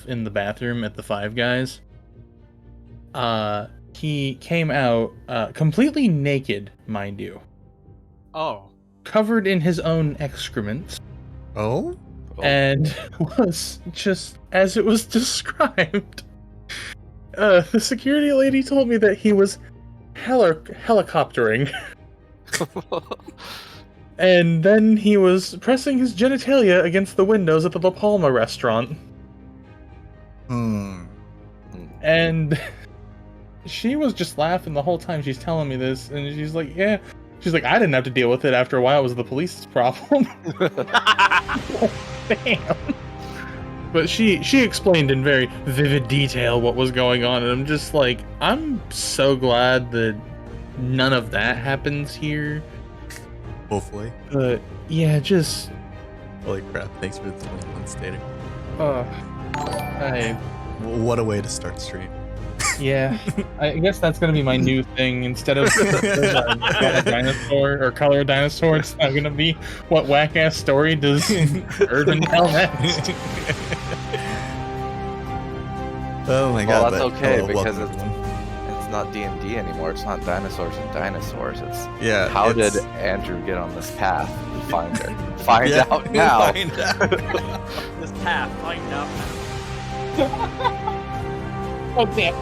in the bathroom at the Five Guys. He came out completely naked, mind you. Oh. Covered in his own excrement. Oh? And was just as it was described. The security lady told me that he was helicoptering. And then he was pressing his genitalia against the windows at the La Palma restaurant. And she was just laughing the whole time she's telling me this, and she's like, yeah. She's like, I didn't have to deal with it after a while. It was the police's problem. Damn. But she explained in very vivid detail what was going on, and I'm just like, I'm so glad that none of that happens here. Hopefully. But yeah, just holy crap! Thanks for the 21 stating. What a way to start stream. Yeah, I guess that's gonna be my new thing. Instead of dinosaur or color dinosaur, it's not gonna be what whack ass story does Urban tell next. Oh my god! Well, that's okay because it's not D&D anymore. It's not dinosaurs and dinosaurs. It's how did Andrew get on this path? Find it. Find out now. Find out. This path. Find out now. Oh damn.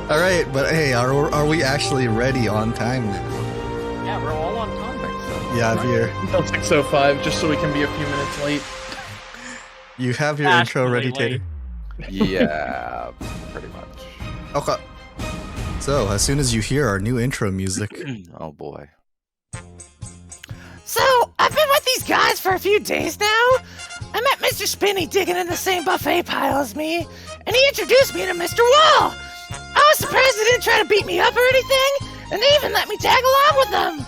All right, but hey, are we actually ready on time now? Yeah, we're all on time. So. Yeah, here. Until 6:05, just so we can be a few minutes late. You have your intro ready, Tater? Yeah, pretty much. Okay. So, as soon as you hear our new intro music. Oh boy. So, I've been with these guys for a few days now. I met Mr. Spinney digging in the same buffet pile as me, and he introduced me to Mr. Wall. I was surprised they didn't try to beat me up or anything, and they even let me tag along with them.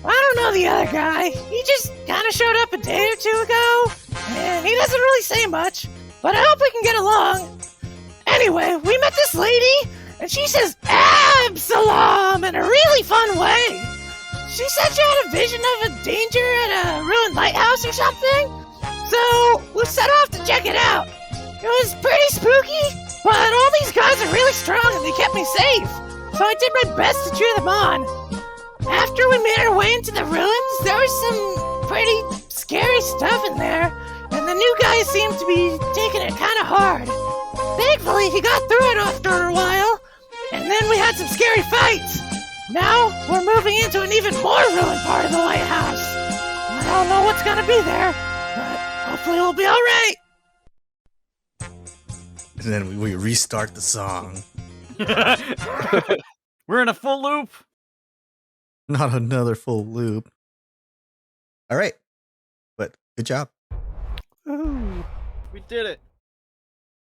I don't know the other guy. He just kind of showed up a day or two ago, and he doesn't really say much, but I hope we can get along. Anyway, we met this lady, and she says Absalom in a really fun way. She said she had a vision of a danger at a ruined lighthouse or something, so we set off to check it out. It was pretty spooky, but all these guys are really strong and they kept me safe, so I did my best to cheer them on. After we made our way into the ruins, there was some pretty scary stuff in there, and the new guy seemed to be taking it kind of hard. Thankfully, he got through it after a while, and then we had some scary fights. Now, we're moving into an even more ruined part of the lighthouse. I don't know what's gonna be there, but hopefully we'll be alright. And then we restart the song. We're in a full loop. Not another full loop. All right. But good job. Ooh, we did it.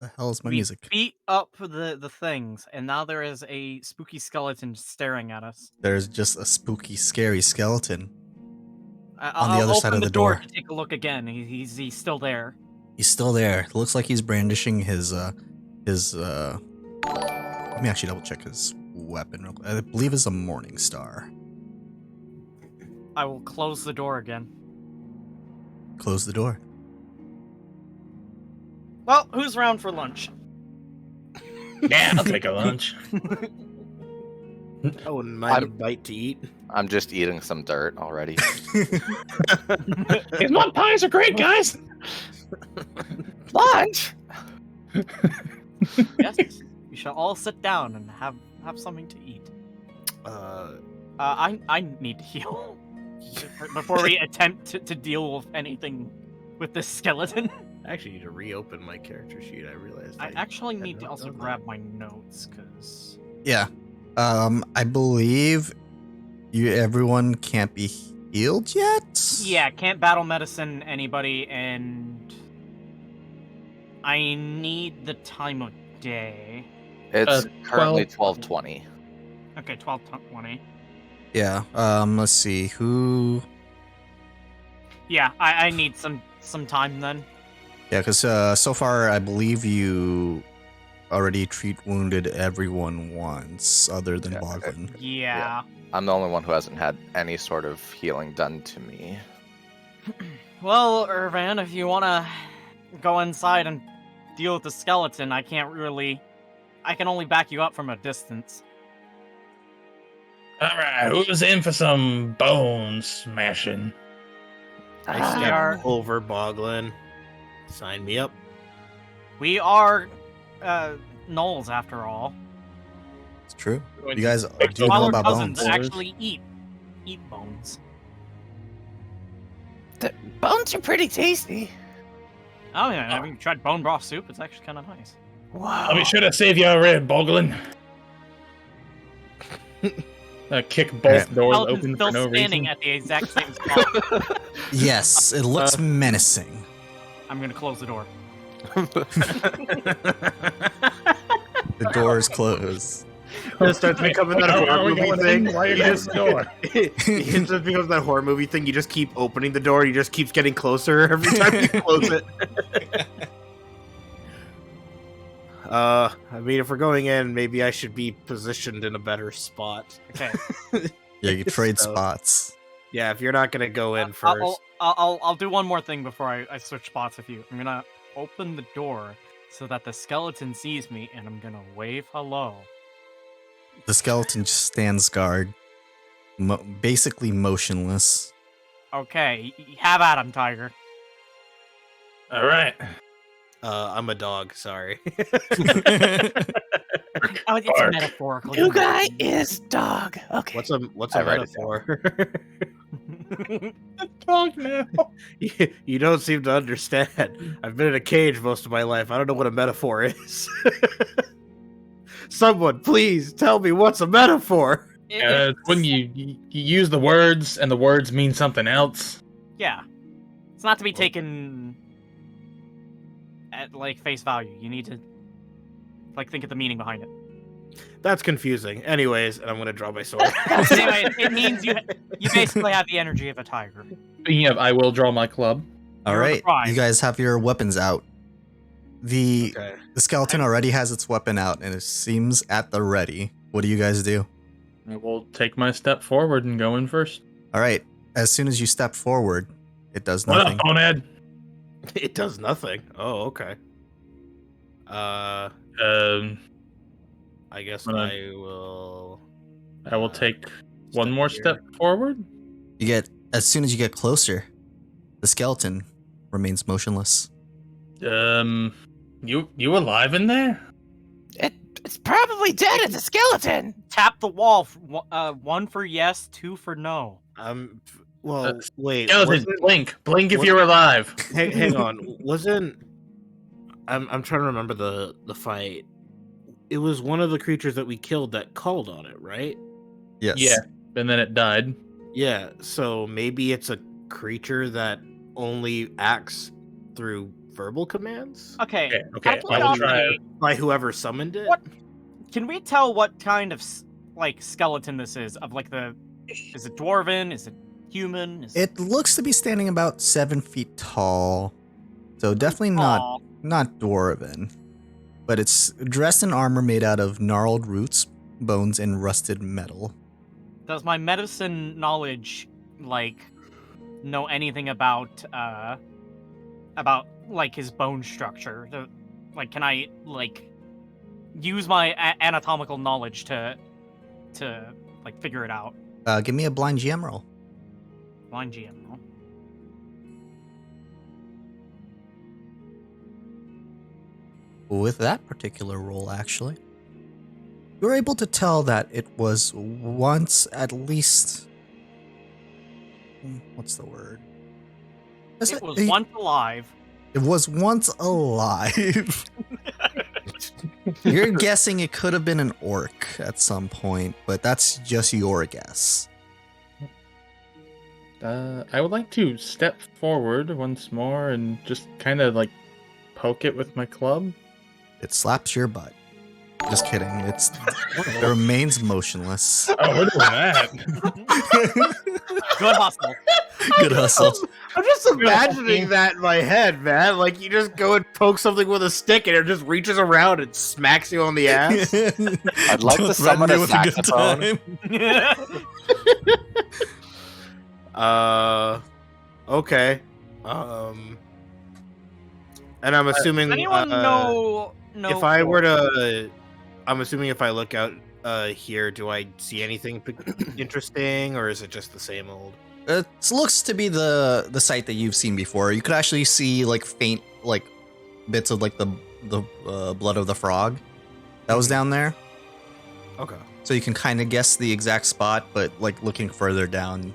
The hell is my We music? beat up the things, and now there is a spooky skeleton staring at us. There's just a spooky, scary skeleton I'll on the other side open of the door. to take a look again. He's still there. He's still there. It looks like he's brandishing his let me actually double check his weapon real quick. I believe it's a Morning Star. I will close the door again. Close the door. Well, who's round for lunch? Yeah, I'll take a lunch. I wouldn't mind a bite to eat. I'm just eating some dirt already. These mud pies are great, guys. Lunch? Yes, we shall all sit down and have something to eat. I need to heal before we attempt to deal with anything with this skeleton. I actually need to reopen my character sheet. I realized I actually need to also grab my notes because Yeah. I believe everyone can't be healed yet? yeah, can't battle medicine anybody, and I need the time of day. It's currently 12:20. Okay, 12:20. Yeah. Let's see. Who? Yeah, I need some time then. Yeah, because so far I believe you already treat wounded everyone once, other than Boglin. Yeah. I'm the only one who hasn't had any sort of healing done to me. Well, Irvan, if you wanna go inside and deal with the skeleton, I can't really... I can only back you up from a distance. Alright, who's in for some bone smashing? I step over Boglin. Sign me up. We are, gnolls, after all. It's true. You guys do While know our about cousins bones. actually eat bones. The bones are pretty tasty. Oh yeah, I mean, you tried bone broth soup. It's actually kind of nice. Wow. I'll be sure to save you a red, Boglin. Kick both doors Skeleton's open still for no standing reason. at the exact same spot. Yes, it looks menacing. I'm gonna close the door. The door is closed. It starts becoming that horror movie thing. Why you guys the door? It just becomes that horror movie thing. You just keep opening the door. You just keeps getting closer every time you close it. I mean, if we're going in, maybe I should be positioned in a better spot. Okay. Yeah, you trade So- spots. Yeah, if you're not gonna go in first. I'll do one more thing before I switch spots with you. I'm gonna open the door so that the skeleton sees me, and I'm gonna wave hello. The skeleton just stands guard, basically motionless. Okay, have at him, Tiger. Alright. I'm a dog. Sorry. Oh, it's Bark. metaphorical. New guy is dog. Okay. What's a I write it metaphor? Dog now. You don't seem to understand. I've been in a cage most of my life. I don't know what a metaphor is. Someone, please tell me what's a metaphor. It's when you use the words and the words mean something else. Yeah. It's not to be taken at, like, face value. You need to, like, think of the meaning behind it. That's confusing. Anyways, and I'm gonna draw my sword. Anyway, it means you basically have the energy of a tiger. Speaking of, I will draw my club. All You're on the right, prize. you guys have your weapons out. The Okay. skeleton already has its weapon out and it seems at the ready. What do you guys do? I will take my step forward and go in first. All right, as soon as you step forward, it does What nothing. up, bonehead? It does nothing. Oh, okay. I guess Wanna- I will. I will take one step more here. step forward. You get as soon as you get closer, the skeleton remains motionless. You alive in there? It's probably dead. It's a skeleton. Tap the wall. 1 for yes, 2 for no. Well, wait. Skeleton, blink if you're alive. Hang on. Wasn't I'm trying to remember the fight. It was one of the creatures that we killed that called on it, right? Yes. Yeah, and then it died. Yeah, so maybe it's a creature that only acts through verbal commands Okay. Okay. I will try. by whoever summoned it. What? Can we tell what kind of like skeleton this is? Of like is it dwarven? Is it human? It looks to be standing about 7 feet tall, so definitely Aw. not dwarven. But it's dressed in armor made out of gnarled roots, bones, and rusted metal. Does my medicine knowledge like know anything about like his bone structure? Like, can I like use my anatomical knowledge to like figure it out? Give me a blind GM roll. Blind GM. No? With that particular roll, actually, you're able to tell that it was once at least. What's the word? It was once alive. It was once alive. You're guessing it could have been an orc at some point, but that's just your guess. I would like to step forward once more and just kind of like poke it with my club. It slaps your butt. Just kidding. It remains motionless. Oh, we're doing that. Good hustle. Good hustle. I'm just imagining that in my head, man. Like you just go and poke something with a stick and it just reaches around and smacks you on the ass. I'd like to summon a Threaten you with saxophone. good time. Okay. And I'm assuming. Does anyone know? If I were to, I'm assuming if I look out here, do I see anything interesting, or is it just the same old? It looks to be the site that you've seen before. You could actually see like faint like bits of like the blood of the frog that was down there. Okay. So you can kind of guess the exact spot, but like looking further down,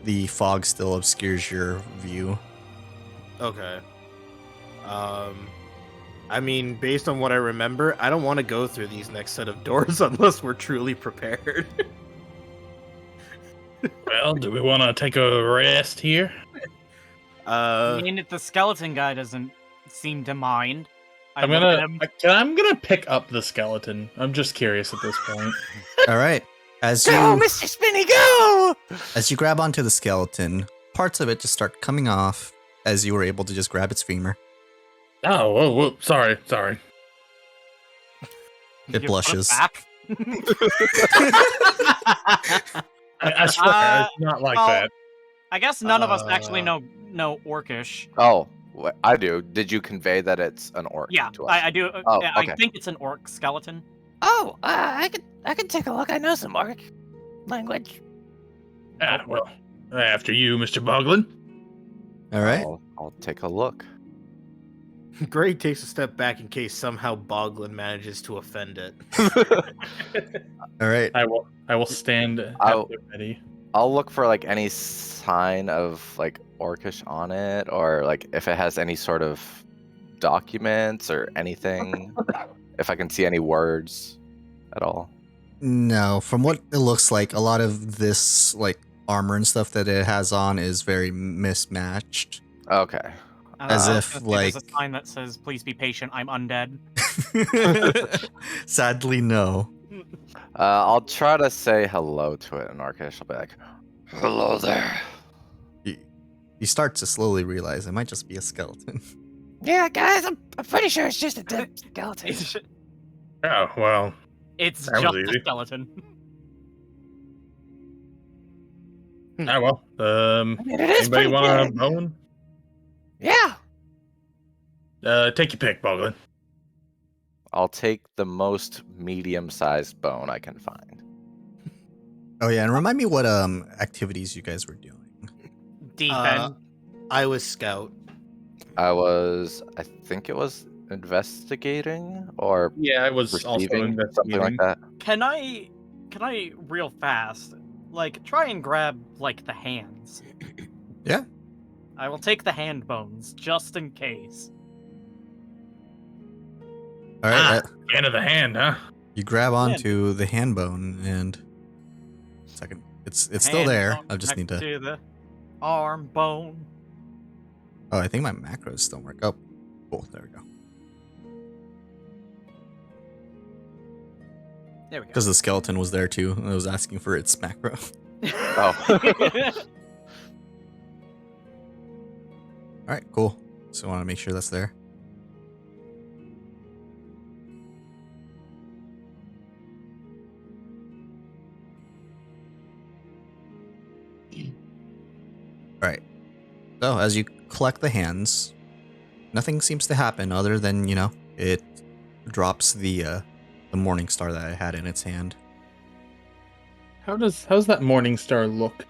the fog still obscures your view. Okay. I mean, based on what I remember, I don't want to go through these next set of doors unless we're truly prepared. Well, do we want to take a rest here? I mean, if the skeleton guy doesn't seem to mind, I'm gonna pick up the skeleton. I'm just curious at this point. All right. As Go, you Mr. Spinny, go! as you grab onto the skeleton, parts of it just start coming off as you were able to just grab its femur. Oh, whoa, sorry. It blushes. I swear, it's not like that. I guess none of us actually know Orcish. Oh, I do. Did you convey that it's an orc? Yeah, to us? I do. Oh, I okay. think it's an orc skeleton. Oh, I could take a look. I know some orc language. Well, after you, Mr. Boglin. All right. I'll take a look. Gray takes a step back in case somehow Boglin manages to offend it. All right. I will stand at the ready. I'll look for like any sign of like orcish on it, or like if it has any sort of documents or anything. If I can see any words at all. No, from what it looks like, a lot of this like armor and stuff that it has on is very mismatched. Okay. As if, like- there's a sign that says, "Please be patient. I'm undead." Sadly, no. I'll try to say hello to it in orcish. I'll be like, "Hello there." You start to slowly realize it might just be a skeleton. Yeah, guys, I'm pretty sure it's just a dead skeleton. Oh, well. It's That was just easy. a skeleton. Oh, well. I mean, it is Anybody pretty want a big. bone? Yeah. Take your pick, Boglin. I'll take the most medium-sized bone I can find. Oh yeah, and remind me what activities you guys were doing. Defend. I was scout. I think it was investigating or Yeah, I was also receiving, something like that. Can I real fast, like, try and grab, like, the hands? Yeah. I will take the hand bones, just in case. All right. Hand of the hand, huh? You grab onto the hand bone and second, it's still Hand there. bone I just need to. the arm bone. Oh, I think my macros don't work. Oh, cool. There we go. There we go. Because the skeleton was there too. And I was asking for its macro. Oh. All right, cool. So I want to make sure that's there. All right. So as you collect the hands, nothing seems to happen other than, it drops the morning star that it had in its hand. How's that morning star look?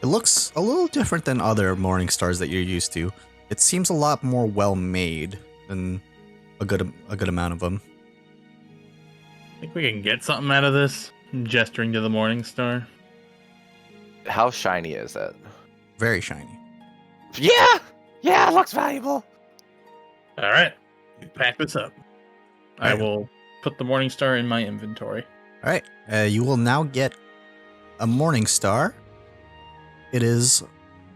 It looks a little different than other morning stars that you're used to. It seems a lot more well made than a good amount of them. Think we can get something out of this? Gesturing to the morning star. How shiny is it? Very shiny. Yeah. Yeah, it looks valuable. All right, pack this up. I Alright. will put the morning star in my inventory. All right. You will now get a morning star. It is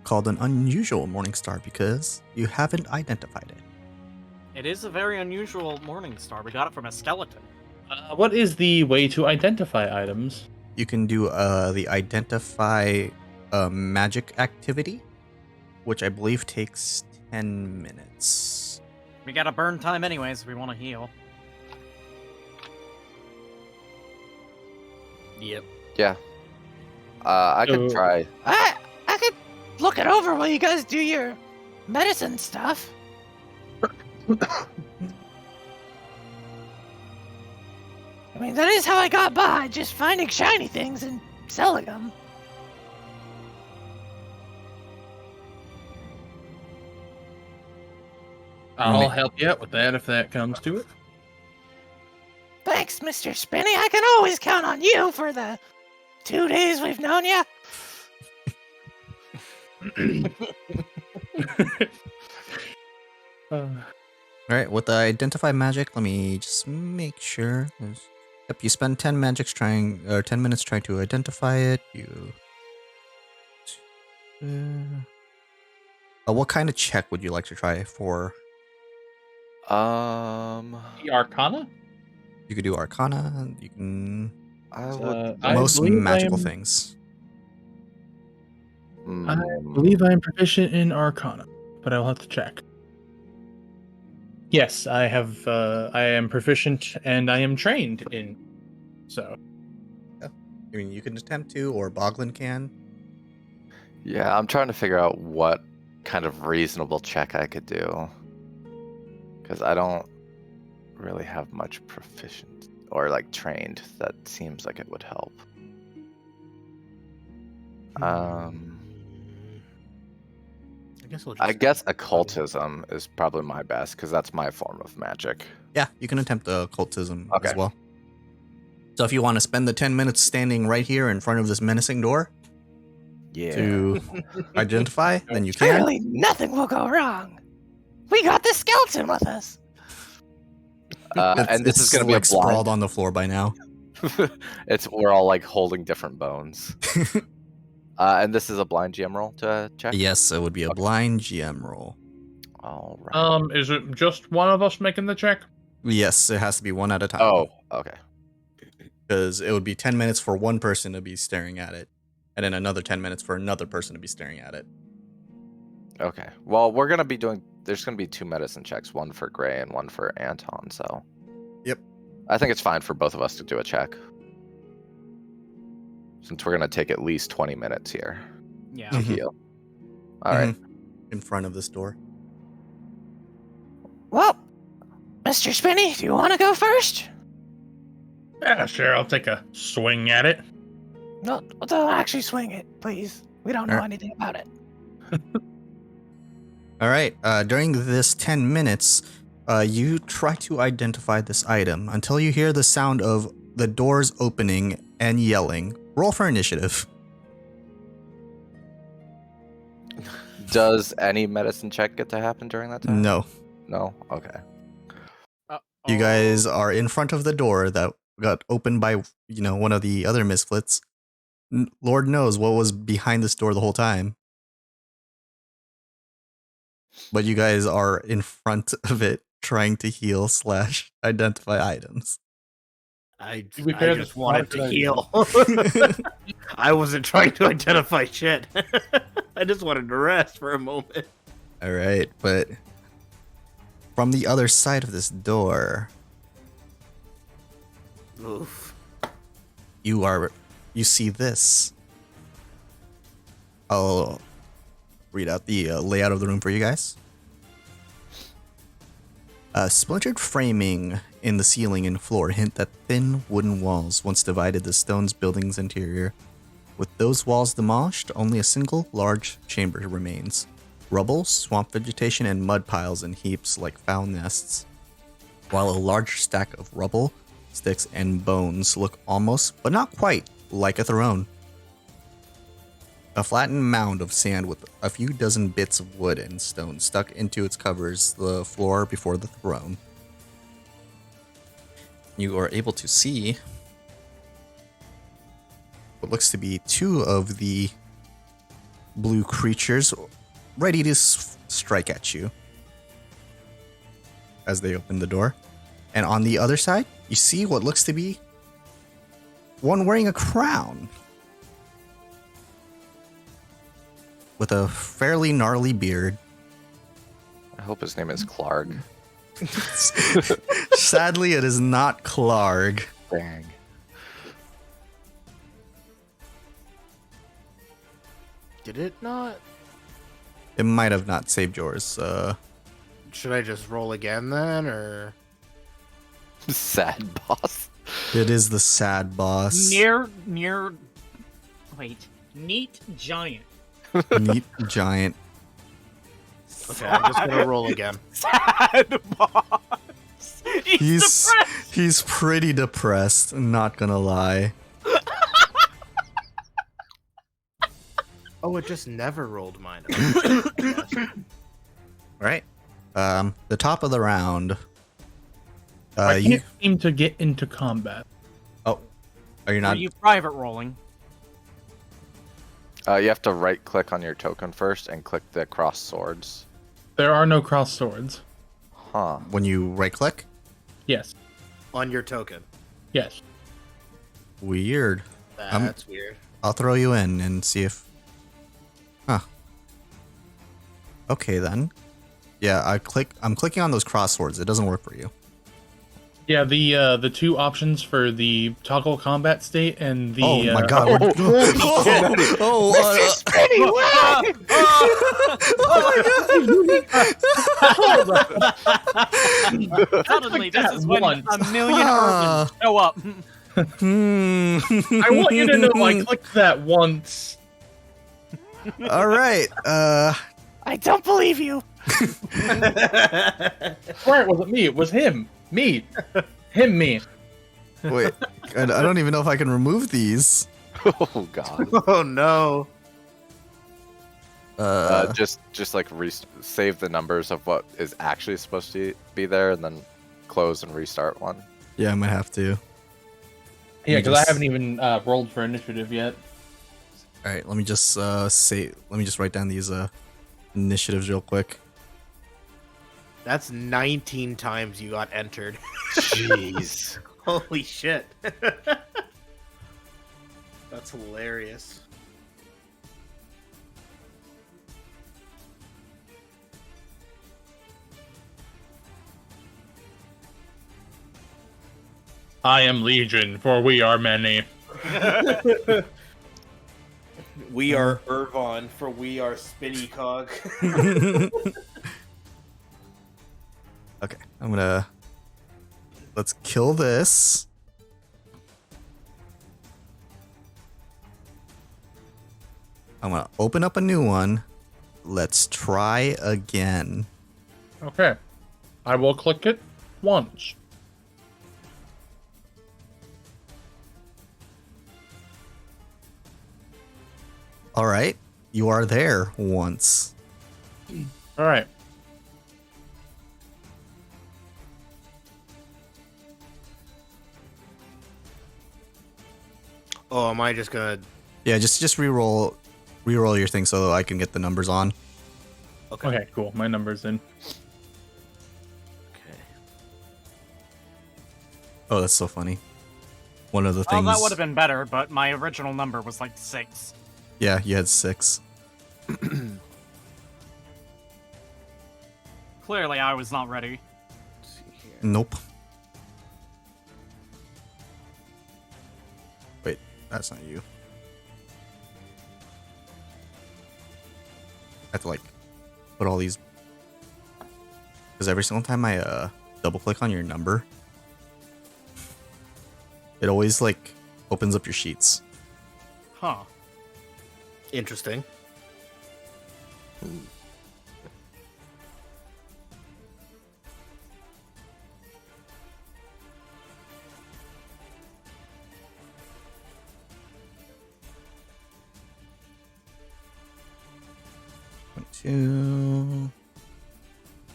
called an unusual morning star because you haven't identified it. It is a very unusual morning star. We got it from a skeleton. What is the way to identify items? You can do the identify magic activity, which I believe takes 10 minutes. We got to burn time anyways if we want to heal. Yep. Yeah. I could try. I could look it over while you guys do your medicine stuff. I mean, that is how I got by, just finding shiny things and selling them. I'll help you out with that if that comes to it. Thanks, Mr. Spinny. I can always count on you for the 2 days we've known you. All right, with the identify magic, let me just make sure. Yep, you spend 10 minutes trying to identify it. What kind of check would you like to try for? The Arcana? You could do Arcana. You can I most believe magical things. I believe I am proficient in Arcana, but I'll have to check. Yes, I have. I am proficient and I am trained in. So. Yeah. I mean, you can attempt to, or Boglin can. Yeah, I'm trying to figure out what kind of reasonable check I could do. Because I don't really have much proficient or like trained that seems like it would help. I guess occultism is probably my best because that's my form of magic. Yeah, you can attempt occultism Okay. as well. So if you want to spend the 10 minutes standing right here in front of this menacing door to identify, then you can. Surely nothing will go wrong. We got the skeleton with us. And this is going to be like a blind. sprawled on the floor by now. We're all like holding different bones. And this is a blind GM roll to check? Yes, it would be a blind GM roll. All right. Is it just one of us making the check? Yes, it has to be one at a time. Oh, okay. Because it would be 10 minutes for one person to be staring at it, and then another 10 minutes for another person to be staring at it. Okay. Well, we're going to be there's going to be 2 medicine checks, one for Gray and one for Anton, so. Yep. I think it's fine for both of us to do a check. Since we're going to take at least 20 minutes here Yeah. to heal. All right. In front of this door. Well, Mr. Spinny, do you want to go first? Yeah, sure. I'll take a swing at it. No, don't actually swing it, please. We don't know anything about it. All right. During this 10 minutes, you try to identify this item until you hear the sound of the doors opening and yelling. Roll for initiative. Does any medicine check get to happen during that time? No. No? Okay. You guys are in front of the door that got opened by, one of the other misfits. Lord knows what was behind this door the whole time. But you guys are in front of it trying to heal / identify items. I be fair, just that's wanted not to a good heal. I wasn't trying to identify shit. I just wanted to rest for a moment. All right, but from the other side of this door, Oof. you see this. I'll read out the layout of the room for you guys. Splintered framing in the ceiling and floor hint that thin wooden walls once divided the stone's building's interior. With those walls demolished, only a single large chamber remains. Rubble, swamp vegetation, and mud piles in heaps like foul nests. While a large stack of rubble, sticks, and bones look almost, but not quite, like a throne. A flattened mound of sand with a few dozen bits of wood and stone stuck into its covers the floor before the throne. You are able to see what looks to be 2 of the blue creatures ready to strike at you as they open the door. And on the other side, you see what looks to be one wearing a crown with a fairly gnarly beard. I hope his name is Clark. Sadly, it is not Clark. Dang. Did it not? It might have not saved yours. Should I just roll again then, or? Sad boss. It is the sad boss. Neat giant. Neat giant. Okay, I'm just gonna roll again. Sad boss. He's depressed. he's pretty depressed, not gonna lie. Oh, it just never rolled mine. Right. The top of the round. I You can't seem to get into combat. are you Are not? you private rolling? You have to right click on your token first and click the cross swords. There are no cross swords. Huh. When you right click? Yes. On your token. Yes. Weird. That's weird. I'll throw you in and see if. Huh. Okay then. Yeah, I'm clicking on those cross swords. It doesn't work for you. Yeah, the two options for the toggle combat state and the Oh my god. Suddenly, this is when once. a million Irvins show up. I want you to know I clicked that once. All right. I don't believe you. Where it wasn't me, it was him. Me. Him, me. Wait. I don't even know if I can remove these. Oh god. Oh no. Just like save the numbers of what is actually supposed to be there, and then close and restart one. Yeah, I might have to. Yeah, because I just- haven't even rolled for initiative yet. All right, let me just write down these initiatives real quick. That's 19 times you got entered. Jeez. Holy shit. That's hilarious. I am Legion, for we are many. We are Irvon, for we are Spinny Cog. Okay, let's kill this. I'm gonna open up a new one. Let's try again. Okay. I will click it once. All right, you are there once. Alright. Oh, am I just gonna... Yeah, just re-roll your thing so I can get the numbers on. Okay, cool. My number's in. Okay. Oh, that's so funny. One of the Oh, things. that would have been better, but my original number was like 6. Yeah, you had 6. Clearly, I was not ready. Let's see here. Nope. Wait, that's not you. I have to like put all these, because every single time I double click on your number, it always like opens up your sheets. Huh. Interesting. One, two.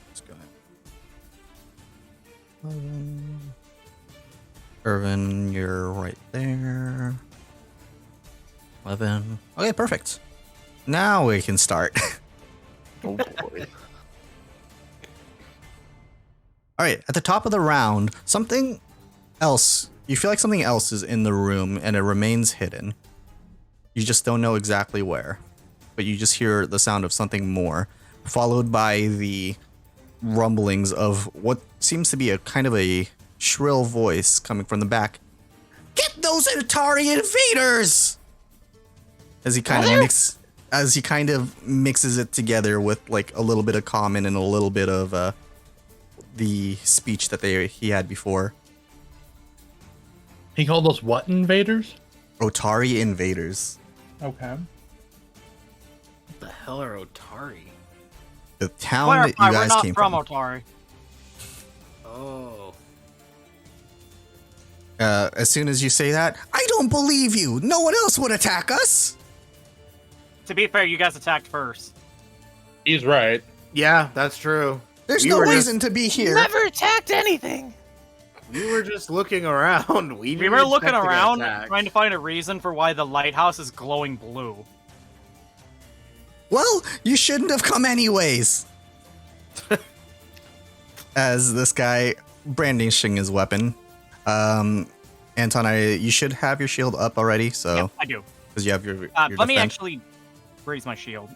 Let's go ahead. Irvin, you're right there. 11. Okay, perfect. Now we can start. Oh boy. All right, at the top of the round, something else. You feel like something else is in the room and it remains hidden. You just don't know exactly where. But you just hear the sound of something more, followed by the rumblings of what seems to be a kind of a shrill voice coming from the back. Get those Atari invaders! As he kind of mimics as he kind of mixes it together with like a little bit of common and a little bit of the speech that he had before. He called us what invaders? Otari invaders. Okay. What the hell are Otari? The town that you Clarify, we're guys not came from from. Otari. Oh. As soon as you say that, I don't believe you. No one else would attack us. To be fair, you guys attacked first. He's right. Yeah, that's true. There's We no were reason to be here. Never attacked anything. We were just looking around. We didn't were looking expect to get around, attacked. trying to find a reason for why the lighthouse is glowing blue. Well, you shouldn't have come anyways. As this guy brandishing his weapon. Anton, you should have your shield up already, so Yeah, I do. because you have your Let me defense. actually raise my shield.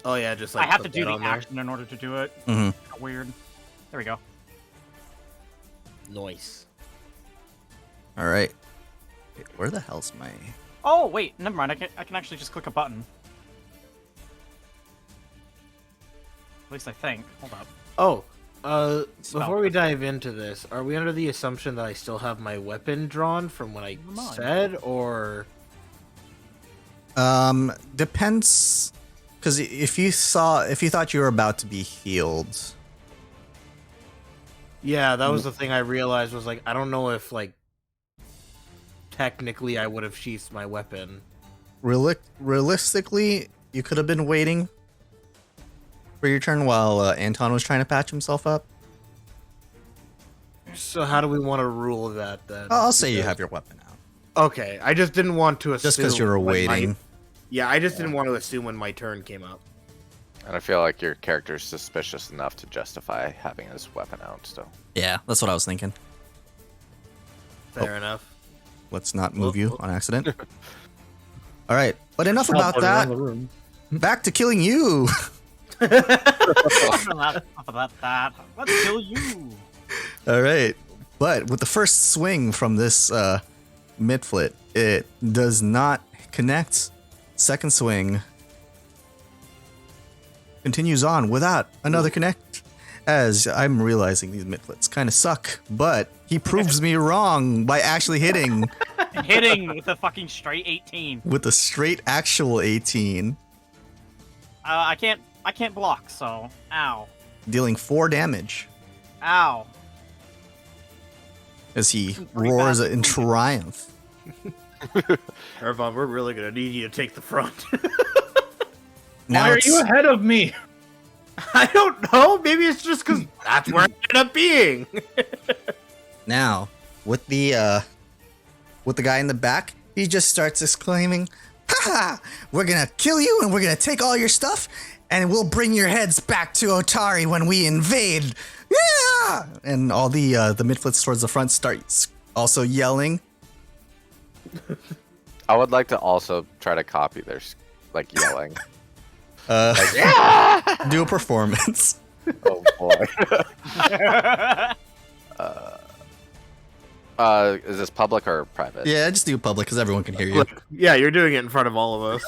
Oh yeah, just like I have to put do that the on there. action in order to do it. Mhm. Weird. There we go. Nice. All right. Wait, where the hell's my? Oh wait, never mind. I can actually just click a button. At least I think. Hold up. Oh, Spell. before we dive into this, are we under the assumption that I still have my weapon drawn from what I Never mind. said, or Depends. Because if you thought you were about to be healed, yeah, that was the thing I realized was like I don't know if like technically I would have sheathed my weapon. realistically, you could have been waiting for your turn while Anton was trying to patch himself up. So how do we want to rule that then? I'll say you Because- have your weapon out, Okay, I just didn't want to assume just because you were when my- waiting. Yeah, I just didn't want to assume when my turn came up. And I feel like your character's suspicious enough to justify having his weapon out still. Yeah, that's what I was thinking. Fair enough. Let's not move you on accident. All right, but enough about Teleport around that. the room. Back to killing you. Enough about that. Let's kill you. All right, but with the first swing from this midflit, it does not connect. Second swing continues on without another connect. As I'm realizing these midflits kind of suck, but he proves me wrong by actually hitting Hitting with a fucking straight 18. with a straight actual 18, I can't block, so ow. dealing 4 damage Ow. as he Pretty roars bad. in triumph. Irvon, we're really gonna need you to take the front. Now Why are it's- you ahead of me? I don't know. Maybe it's just because that's where I ended up being. Now, with the guy in the back, he just starts exclaiming, "Ha! We're gonna kill you, and we're gonna take all your stuff, and we'll bring your heads back to Otari when we invade." Yeah! And all the midflits towards the front start also yelling. I would like to also try to copy their like yelling. Do a performance. Oh boy. Is this public or private? Yeah, just do public because everyone can hear you. Look, yeah, you're doing it in front of all of us.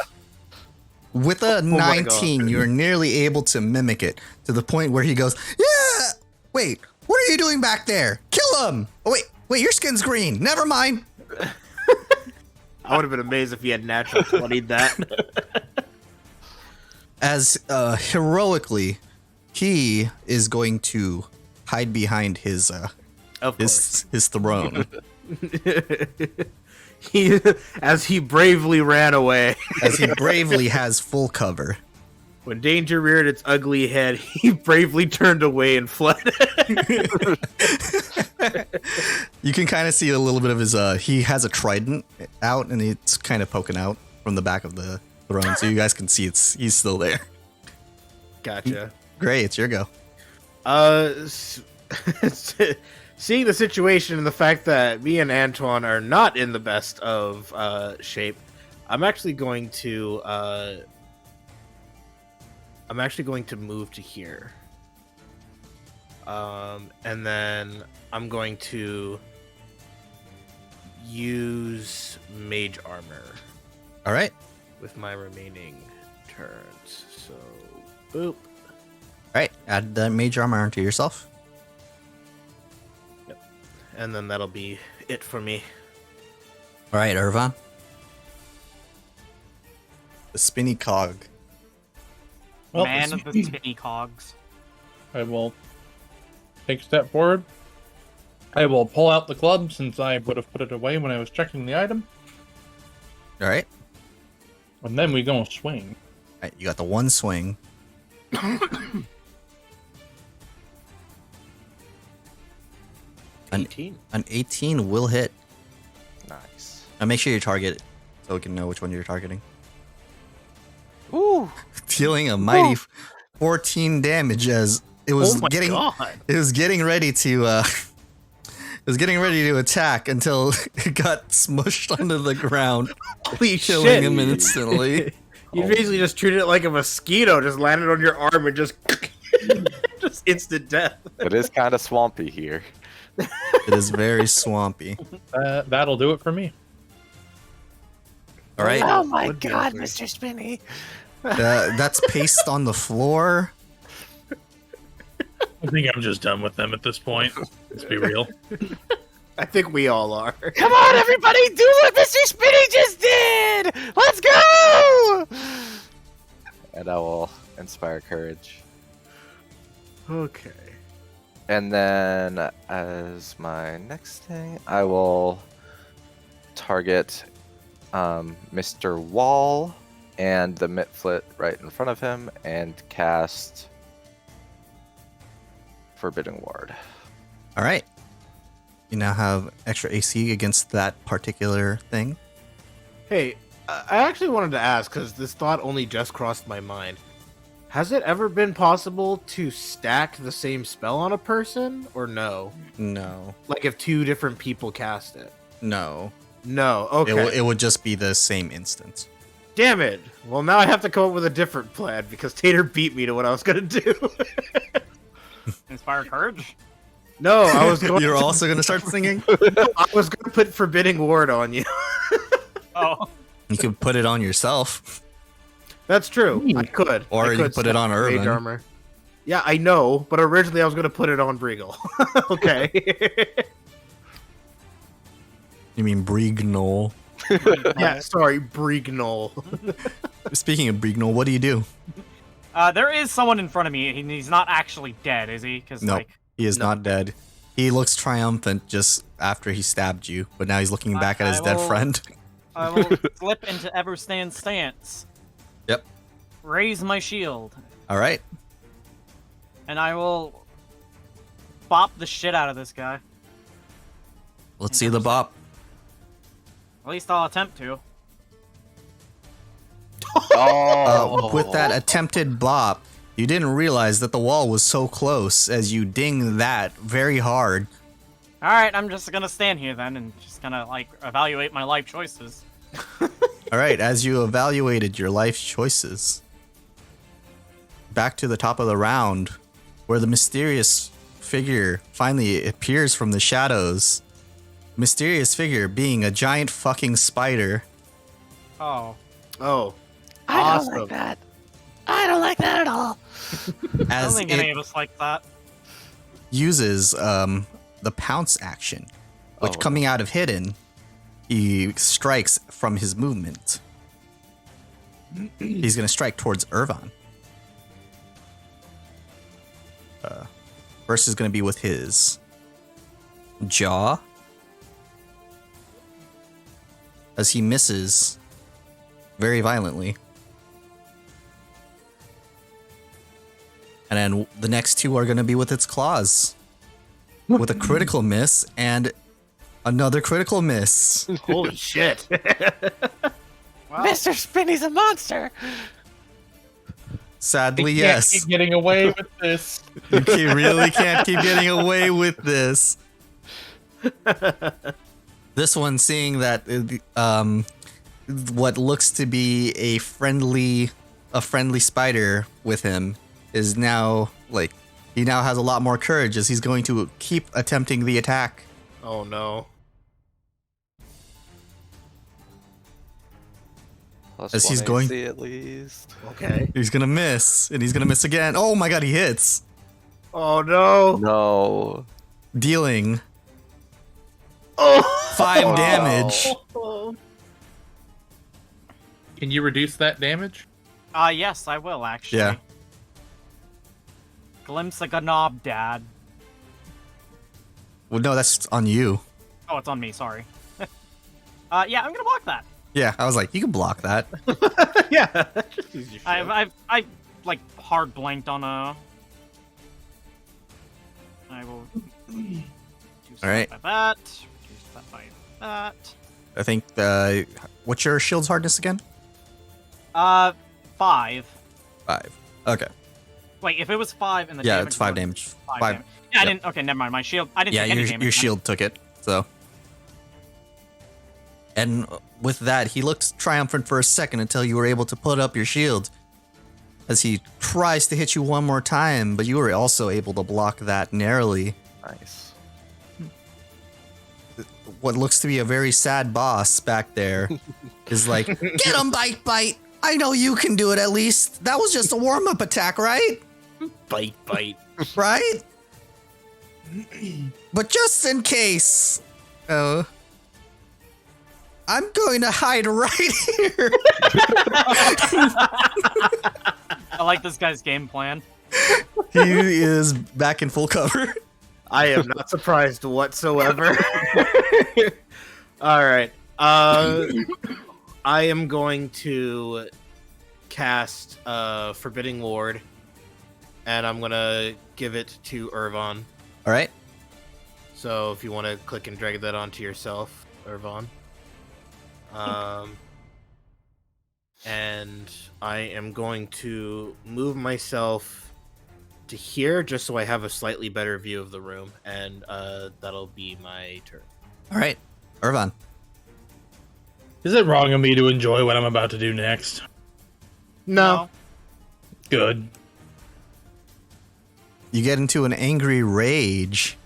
With a my 19, you're nearly able to mimic it to the point where he goes, "Yeah! Wait, what are you doing back there? Kill him! Oh, wait, your skin's green. Never mind." I would have been amazed if he had natural 20'd that. As heroically, he is going to hide behind his Of course. his throne. As he bravely ran away. As he bravely has full cover. When danger reared its ugly head, he bravely turned away and fled. You can kind of see a little bit of his he has a trident out and it's kind of poking out from the back of the throne, so you guys can see he's still there. Gotcha. Great, it's your go. Seeing the situation and the fact that me and Antoine are not in the best of shape, I'm actually going to move to here. And then I'm going to use mage armor. All right. with my remaining turns. So, boop. Alright, add the mage armor onto yourself. And then that'll be it for me. Alright, Irvan. The spinny cog. Well, Man of the spinny cogs. I will take a step forward. I will pull out the club since I would have put it away when I was checking the item. Alright. And then we gonna swing. Alright, you got the one swing. An 18. An 18 will hit. Nice. Now make sure you target it so we can know which one you're targeting. Ooh. Dealing a mighty 14 damage as it was Oh my getting God. it was getting ready to it was getting ready to attack until it got smushed onto the ground, Holy killing shit. him instantly. You basically just treated it like a mosquito, just landed on your arm and just just instant death. It is kind of swampy here. It is very swampy. That'll do it for me. All right, Oh my Would be god, okay. Mr. Spinny. that's paste on the floor. I think I'm just done with them at this point. Let's be real. I think we all are. Come on, everybody, do what Mr. Spinny just did! Let's go! And I will inspire courage. Okay. And then as my next thing, I will target Mr. Wall and the Mitflit right in front of him and cast Forbidden Ward. All right, you now have extra AC against that particular thing. Hey, I actually wanted to ask, because this thought only just crossed my mind. Has it ever been possible to stack the same spell on a person, or no? No, Like if two different people cast it? no, No, okay. it would just be the same instance. Damn it! Well, now I have to come up with a different plan, because Tater beat me to what I was going to do. Inspire courage. No, I was going You're also gonna start singing. I was going to put Forbidding Ward on you. Oh, You could put it on yourself. That's true. I could. Or I you could put it stack on mage Irvin. armor. Yeah, I know, but originally I was going to put it on Briegel. Okay. You mean Brignol? Yeah, sorry, Brignol. Speaking of Brignol, what do you do? there is someone in front of me, and he's not actually dead, is he? Because Nope. like, He is No. not dead. He looks triumphant just after he stabbed you, but now he's looking back at his I dead will- friend. I will slip into Everstand stance. Yep. Raise my shield, All right. and I will bop the shit out of this guy. Let's see the bop. At least I'll attempt to. With that attempted bop, you didn't realize that the wall was so close as you ding that very hard. All right, I'm just gonna stand here then, and just gonna like evaluate my life choices. All right, as you evaluated your life choices, back to the top of the round, where the mysterious figure finally appears from the shadows. Mysterious figure being a giant fucking spider. Oh, Oh, I don't Awesome. like that. I don't like that at all. I don't As think any it of us like that. uses the pounce action, which Oh. coming out of hidden, he strikes from his movement. He's gonna strike towards Irvan. First is gonna be with his jaw, as he misses very violently. And then the next two are gonna be with its claws, with a critical miss and another critical miss. holy shit. Well, Mr. Spinny's a monster. Sadly, He can't yes. keep getting away with this. You really can't keep getting away with this. This one, seeing that what looks to be a friendly spider with him, is now like he now has a lot more courage as he's going to keep attempting the attack. Oh no. Plus As he's 1 going- AC at least. Okay. He's gonna miss, and he's gonna miss again. Oh my god, he hits. Oh no. No. Dealing Oh. 5 damage. Can you reduce that damage? Yes, I will actually. Yeah. Glimpse like a knob, Dad. Well, no, that's on you. Oh, it's on me. Sorry. Yeah, I'm gonna block that. Yeah, I was like, you can block that. Yeah. Just use your shield. I like hard blanked on a. I will. Do Alright. By that. Reduce that by that. I think, what's your shield's hardness again? 5. 5. Okay. Wait, if it was 5 and the Yeah, damage it's 5 was damage. 5 5. damage. Yeah, I Yep. didn't. Okay, never mind. My shield. I didn't Yeah, take any damage. your shield took it, so. And with that, he looked triumphant for a second until you were able to put up your shield. As he tries to hit you one more time, but you were also able to block that narrowly. Nice. What looks to be a very sad boss back there is like, get him, Bite. I know you can do it at least. That was just a warm-up attack, right? Bite. Right? But just in case, I'm going to hide right here. I like this guy's game plan. He is back in full cover. I am not surprised whatsoever. All right. I am going to cast Forbidding Ward, and I'm gonna give it to Irvon. All right. So if you want to click and drag that onto yourself, Irvon. And I am going to move myself to here just so I have a slightly better view of the room, and that'll be my turn. All right. Irvon. Is it wrong of me to enjoy what I'm about to do next? No. Good. You get into an angry rage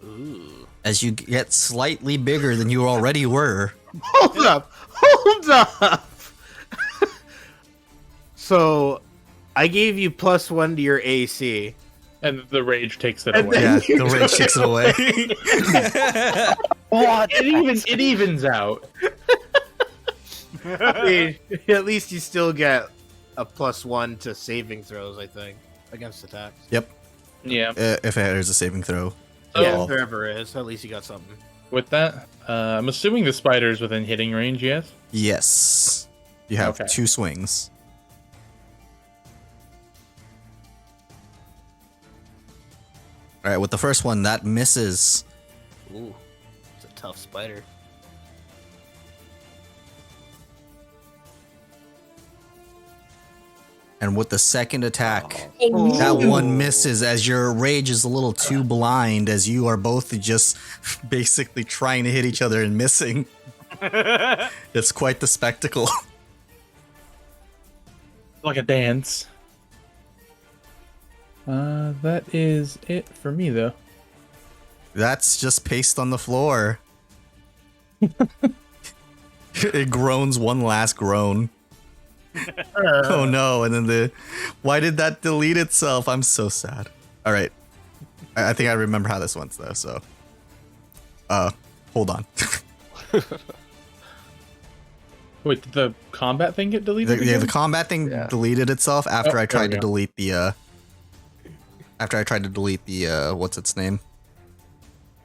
Ooh. as you get slightly bigger than you already were. Hold up. So, I gave you +1 to your AC. And the rage takes it And away. Yeah, the rage takes it away. What? It evens out. I mean, at least you still get a +1 to saving throws, I think, against attacks. Yep. Yeah. If there's a saving throw. at Yeah, all. if there ever is. At least you got something. With that, I'm assuming the spider's within hitting range, yes? Yes. You have Okay. 2 swings. All right, with the first one, that misses. Ooh, it's a tough spider. Oh. And with the second attack, that one misses as your rage is a little too blind as you are both just basically trying to hit each other and missing. It's quite the spectacle. Like a dance. That is it for me, though. That's just paste on the floor. It groans one last groan. Oh no, and then why did that delete itself? I'm so sad. All right. I think I remember how this went though, so hold on. Wait, did the combat thing get deleted? The again? combat thing Yeah. deleted itself after Oh, I tried to there we go. delete the what's its name?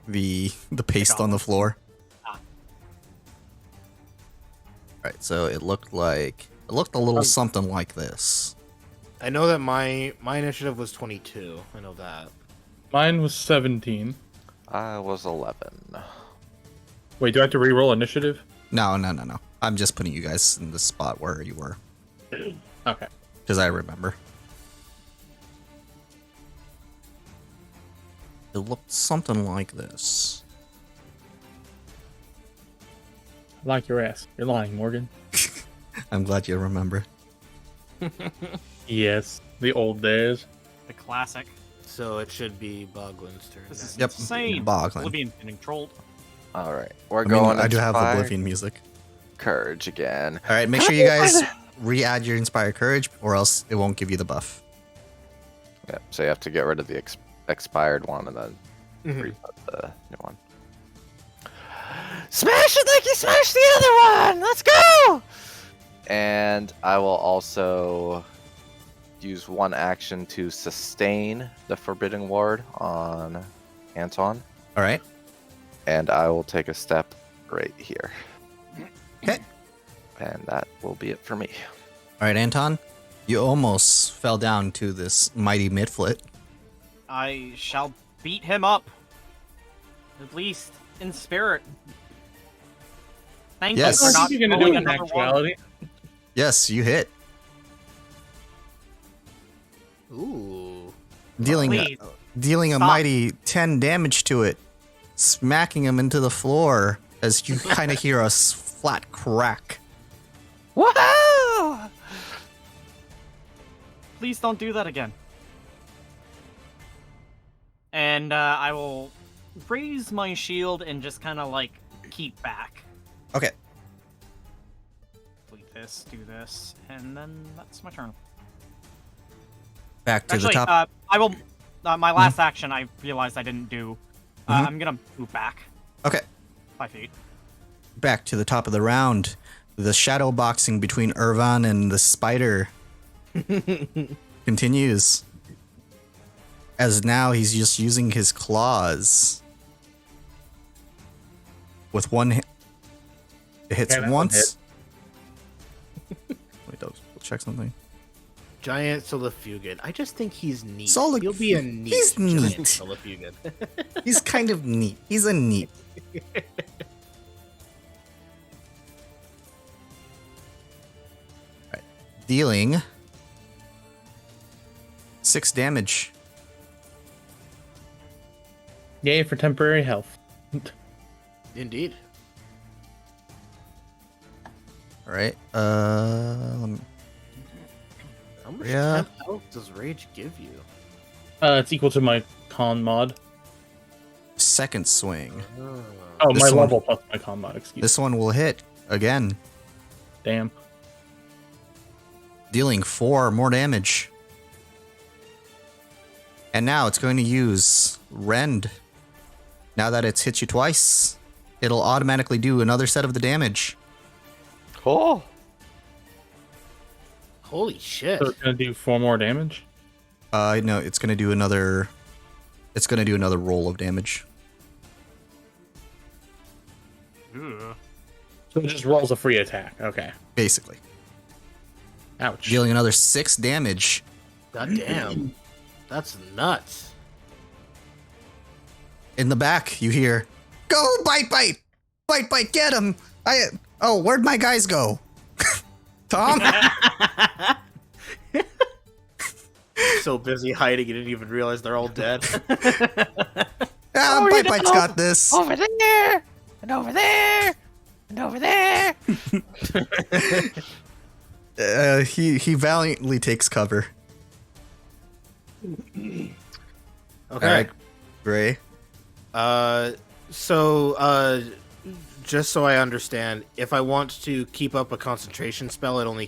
The paste on the floor. Ah. Right, so it looked a little something like this. I know that my initiative was 22. I know that. Mine was 17. I was 11. Wait, do I have to re-roll initiative? No. I'm just putting you guys in the spot where you were. Okay. Because I remember. It looked something like this. I like your ass. You're lying, Morgan. I'm glad you remember. Yes, the old days. The classic. So it should be Boglin's turn. This is Yep, insane. Boglin. Oblivion getting trolled. All right, we're I mean, going. I do into have fire. Oblivion music. courage again. All right, make sure you guys re-add your inspired courage, or else it won't give you the buff. Yeah, so you have to get rid of the expired one and then Mhm. re-put the new one. Smash it like you smashed the other one! Let's go! And I will also use one action to sustain the Forbidden Ward on Anton. All right. And I will take a step right here. Okay. And that will be it for me. All right, Anton. You almost fell down to this mighty midfoot. I shall beat him up. At least in spirit. Thank Yes. you What for are not you gonna do rolling in another one. actuality? Yes, you hit, Ooh. dealing Please. dealing a Stop. mighty 10 damage to it, smacking him into the floor as you kind of hear a flat crack. Woohoo! Please don't do that again. And I will raise my shield and just kind of like keep back. Okay. Delete this, do this, and then that's my turn. Back to Actually, the top. I will. My last action, I realized I didn't do. Mhm. I'm gonna move back Okay. 5 feet. Back to the top of the round. The shadow boxing between Irvan and the spider continues. As now he's just using his claws. With one hit. It hits Okay, that one once. Wait, we'll check something. Giant Solifugan. I just think he's neat. Solid- He'll be a neat he's giant neat. Solifugan. He's kind of neat. He's a neat. Right. Dealing 6 damage. Yay for temporary health. Indeed. All right. Let me- How much Yeah. temp health does Rage give you? It's equal to my con mod. second swing. Oh, This my one- level plus my con mod, excuse This one will hit again, me. Damn. dealing 4 more damage. And now it's going to use Rend. Now that it's hit you twice, it'll automatically do another set of the damage. Oh. Holy shit. So it's gonna do 4 more damage? No, it's gonna do another. It's gonna do another roll of damage. Ugh. So it just rolls a free attack. Okay. Basically, Ouch. dealing another 6 damage. God damn. That's nuts. In the back, you hear, "Go, bite, bite, bite, bite, get him!" Oh, where'd my guys go? Tom? So busy hiding, you didn't even realize they're all dead. Ah, Oh, Bite you Bite's know. got this. Over there! And over there! And over there! He valiantly takes cover. Okay. Alright, Gray. So, just so I understand, if I want to keep up a concentration spell, it only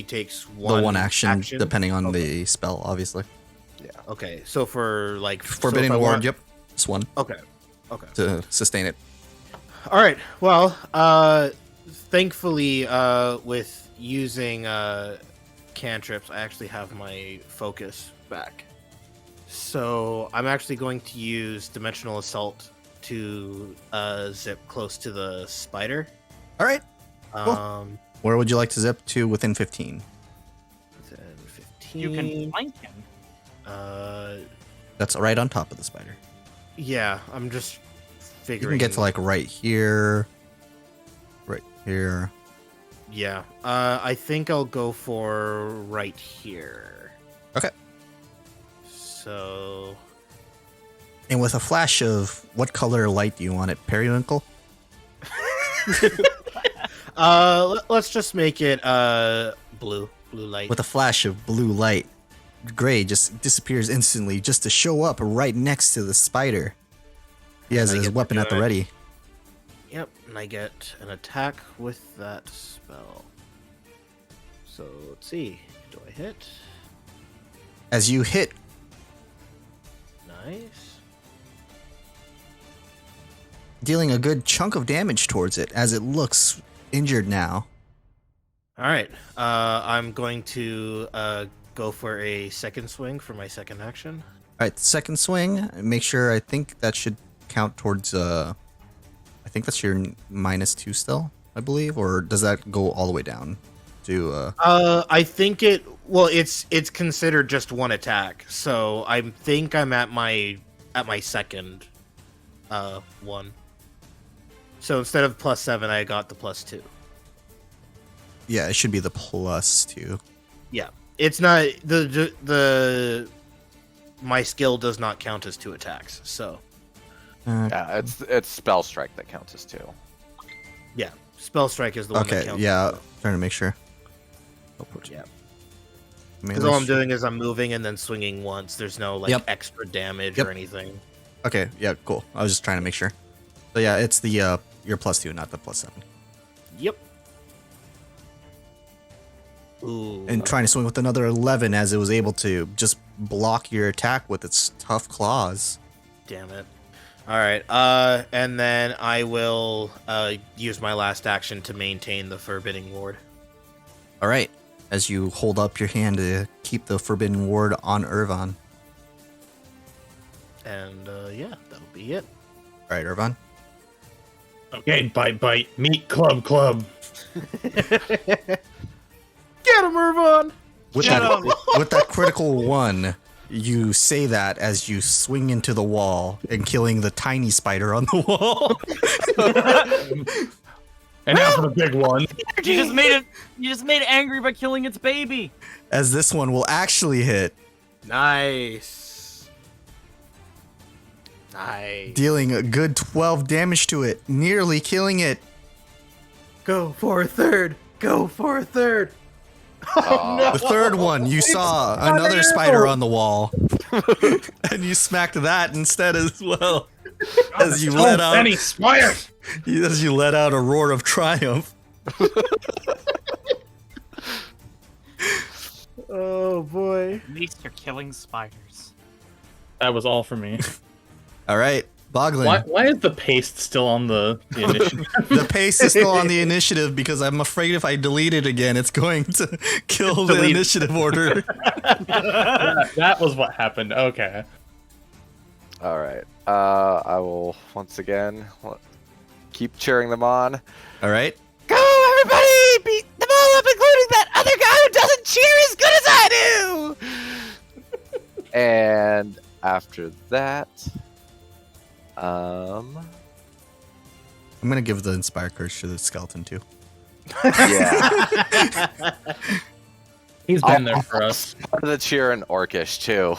takes one. The one action, depending on the spell, obviously. Okay, so for like Forbidden so if I Ward, want- yep. Just one Okay. Okay. to sustain it. All right. Well, thankfully, with using cantrips, I actually have my focus back. So I'm actually going to use Dimensional Assault to zip close to the spider. Alright, Um, where would you like to zip to within 15? within 15. You can flank him. That's right on top of the spider. Yeah, I'm just You figuring. can get to like right here. Right here. Yeah. I think I'll go for right here. Okay. So. And with a flash of what color light do you want it? Periwinkle? Let's just make it blue light. With a flash of blue light, Gray just disappears instantly just to show up right next to the spider. He has I his get to weapon do at the it. ready. Yep, and I get an attack with that spell. So let's see. Do I hit? As you hit, Nice. dealing a good chunk of damage towards it as it looks injured now. All right. I'm going to go for a second swing for my second action. All right, second swing. Make sure. I think that should count towards. I think that's your -2 still, I believe, or does that go all the way down to? I think it. Well, it's considered just one attack, so I think I'm at my second one. So instead of +7, I got the +2. Yeah, it should be the +2. Yeah, it's not the my skill does not count as 2 attacks. So Yeah, it's spell strike that counts as 2. yeah, spell strike is the one that Okay, counts. yeah, trying to make sure. Yeah. Melee Because all I'm strike. doing is I'm moving and then swinging once. There's no like Yep. extra damage Yep. or anything. Okay, yeah, cool. I was just trying to make sure. So yeah, it's the your +2, not the +7. Yep. Ooh. And trying to swing with another 11 as it was able to just block your attack with its tough claws. Damn it. All right. And then I will use my last action to maintain the Forbidding Ward. All right, as you hold up your hand to keep the Forbidden Ward on Irvan. And yeah, that'll be it. All right, Irvan. Okay, bite, meat, club. Get him, Irvon! With that critical one, you say that as you swing into the wall and killing the tiny spider on the wall. And now for the big one. You just made it angry by killing its baby. As this one will actually hit, Nice. Nice. dealing a good 12 damage to it, nearly killing it. Go for a third. Go for a third. The third one, you saw another spider on the wall, and you smacked that instead as well. As you let out, many spiders. as you let out a roar of triumph. Oh boy. At least you're killing spiders. That was all for me. All right, Boglin. Why is the paste still on the initiative? The pace is still on the initiative because I'm afraid if I delete it again, it's going to kill the Delete. initiative order. That was what happened. Okay. All right. I will once again keep cheering them on. All right. Go, everybody! Beat them all up, including that other guy who doesn't cheer as good as I do! And after that, I'm gonna give the Inspire Curse to the skeleton too. yeah, He's been there for us. part of the cheer in Orcish too.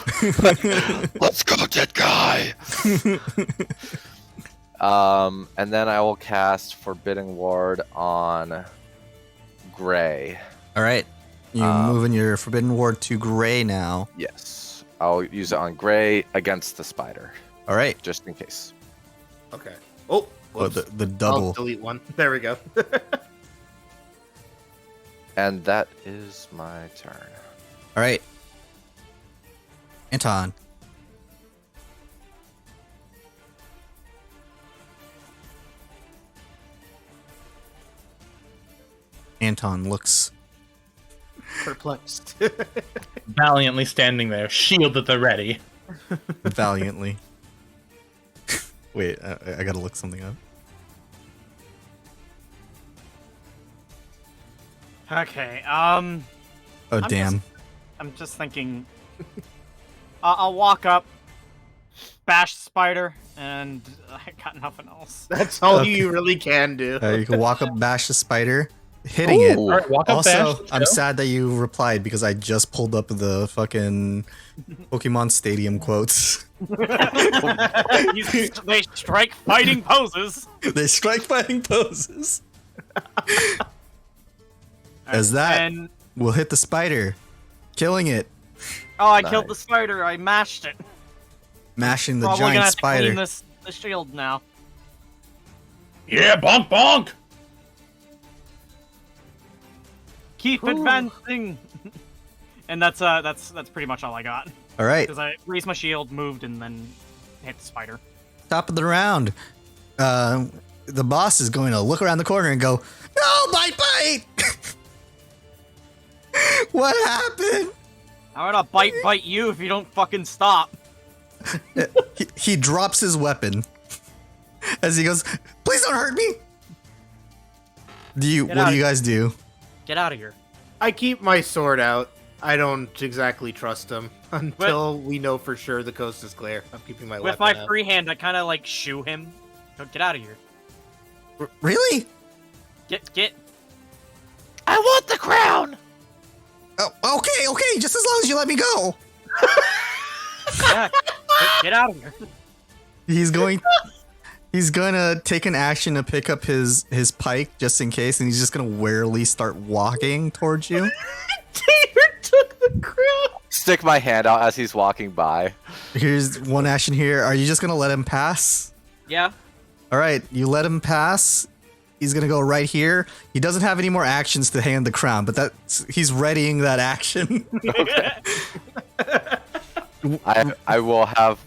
Let's go, dead guy. And then I will cast Forbidding Ward on Gray. All right. You moving your Forbidden Ward to Gray now. Yes, I'll use it on Gray against the spider, All right. just in case. Okay. Oh, Well, whoops. the I'll double. delete one. There we go. And that is my turn. All right. Anton. Anton looks Perplexed. Valiantly standing there, shield at the ready. valiantly. Wait, I gotta look something up. Okay. Oh, I'm damn. I'm just thinking. I'll walk up, bash the spider, and I got nothing else. That's all Okay. you really can do. You can walk up, bash the spider, hitting it. All right, walk up, Also, bash. I'm sad that you replied because I just pulled up the fucking Pokemon Stadium quotes. They strike fighting poses. They strike fighting poses. As that And will hit the spider, killing it, I killed the Nice. spider. I mashed it. mashing the Probably gonna giant have to clean spider. the shield now. Yeah, bonk bonk! Keep advancing. And that's pretty much all I got. All right, Because I raised my shield, moved, and then hit the spider. top of the round. The boss is going to look around the corner and go, "No, bite! What happened?" I'm gonna bite you if you don't fucking stop. He drops his weapon as he goes, "Please don't hurt me." What do you guys do? Get out of here. I keep my sword out. I don't exactly trust him until we know for sure the coast is clear. I'm keeping my With weapon my out. free hand, I kind of like shoo him. Get out of here. Really? Get. I want the crown! Oh, okay. Just as long as you let me go. Yeah, get out of here. He's gonna take an action to pick up his pike just in case, and he's just gonna warily start walking towards you. Tater took the crown! Stick my hand out as he's walking by. Here's one action here. Are you just gonna let him pass? Yeah. All right, you let him pass. He's gonna go right here. He doesn't have any more actions to hand the crown, but he's readying that action. I will have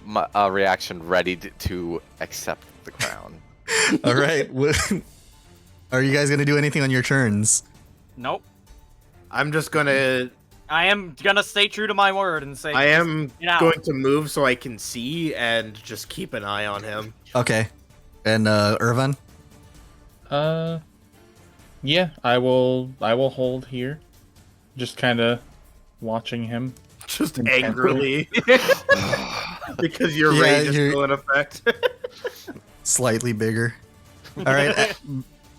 my reaction ready to accept the crown. All right. Are you guys gonna do anything on your turns? Nope. I'm just gonna. I am gonna stay true to my word and say. I am Get out. going to move so I can see and just keep an eye on him. Okay. And Irvin? Yeah, I will hold here. Just kind of watching him. Just Intently. angrily. Because your Yeah, rage is you're- still in effect. Slightly bigger. All right.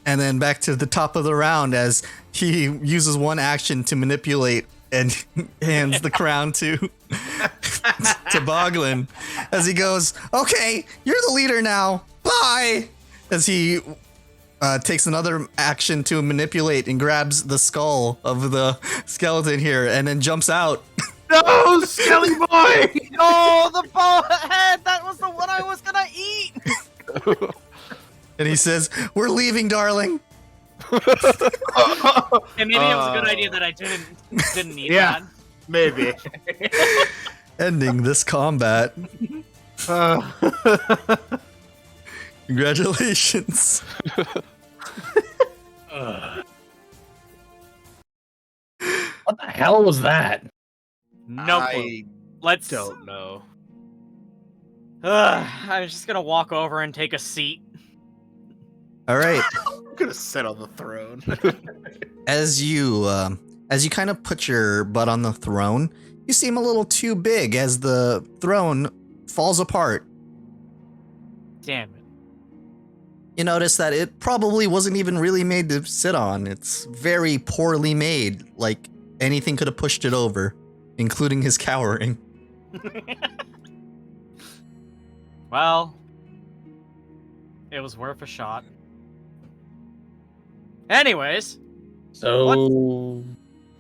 And then back to the top of the round as he uses one action to manipulate and hands the crown to Boglin as he goes, "Okay, you're the leader now. Bye." As he takes another action to manipulate and grabs the skull of the skeleton here and then jumps out. No, Skelly boy! Oh, the ball head! That was the one I was gonna eat! And he says, "We're leaving, darling." And maybe it was a good idea that I didn't eat Yeah. that. Maybe. Ending this combat. Congratulations. What the hell was that? No clue. I Let's. don't know. I'm just gonna walk over and take a seat. All right. I'm gonna sit on the throne. As you kind of put your butt on the throne, you seem a little too big as the throne falls apart. Damn it. You notice that it probably wasn't even really made to sit on. It's very poorly made, like anything could have pushed it over, including his cowering. Well, it was worth a shot. Anyways, So,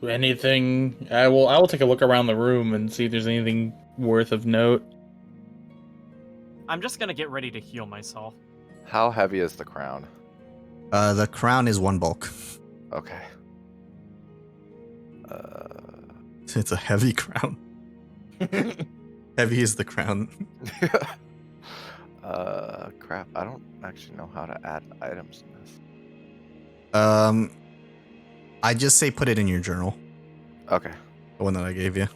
anything? I will take a look around the room and see if there's anything worth of note. I'm just gonna get ready to heal myself. How heavy is the crown? The crown is one bulk. Okay. It's a heavy crown. Heavy is the crown. Crap. I don't actually know how to add items in this. I just say put it in your journal, Okay. the one that I gave you,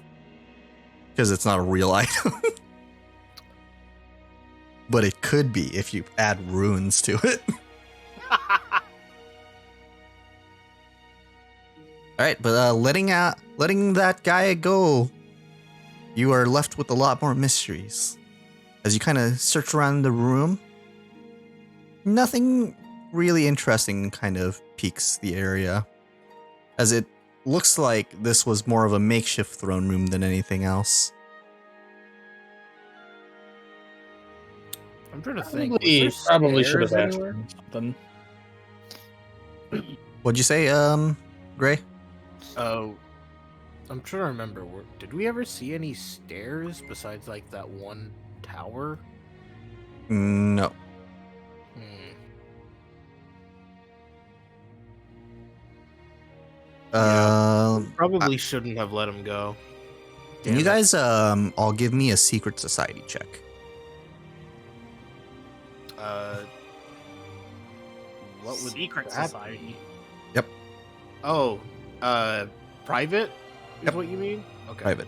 because it's not a real item. But it could be if you add runes to it. All right, but letting that guy go, you are left with a lot more mysteries. As you kind of search around the room, nothing really interesting kind of piques the area, as it looks like this was more of a makeshift throne room than anything else. I'm trying to think. Probably should have stairs asked anywhere? him something. What'd you say, Gray? Oh, I'm trying to remember. Did we ever see any stairs besides like that one tower? No. Probably shouldn't have let him go. Can you Damn it. guys all give me a secret society check? What would Secret that society? be? Oh, private is Yep. what you mean? Okay. Private.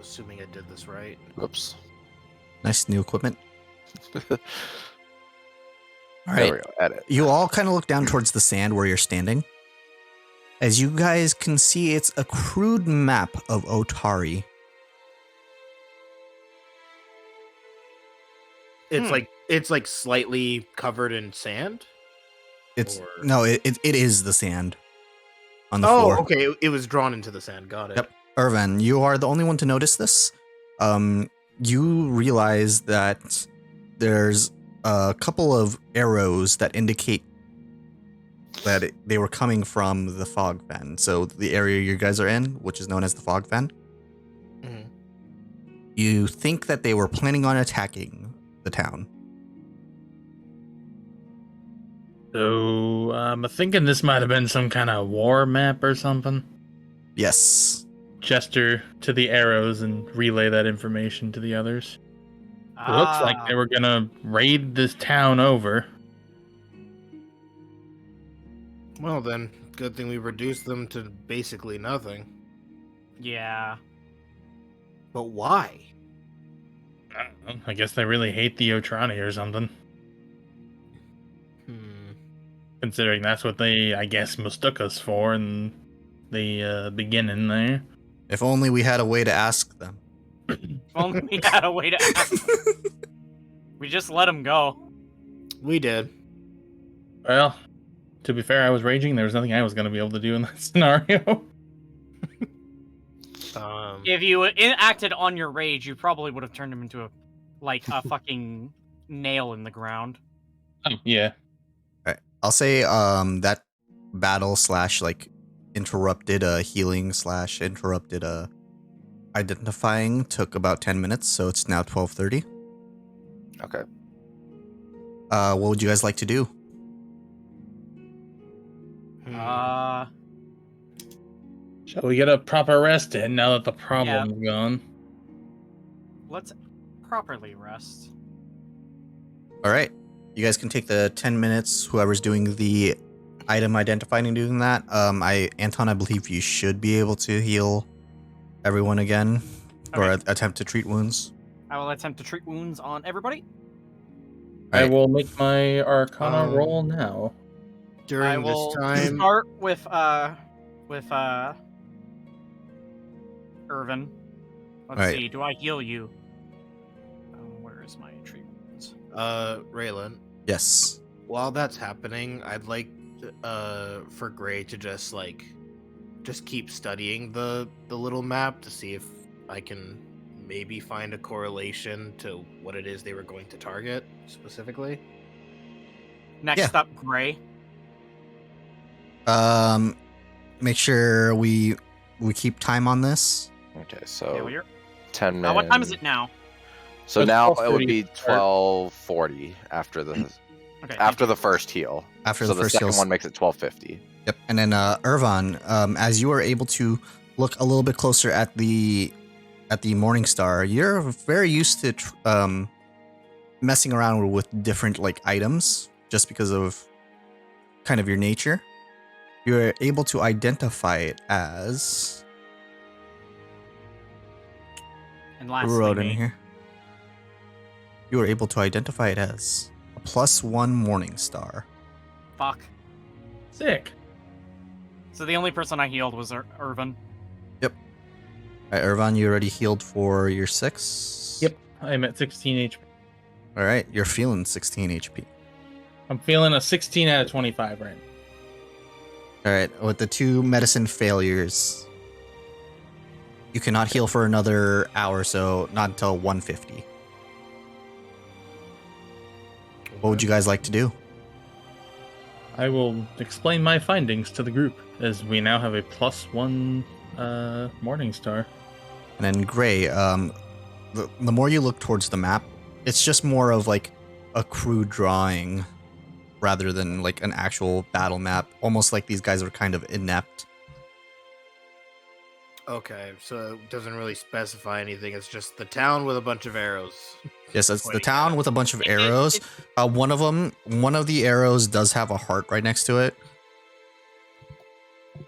Assuming I did this right. Oops. Nice new equipment. All There right. we go. Edit. You all kind of look down towards the sand where you're standing. As you guys can see, it's a crude map of Otari. It's like slightly covered in sand. It's Or- no, it is the sand on the Oh, floor. okay. It was drawn into the sand. Got it. Yep. Irvan, you are the only one to notice this. You realize that there's a couple of arrows that indicate that they were coming from the fog fen. So the area you guys are in, which is known as the fog fen, Mhm. you think that they were planning on attacking the town. So I'm thinking this might have been some kind of war map or something. Yes. Gesture to the arrows and relay that information to the others. It looks like they were gonna raid this town over. Well then, good thing we reduced them to basically nothing. Yeah. But why? I don't know. I guess they really hate the Otrani or something. Considering that's what they, I guess, mistook us for in the beginning there. If only we had a way to ask them. If only we had a way to ask. We just let him go. We did. Well, to be fair, I was raging. There was nothing I was going to be able to do in that scenario. If you acted on your rage, you probably would have turned him into a fucking nail in the ground. Yeah. I'll say that battle slash like interrupted healing slash interrupted identifying took about 10 minutes, so it's now 12:30. Okay. What would you guys like to do? Shall we get a proper rest in now that the problem's gone? Let's properly rest. All right. You guys can take the 10 minutes. Whoever's doing the item identifying and doing that. Anton, I believe you should be able to heal everyone again or attempt to treat wounds. I will attempt to treat wounds on everybody. I will make my Arcana roll now. During I will this time, start with Irvin. Let's Right. see. Do I heal you? Where is my treat wounds? Raylan, Yes. while that's happening, I'd like for Gray to just keep studying the little map to see if I can maybe find a correlation to what it is they were going to target specifically. Next up, Gray. Make sure we keep time on this. Okay, Okay, so well, you're... 10 minutes. what time is it now? So It's now it would 12:30 be 12:40 after Okay. after the first heal. After So the first second heals. one makes it 12:50. Yep. And then Irvan, as you are able to look a little bit closer at the Morning Star, you're very used to messing around with different like items just because of kind of your nature. You're able to identify it as And who lastly, wrote in me. here. You were able to identify it as a +1 Morning Star. Fuck. Sick. So the only person I healed was Irvin. All right, Irvan, you already healed for your 6? Yep. I'm at 16 HP. All right, you're feeling 16 HP. I'm feeling a 16 out of 25 right now. All right, with the 2 medicine failures, you cannot heal for another hour, so not until 150. What would you guys like to do? I will explain my findings to the group, as we now have a +1 Morning Star. And then Gray, the more you look towards the map, it's just more of like a crude drawing rather than like an actual battle map. Almost like these guys are kind of inept. Okay, so it doesn't really specify anything. It's just the town with a bunch of arrows. Yes, it's the Pointing town at it. with a bunch of arrows. One of the arrows does have a heart right next to it.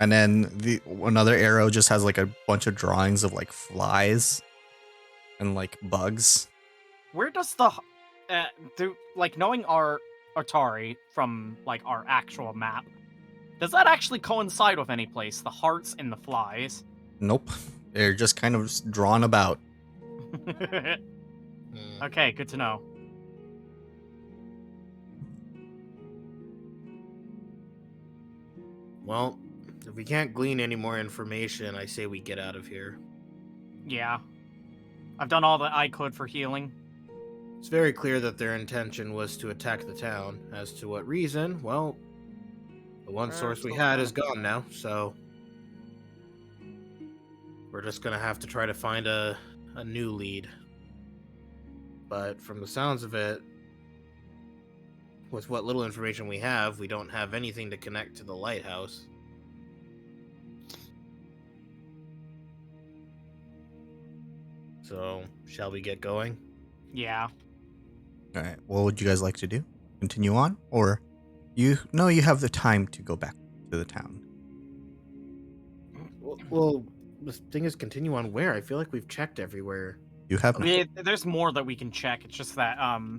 And then another arrow just has like a bunch of drawings of like flies and like bugs. Where does the knowing our Atari from like our actual map, does that actually coincide with any place? The hearts and the flies. Nope. They're just kind of drawn about. Okay, good to know. Well, if we can't glean any more information, I say we get out of here. Yeah. I've done all that I could for healing. It's very clear that their intention was to attack the town. As to what reason, well, the one source we had is gone now, so we're just gonna have to try to find a new lead. But from the sounds of it, with what little information we have, we don't have anything to connect to the lighthouse. So, shall we get going? Yeah. All right. What would you guys like to do? Continue on, or you have the time to go back to the town? Well, the thing is, continue on where? I feel like we've checked everywhere. You have. There's more that we can check. It's just that we're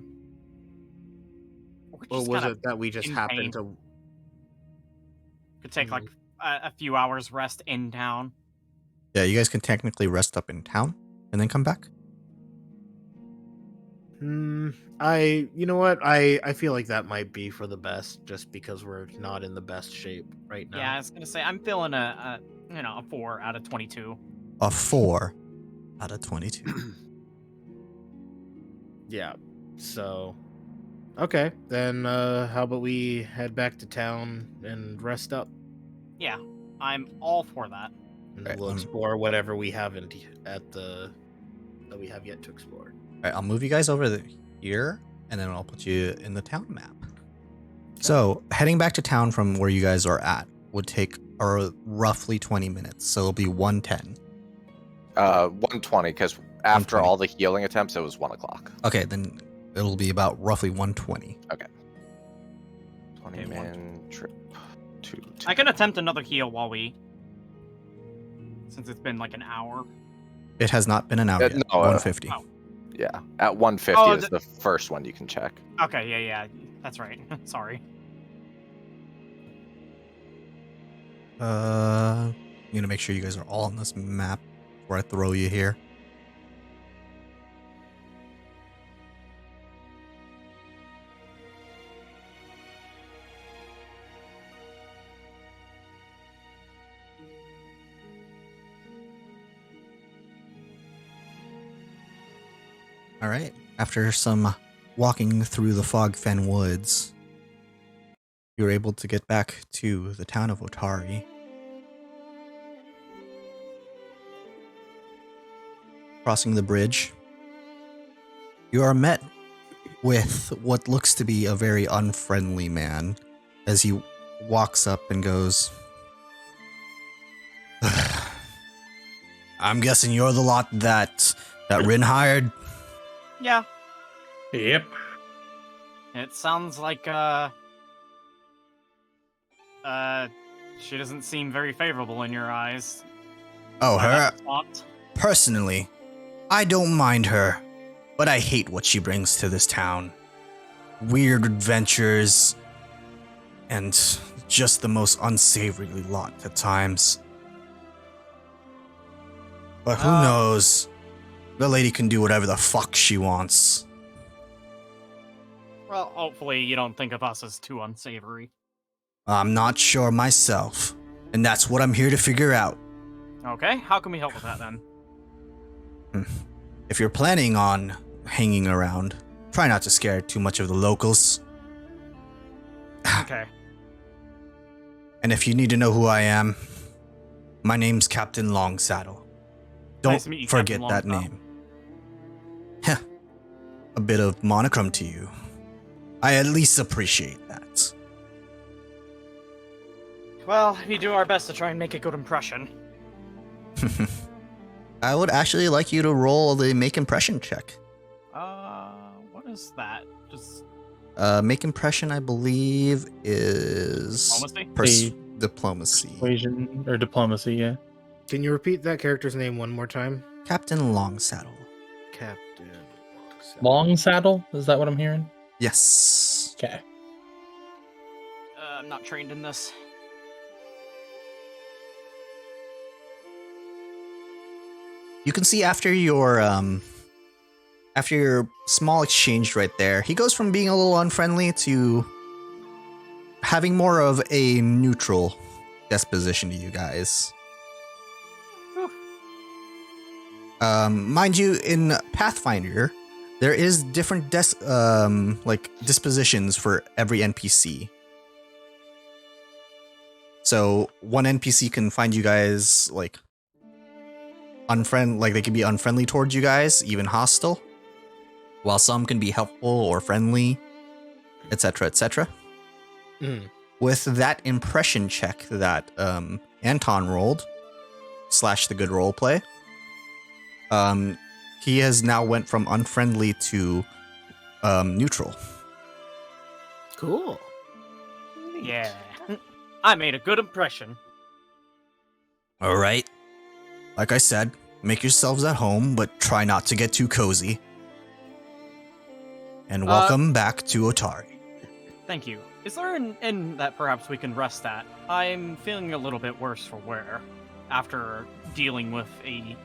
Or just was kinda it that we just in happened pain. to? Could take like a few hours rest in town. Yeah, you guys can technically rest up in town and then come back. You know what? I feel like that might be for the best, just because we're not in the best shape right now. Yeah, I was gonna say I'm feeling a 4 out of 22. A 4 out of 22. Yeah. So, okay, then how about we head back to town and rest up, Yeah, I'm all for that. and Right, we'll explore whatever we haven't that we have yet to explore. All right, I'll move you guys over here, and then I'll put you in the town map. So, heading back to town from where you guys are at would take roughly 20 minutes. So it'll be 1:10. 1:20, because after 1:20. all the healing attempts, it was 1 o'clock. Okay, then it'll be about roughly 1:20. 20-man trip to I can attempt another heal since it's been like an hour. It has not been an hour yet. no, 150. oh. Yeah, at 150 Oh, is the first one you can check. Okay, yeah, that's right. Sorry. I'm gonna make sure you guys are all on this map before I throw you here. All right. After some walking through the fog fen woods, you're able to get back to the town of Otari. Crossing the bridge, you are met with what looks to be a very unfriendly man as he walks up and goes, I'm guessing you're the lot that Rin hired? Yeah, Yep. it sounds like she doesn't seem very favorable in your eyes. Oh, her? Thought. Personally, I don't mind her, but I hate what she brings to this town. Weird adventures, and just the most unsavory lot at times. But who knows? The lady can do whatever the fuck she wants. Well, hopefully you don't think of us as too unsavory. I'm not sure myself, and that's what I'm here to figure out. Okay, how can we help with that then? If you're planning on hanging around, try not to scare too much of the locals. Okay. And if you need to know who I am, my name's Captain Longsaddle. Don't Nice to meet you, forget Captain that Longstop. name. Heh. A bit of monochrome to you. I at least appreciate that. Well, we do our best to try and make a good impression. I would actually like you to roll the make impression check. What is that? Just Make impression, I believe, is diplomacy? diplomacy. Persuasion or diplomacy, yeah. Can you repeat that character's name one more time? Captain Longsaddle. Captain. Long saddle? Is that what I'm hearing? Yes. Okay. I'm not trained in this. You can see after your small exchange right there, he goes from being a little unfriendly to having more of a neutral disposition to you guys. Mind you, in Pathfinder, there is different dispositions for every NPC. So one NPC can find you guys like they can be unfriendly towards you guys, even hostile, while some can be helpful or friendly, etc., etc. With that impression check that Anton rolled, / the good role play, he has now went from unfriendly to neutral. Cool. Yeah. I made a good impression. All right. Like I said, make yourselves at home, but try not to get too cozy. And welcome back to Otari. Thank you. Is there an inn that perhaps we can rest at? I'm feeling a little bit worse for wear after dealing with a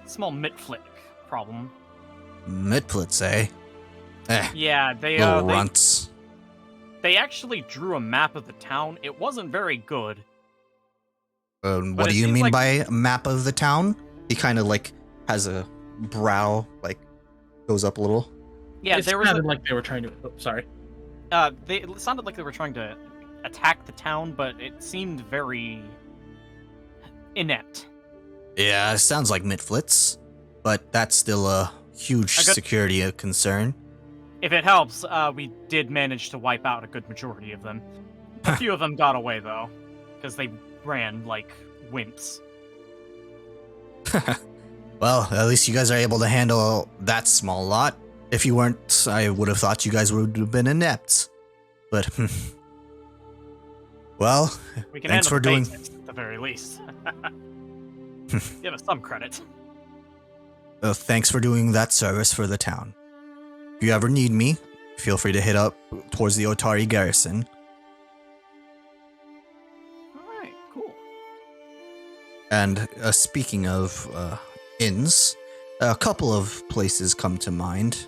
small mitflick problem. Midplits, eh? Yeah, Little runts. they actually drew a map of the town. It wasn't very good. What do you mean by a map of the town? He kind of like has a brow, like goes up a little. Yeah, It there was sounded like they were trying to. Oh, sorry. it sounded like they were trying to attack the town, but it seemed very inept. Yeah, it sounds like Midflits, but that's still a huge security concern. If it helps, we did manage to wipe out a good majority of them. A few of them got away though, because they ran like wimps. Well, at least you guys are able to handle that small lot. If you weren't, I would have thought you guys would have been inept. But, well, We can thanks handle for the doing. basics, at the very least. Give us some credit. Thanks for doing that service for the town. If you ever need me, feel free to hit up towards the Otari garrison. Alright, cool. And speaking of inns, a couple of places come to mind.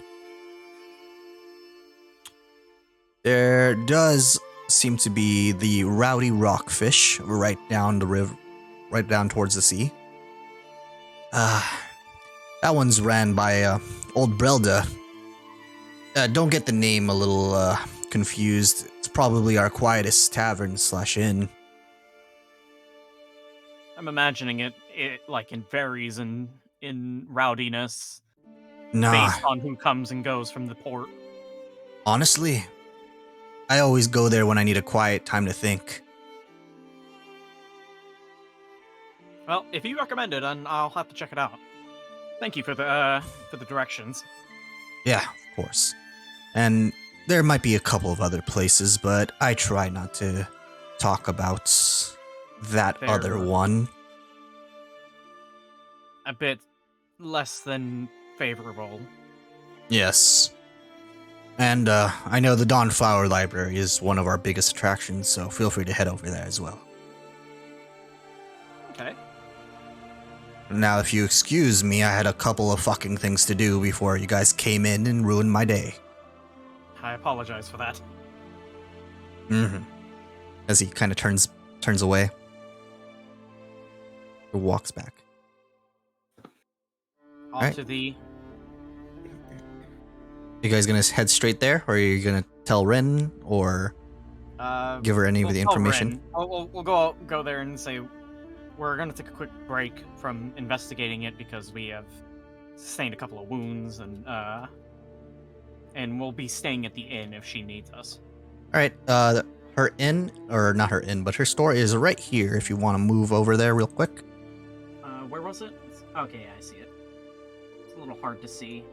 There does seem to be the Ratty Rockfish right down the river, right down towards the sea. That one's ran by old Brelda. Don't get the name a little confused. It's probably our quietest tavern / inn. I'm imagining it like it varies in rowdiness Nah, based on who comes and goes from the port. honestly, I always go there when I need a quiet time to think. Well, if you recommend it, then I'll have to check it out. Thank you for the directions. Yeah, of course. And there might be a couple of other places, but I try not to talk about that Fair. other one. A bit less than favorable. Yes. And I know the Dawnflower Library is one of our biggest attractions, so feel free to head over there as well. Okay. Now, if you excuse me, I had a couple of fucking things to do before you guys came in and ruined my day. I apologize for that. Mm-hmm. As he kind of turns away. Or walks back. Off Alright. to the... You guys gonna head straight there, or are you gonna tell Ren, or give her any of the tell information? Rin. We'll go there and say we're gonna take a quick break from investigating it because we have sustained a couple of wounds, and we'll be staying at the inn if she needs us. All right. Her inn, or not her inn, but her store is right here. If you want to move over there real quick. Where was it? Okay, yeah, I see it. It's a little hard to see.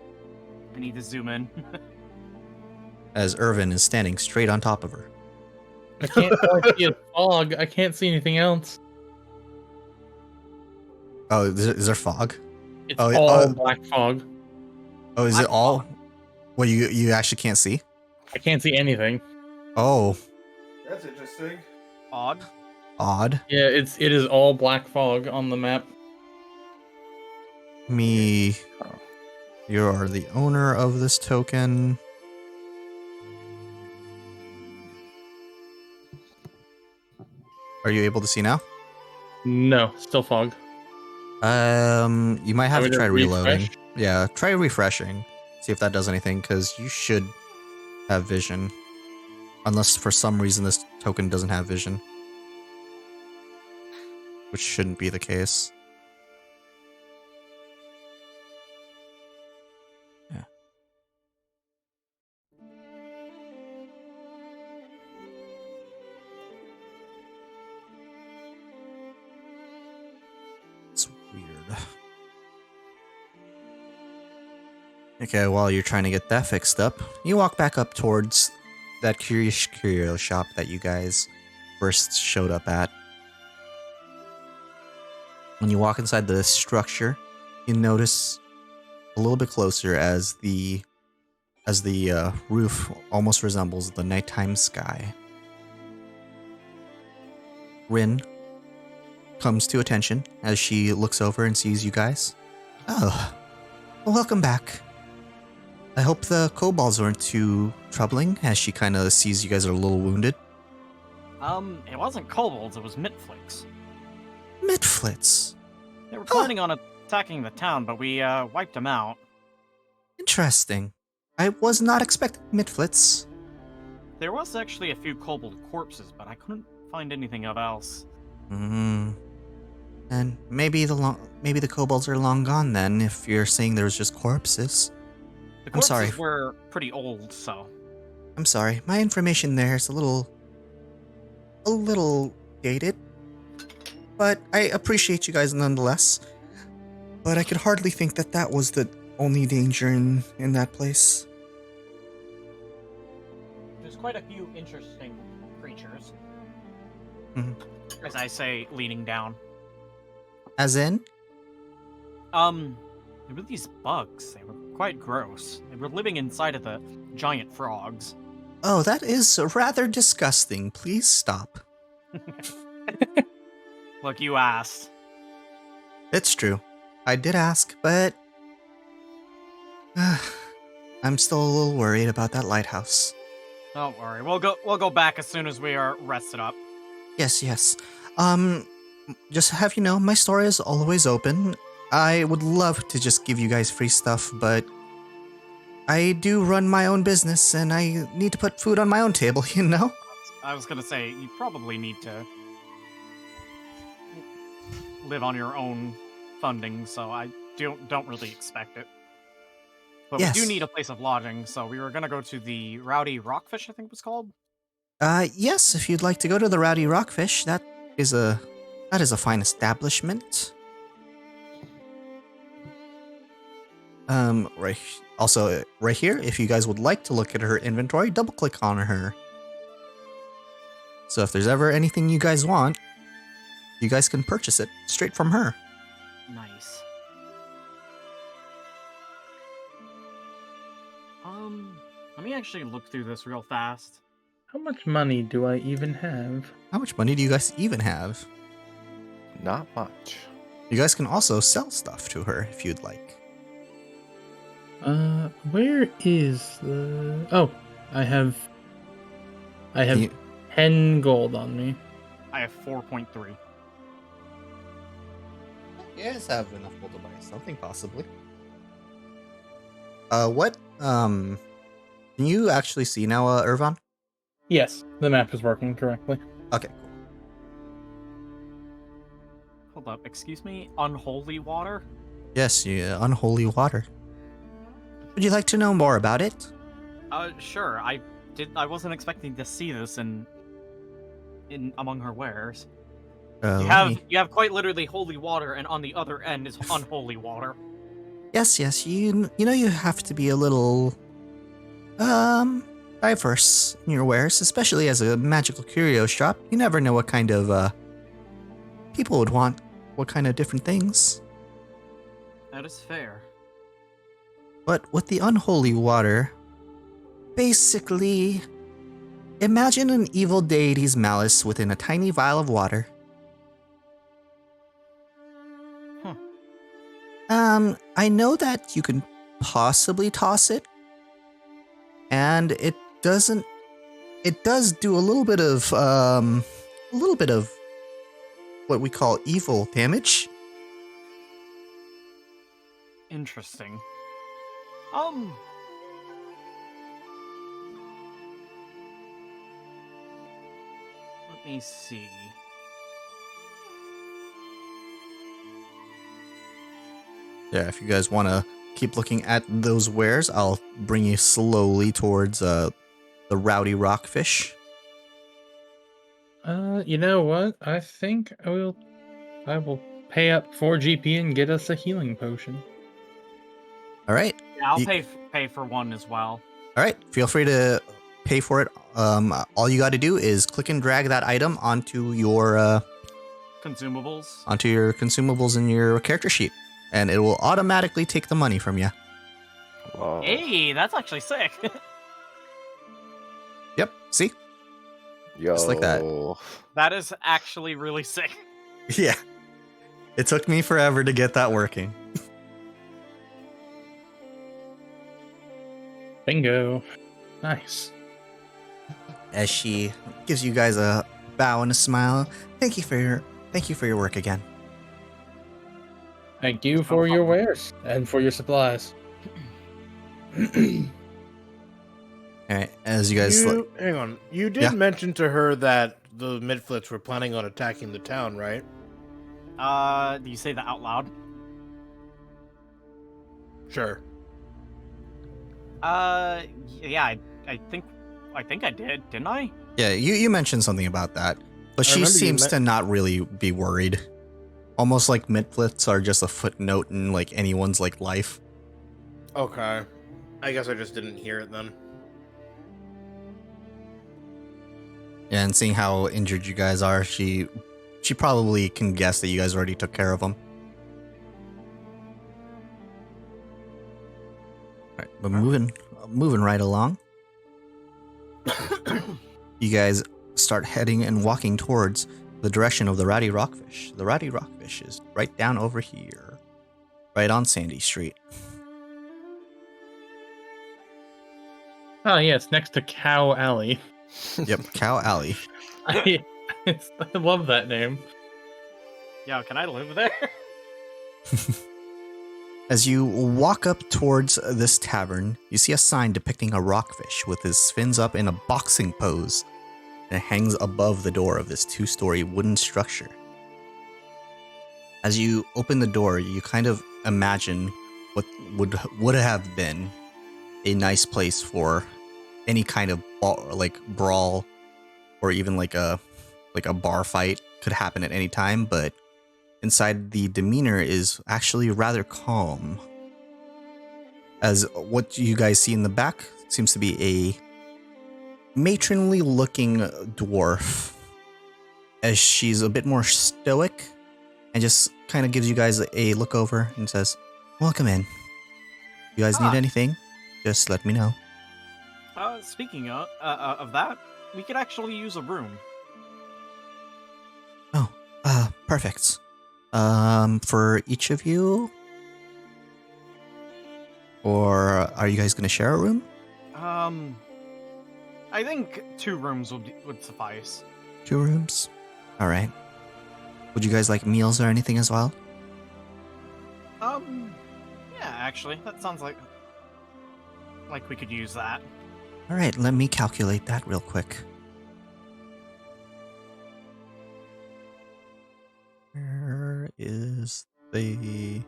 I need to zoom in. As Irvin is standing straight on top of her. I can't see a fog. I can't see anything else. Oh, is there fog? It's Oh, all black fog. Oh, is Black it all? fog. Well, you actually can't see? I can't see anything. Oh, That's interesting. Odd. odd. Yeah, it is all black fog on the map. Me. You are the owner of this token. Are you able to see now? No, still fog. You might have Want to me try reloading. refresh? Yeah, try refreshing. See if that does anything, because you should have vision. Unless for some reason this token doesn't have vision. Which shouldn't be the case. Yeah. It's weird. Okay, while you're trying to get that fixed up, you walk back up towards that curious curio shop that you guys first showed up at. When you walk inside the structure, you notice a little bit closer as the roof almost resembles the nighttime sky. Rin comes to attention as she looks over and sees you guys. Oh, well, welcome back. I hope the kobolds weren't too troubling, as she kind of sees you guys are a little wounded. It wasn't kobolds, it was mitflicks. Midflits. They were planning on attacking the town, but we wiped them out. Interesting. I was not expecting midflits. There was actually a few kobold corpses, but I couldn't find anything else. And maybe the kobolds are long gone then, if you're saying there was just corpses. The I'm corpses sorry. were pretty old, so... I'm sorry, my information there is a little dated. But I appreciate you guys nonetheless. But I could hardly think that was the only danger in that place. There's quite a few interesting creatures. Mhm. As I say, leaning down. As in? There were these bugs. They were quite gross. They were living inside of the giant frogs. Oh, that is rather disgusting. Please stop. Look, you asked. It's true. I did ask, but... I'm still a little worried about that lighthouse. Don't worry. We'll go back as soon as we are rested up. Yes. Just have you know, my store is always open. I would love to just give you guys free stuff, but I do run my own business and I need to put food on my own table, you know? I was gonna say, you probably need to live on your own funding, so I don't really expect it. But Yes. we do need a place of lodging, so we were gonna go to the Rowdy Rockfish, I think it was called. Yes, if you'd like to go to the Ratty Rockfish, that is a fine establishment. Right here, if you guys would like to look at her inventory, double click on her. So if there's ever anything you guys want, you guys can purchase it straight from her. Nice. Let me actually look through this real fast. How much money do I even have? How much money do you guys even have? Not much. You guys can also sell stuff to her if you'd like. Where is the... Oh, I have You- 10 gold on me. I have 4.3. You guys have enough gold to buy something, possibly. Can you actually see now, Irvan? Yes, the map is working correctly. Okay, cool. Hold up, excuse me? Unholy water? Yes, unholy water. Would you like to know more about it? Sure. I wasn't expecting to see this in among her wares. You have quite literally holy water, and on the other end is unholy water. Yes, you know you have to be a little, diverse in your wares, especially as a magical curio shop. You never know what kind of, people would want, what kind of different things. That is fair. But with the unholy water, basically, imagine an evil deity's malice within a tiny vial of water. I know that you can possibly toss it, and it does do a little bit of what we call evil damage. Interesting. Let me see. Yeah, if you guys want to keep looking at those wares, I'll bring you slowly towards the Rowdy Rockfish. You know what? I think I will pay up 4 GP and get us a healing potion. All right. Yeah, I'll pay for one as well. All right. Feel free to pay for it. All you got to do is click and drag that item onto your consumables in your character sheet, and it will automatically take the money from you. Whoa. Hey, that's actually sick. Yep. See? Yo. Just like that. That is actually really sick. Yeah. It took me forever to get that working. Bingo. Nice. As she gives you guys a bow and a smile. Thank you for your work again. Thank you for your wares and for your supplies. All right, as you guys hang on. You did mention to her that the Midflits were planning on attacking the town, right? Do you say that out loud? Sure. Yeah, I think I did, didn't I? Yeah, you mentioned something about that, but she seems to not really be worried. Almost like Midflits are just a footnote in like anyone's like life. Okay. I guess I just didn't hear it then. Yeah, and seeing how injured you guys are, she probably can guess that you guys already took care of them. All right, but moving right along. You guys start heading and walking towards the direction of the Ratty Rockfish. The Ratty Rockfish is right down over here, right on Sandy Street. Oh, yeah, it's next to Cow Alley. Yep, Cow Alley. I love that name. Yo, can I live there? As you walk up towards this tavern, you see a sign depicting a rockfish with his fins up in a boxing pose, and it hangs above the door of this 2-story wooden structure. As you open the door, you kind of imagine what would have been a nice place for any kind of brawl, or even like a bar fight could happen at any time, but inside the demeanor is actually rather calm. As what you guys see in the back seems to be a matronly looking dwarf, as she's a bit more stoic and just kind of gives you guys a look over and says, "Welcome in. You guys need anything? Just let me know." Speaking of that, we could actually use a room. Oh, perfect. For each of you? Or are you guys going to share a room? I think 2 rooms would suffice. 2 rooms? All right. Would you guys like meals or anything as well? Yeah, actually, that sounds like we could use that. All right, let me calculate that real quick. Where the...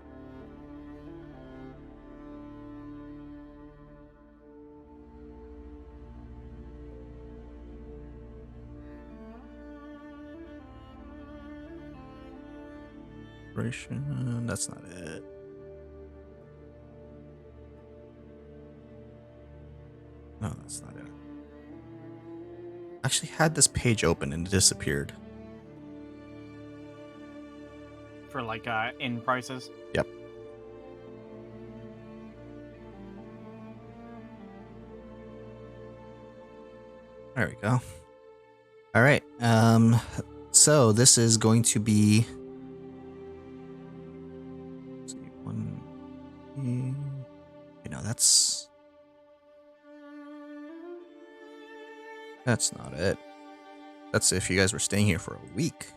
That's not it. No, that's not it. I actually had this page open and it disappeared. For like in prices. Yep. There we go. All right. So this is going to be... Let's see, one... You know, that's not it. That's if you guys were staying here for a week.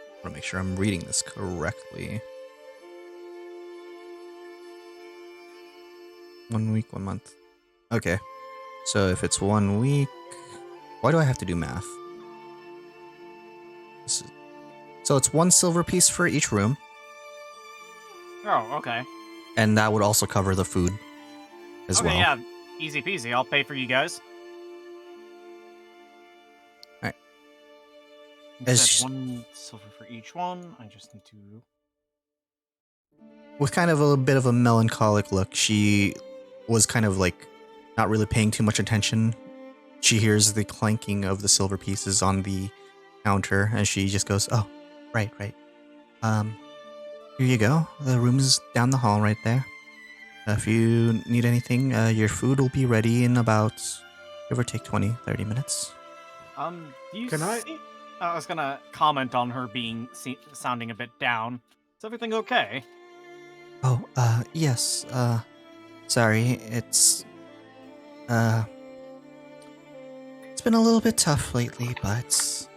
I want to make sure I'm reading this correctly. 1 week, 1 month. Okay. So if it's 1 week, why do I have to do math? So it's 1 silver piece for each room. Oh, okay. And that would also cover the food as well. Yeah, easy peasy. I'll pay for you guys. Alright. As 1 silver for each one. I just need to... With kind of a bit of a melancholic look, she was kind of like not really paying too much attention. She hears the clanking of the silver pieces on the counter and she just goes, "Oh, right. Here you go. The room is down the hall right there. If you need anything, your food will be ready in about, give or take 20-30 minutes. I was gonna comment on her being sounding a bit down. Is everything okay? Oh, yes. Sorry, it's been a little bit tough lately, but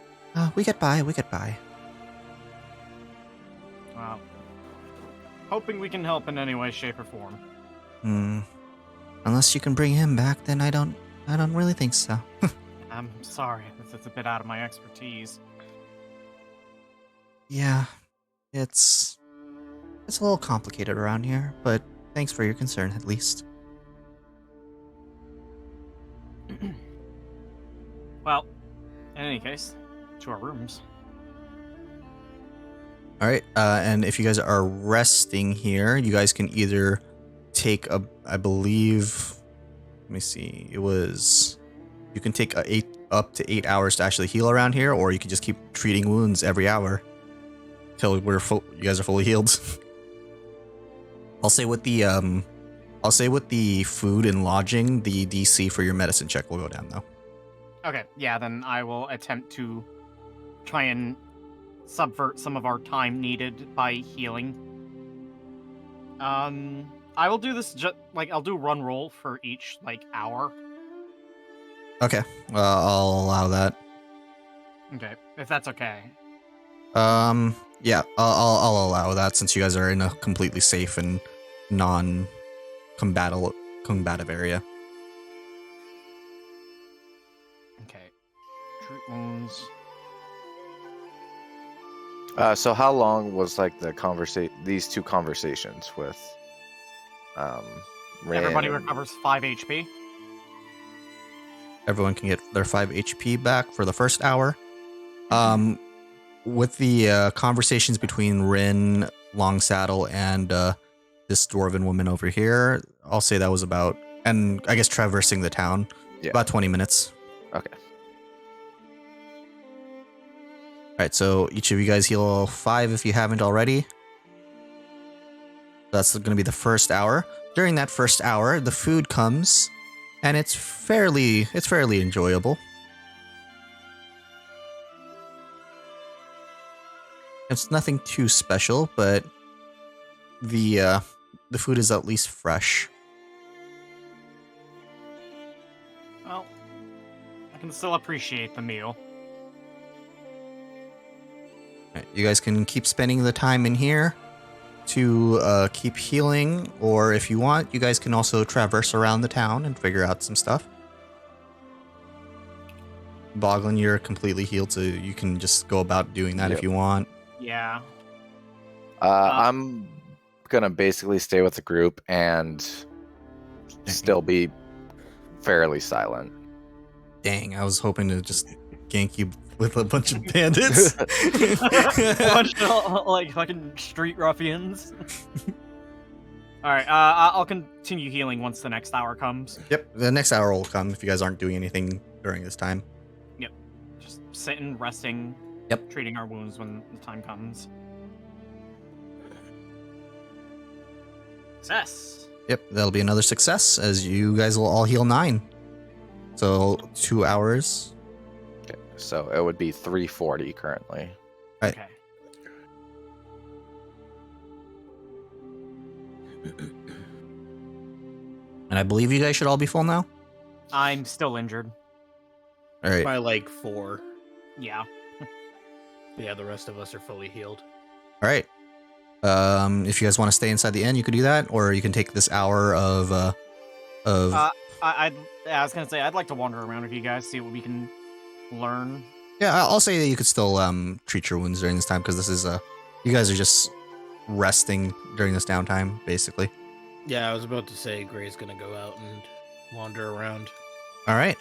we get by. Well, hoping we can help in any way, shape, or form. Unless you can bring him back, then I don't really think so. I'm sorry, it's a bit out of my expertise. Yeah, it's a little complicated around here, but thanks for your concern, at least. Well, in any case, to our rooms. All right, and if you guys are resting here, you guys can either take I believe, let me see, you can take up to 8 hours to actually heal around here, or you can just keep treating wounds every hour till you guys are fully healed. I'll say with the food and lodging, the DC for your medicine check will go down though. Okay, yeah, then I will attempt to try and subvert some of our time needed by healing. I will do this I'll do run roll for each hour. Okay, I'll allow that. Okay, if that's okay. Yeah, I'll allow that since you guys are in a completely safe and non-combative area. Okay, treat wounds. So how long was these two conversations with Rin? Everybody recovers 5 HP. Everyone can get their 5 HP back for the first hour. With the conversations between Rin, Longsaddle, and this dwarven woman over here, I'll say that was about, and I guess traversing the town, about 20 minutes. Okay. Alright, so each of you guys heal 5 if you haven't already. That's going to be the first hour. During that first hour, the food comes, and it's fairly enjoyable. It's nothing too special, but the food is at least fresh. Well, I can still appreciate the meal. Right, you guys can keep spending the time in here to keep healing, or if you want, you guys can also traverse around the town and figure out some stuff. Boglin, you're completely healed, so you can just go about doing that Yep. if you want. Yeah. I'm gonna basically stay with the group and still be fairly silent. Dang, I was hoping to just gank you with a bunch of bandits. A bunch of, like fucking street ruffians. Alright, I'll continue healing once the next hour comes. Yep, the next hour will come if you guys aren't doing anything during this time. Yep. Just sitting, resting, Yep. treating our wounds when the time comes. Success! Yep, that'll be another success as you guys will all heal 9. So 2 hours. Okay, so it would be 340 currently. Right. Okay. And I believe you guys should all be full now. I'm still injured. All right. By like 4. Yeah. Yeah, the rest of us are fully healed. All right. If you guys want to stay inside the inn, you could do that, or you can take this hour of I was gonna say, I'd like to wander around with you guys, see what we can learn. Yeah, I'll say that you could still treat your wounds during this time because this is you guys are just resting during this downtime, basically. Yeah, I was about to say Gray's gonna go out and wander around. All right.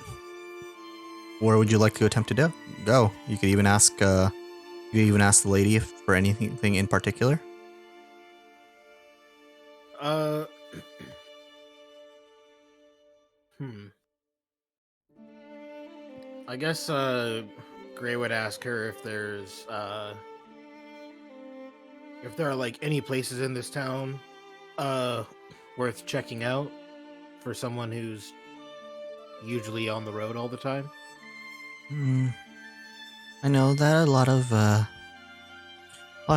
Where would you like to attempt to go? You could even ask the lady for anything in particular. I guess Gray would ask her if there are like any places in this town worth checking out for someone who's usually on the road all the time. I know that a lot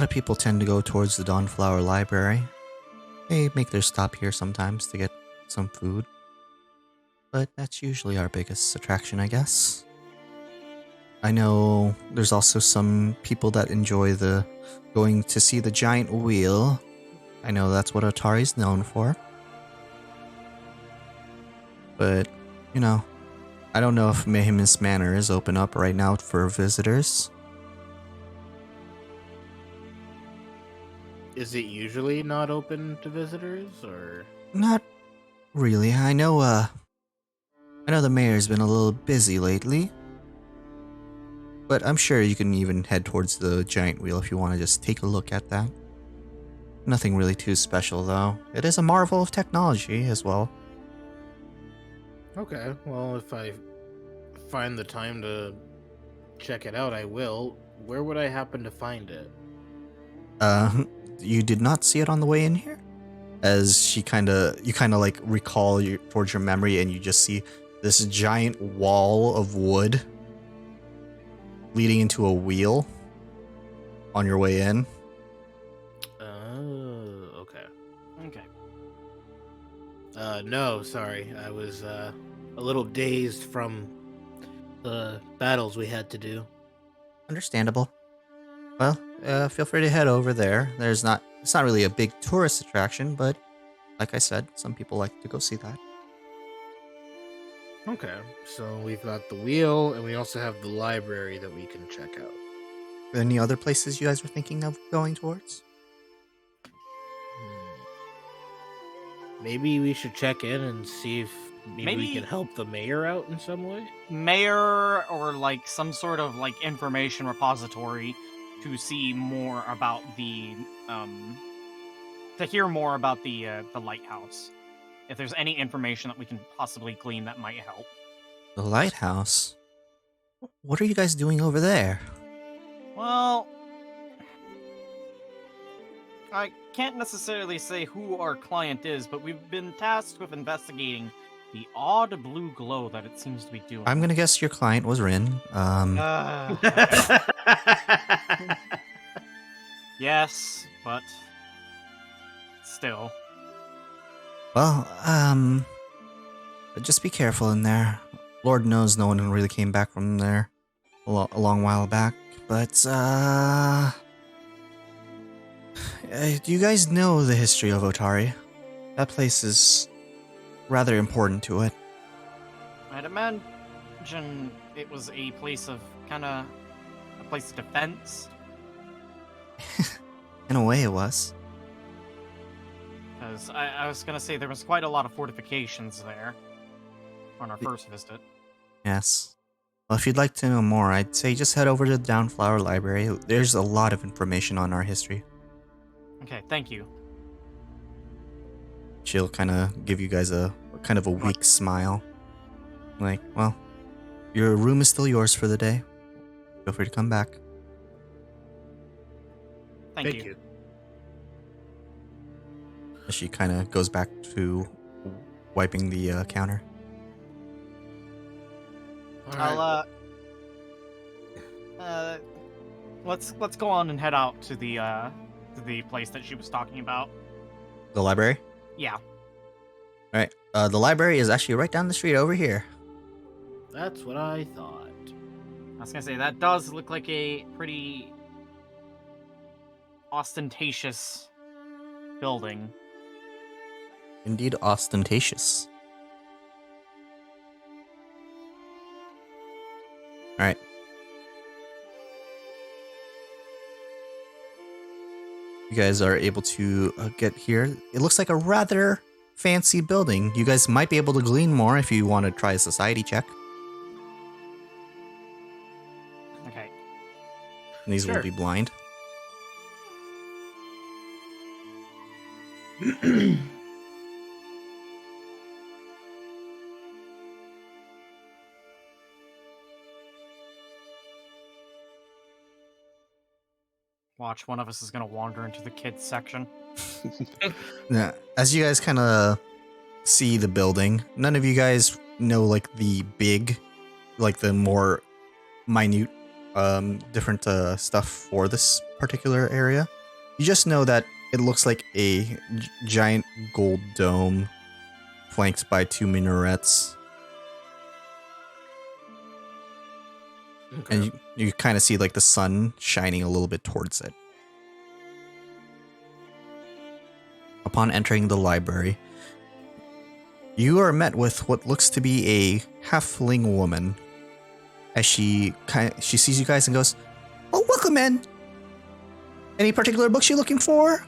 of people tend to go towards the Dawnflower Library. They make their stop here sometimes to get some food. But that's usually our biggest attraction, I guess. I know there's also some people that enjoy going to see the giant wheel. I know that's what Otari's known for. But, I don't know if Mayhem's Manor is open up right now for visitors. Is it usually not open to visitors, or? Not really. I know the mayor's been a little busy lately. But I'm sure you can even head towards the giant wheel if you want to just take a look at that. Nothing really too special, though. It is a marvel of technology as well. Okay, well, if I find the time to check it out, I will. Where would I happen to find it? You did not see it on the way in here? As you kind of like recall towards your memory, and you just see this giant wall of wood leading into a wheel on your way in. Oh, okay. Okay. No, sorry. I was a little dazed from the battles we had to do. Understandable. Well, feel free to head over there. It's not really a big tourist attraction, but like I said, some people like to go see that. Okay, so we've got the wheel, and we also have the library that we can check out. Any other places you guys were thinking of going towards? Maybe we should check in and see if maybe we Maybe- can help the mayor out in some way. Mayor or like some sort of like information repository to see more about the to hear more about the lighthouse. If there's any information that we can possibly glean that might help. The lighthouse? What are you guys doing over there? Well, I can't necessarily say who our client is, but we've been tasked with investigating the odd blue glow that it seems to be doing. I'm gonna guess your client was Rin. Yes, but still. Well, just be careful in there. Lord knows no one really came back from there a long while back. But, do you guys know the history of Otari? That place is rather important to it. I'd imagine it was a place of a place of defense. In a way, it was. Because I was gonna say there was quite a lot of fortifications there on our first visit. Yes. Well, if you'd like to know more, I'd say just head over to the Downflower Library. There's a lot of information on our history. Okay, thank you. She'll kind of give you guys a kind of a weak smile. Like, well, your room is still yours for the day. Feel free to come back. Thank you. She kind of goes back to wiping the counter. I'll let's go on and head out to the place that she was talking about. The library? Yeah. All right. The library is actually right down the street over here. That's what I thought. I was gonna say that does look like a pretty ostentatious building. Indeed, ostentatious. All right. You guys are able to get here. It looks like a rather fancy building. You guys might be able to glean more if you want to try a society check. Okay. And these will be blind. Watch, one of us is gonna wander into the kids section. Yeah. As you guys kind of see the building, none of you guys know like the big, like the more minute, different stuff for this particular area. You just know that it looks like a giant gold dome flanked by 2 minarets. Okay. And you kind of see like the sun shining a little bit towards it. Upon entering the library, you are met with what looks to be a halfling woman. As she sees you guys and goes, "Oh, welcome in. Any particular books you're looking for?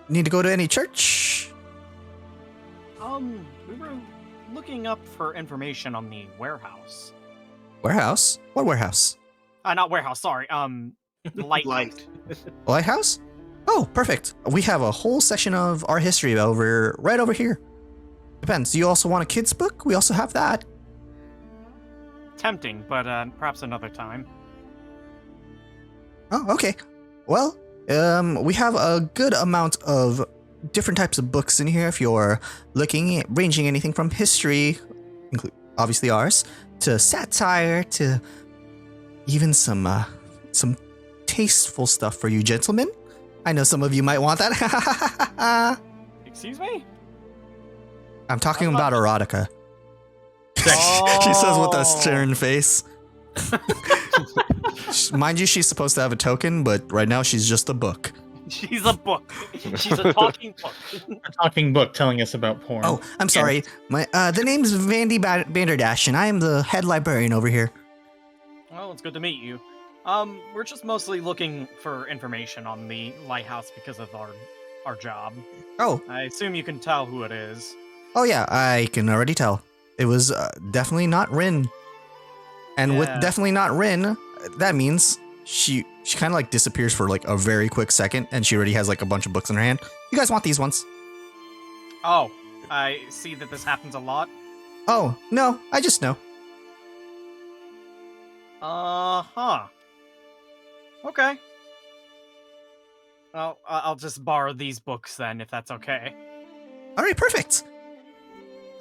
Need to go to any church?" We were looking up for information on the warehouse. Warehouse? What warehouse? Not warehouse, sorry. Light. Lighthouse? Oh, perfect. We have a whole section of our history right over here. Depends. Do you also want a kid's book? We also have that. Tempting, but perhaps another time. Oh, okay. Well, we have a good amount of different types of books in here if you're looking, ranging anything from history, obviously ours, to satire, to even some tasteful stuff for you gentlemen. I know some of you might want that. Excuse me? I'm talking about erotica. She says with a stern face. Mind you, she's supposed to have a token, but right now she's just a book. She's a book. She's a talking book. A talking book telling us about porn. Oh, I'm sorry. The name's Vandy Banderdash, and I am the head librarian over here. Well, it's good to meet you. We're just mostly looking for information on the lighthouse because of our job. Oh. I assume you can tell who it is. Oh yeah, I can already tell. It was definitely not Rin. And with definitely not Rin, that means she kind of like disappears for like a very quick second, and she already has like a bunch of books in her hand. You guys want these ones? Oh, I see that this happens a lot. Oh, no, I just know. Huh. Okay. Well, I'll just borrow these books then, if that's okay. All right, perfect.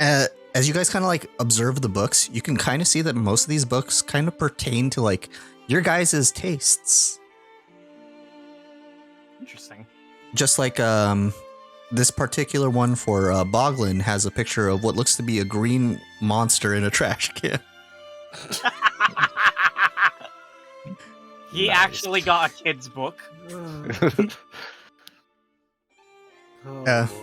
As you guys kind of like observe the books, you can kind of see that most of these books kind of pertain to like your guys' tastes. Interesting. Just like this particular one for Boglin has a picture of what looks to be a green monster in a trash can. He actually got a kid's book. Boy.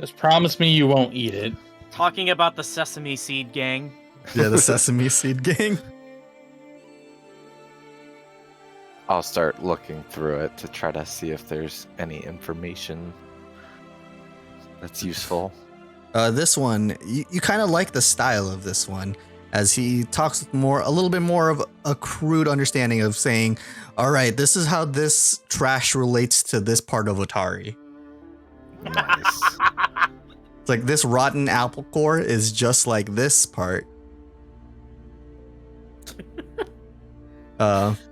Just promise me you won't eat it. Talking about the Sesame Seed gang. Yeah, the Sesame Seed Gang. I'll start looking through it to try to see if there's any information that's useful. This one, you kind of like the style of this one, as he talks with a little bit more of a crude understanding of saying, all right, this is how this trash relates to this part of Atari. Nice. It's like this rotten apple core is just like this part.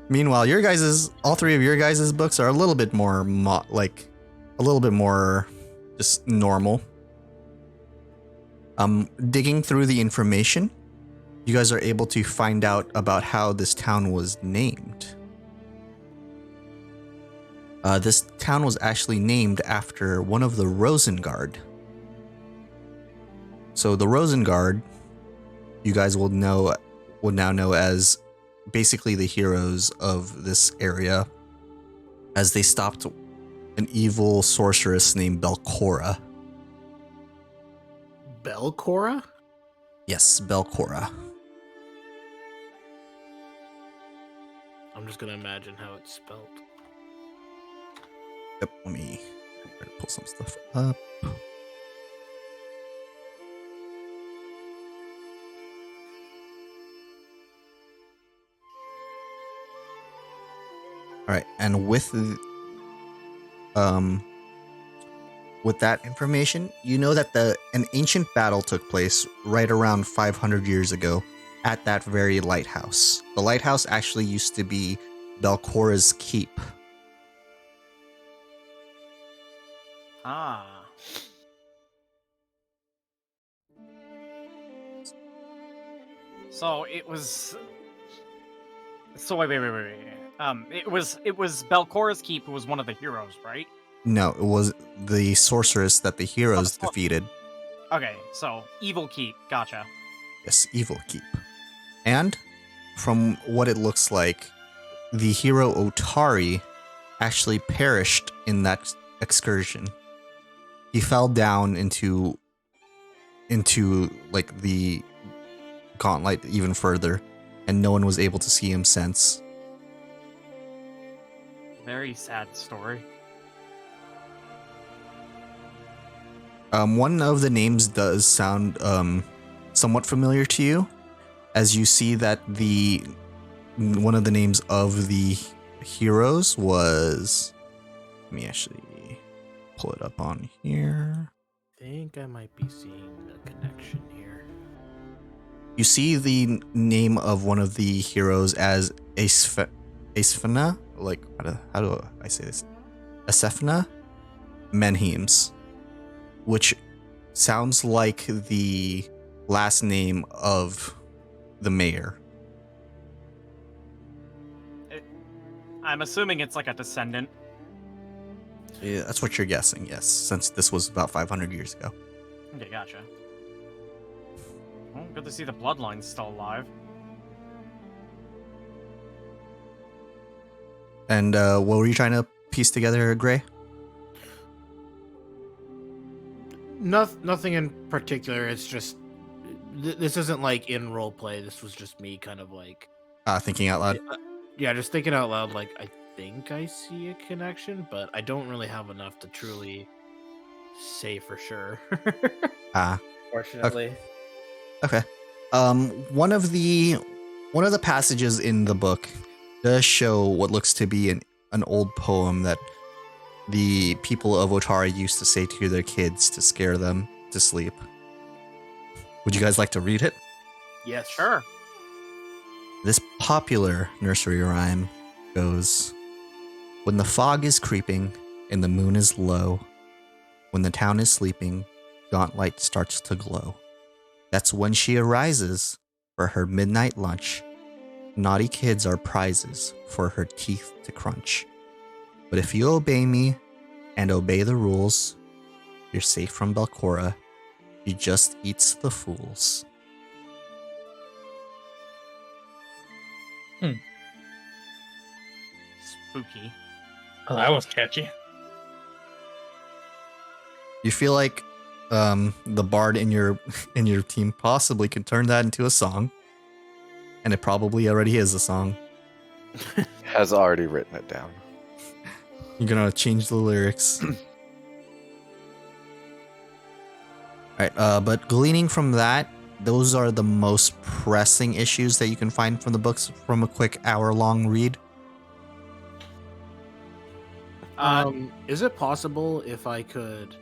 Meanwhile, all three of your guys' books are a little bit more just normal. Digging through the information, you guys are able to find out about how this town was named. This town was actually named after one of the Rosengard. So the Rosengard, you guys will now know as basically the heroes of this area, as they stopped an evil sorceress named Belcora. Belcora? Yes, Belcora. I'm just gonna imagine how it's spelled. Yep, let me try to pull some stuff up. All right, and with that information, you know that an ancient battle took place right around 500 years ago at that very lighthouse. The lighthouse actually used to be Belcora's keep. Ah. So it was. So wait. It was Belcora's Keep who was one of the heroes, right? No, it was the sorceress that the heroes defeated. Okay, so Evil Keep, gotcha. Yes, evil keep. And from what it looks like, the hero Otari actually perished in that excursion. He fell down into like the gauntlet even further, and no one was able to see him since. Very sad story. One of the names does sound somewhat familiar to you, as you see that one of the names of the heroes was. Let me actually pull it up on here. I think I might be seeing a connection here. You see the name of one of the heroes as Aesfena, like how do I say this? Aesfena Menhims, which sounds like the last name of the mayor. I'm assuming it's like a descendant. Yeah, that's what you're guessing, yes, since this was about 500 years ago. Okay, gotcha. Well, good to see the bloodline's still alive. And what were you trying to piece together, Gray? Nothing in particular. It's just this isn't like in role play. This was just me kind of like Thinking out loud. Yeah, just thinking out loud. Like I think I see a connection, but I don't really have enough to truly say for sure. Fortunately. Okay. One of the passages in the book does show what looks to be an old poem that the people of Otari used to say to their kids to scare them to sleep. Would you guys like to read it? Yes. Sure. This popular nursery rhyme goes, when the fog is creeping and the moon is low, when the town is sleeping, gauntlet starts to glow. That's when she arises for her midnight lunch. Naughty kids are prizes for her teeth to crunch. But if you obey me and obey the rules, you're safe from Belcora. She just eats the fools. Spooky. Oh, that was catchy. You feel like the bard in your team possibly can turn that into a song, and it probably already is a song. Has already written it down. You're gonna change the lyrics. Alright, but gleaning from that, those are the most pressing issues that you can find from the books from a quick hour-long read. Is it possible if I could,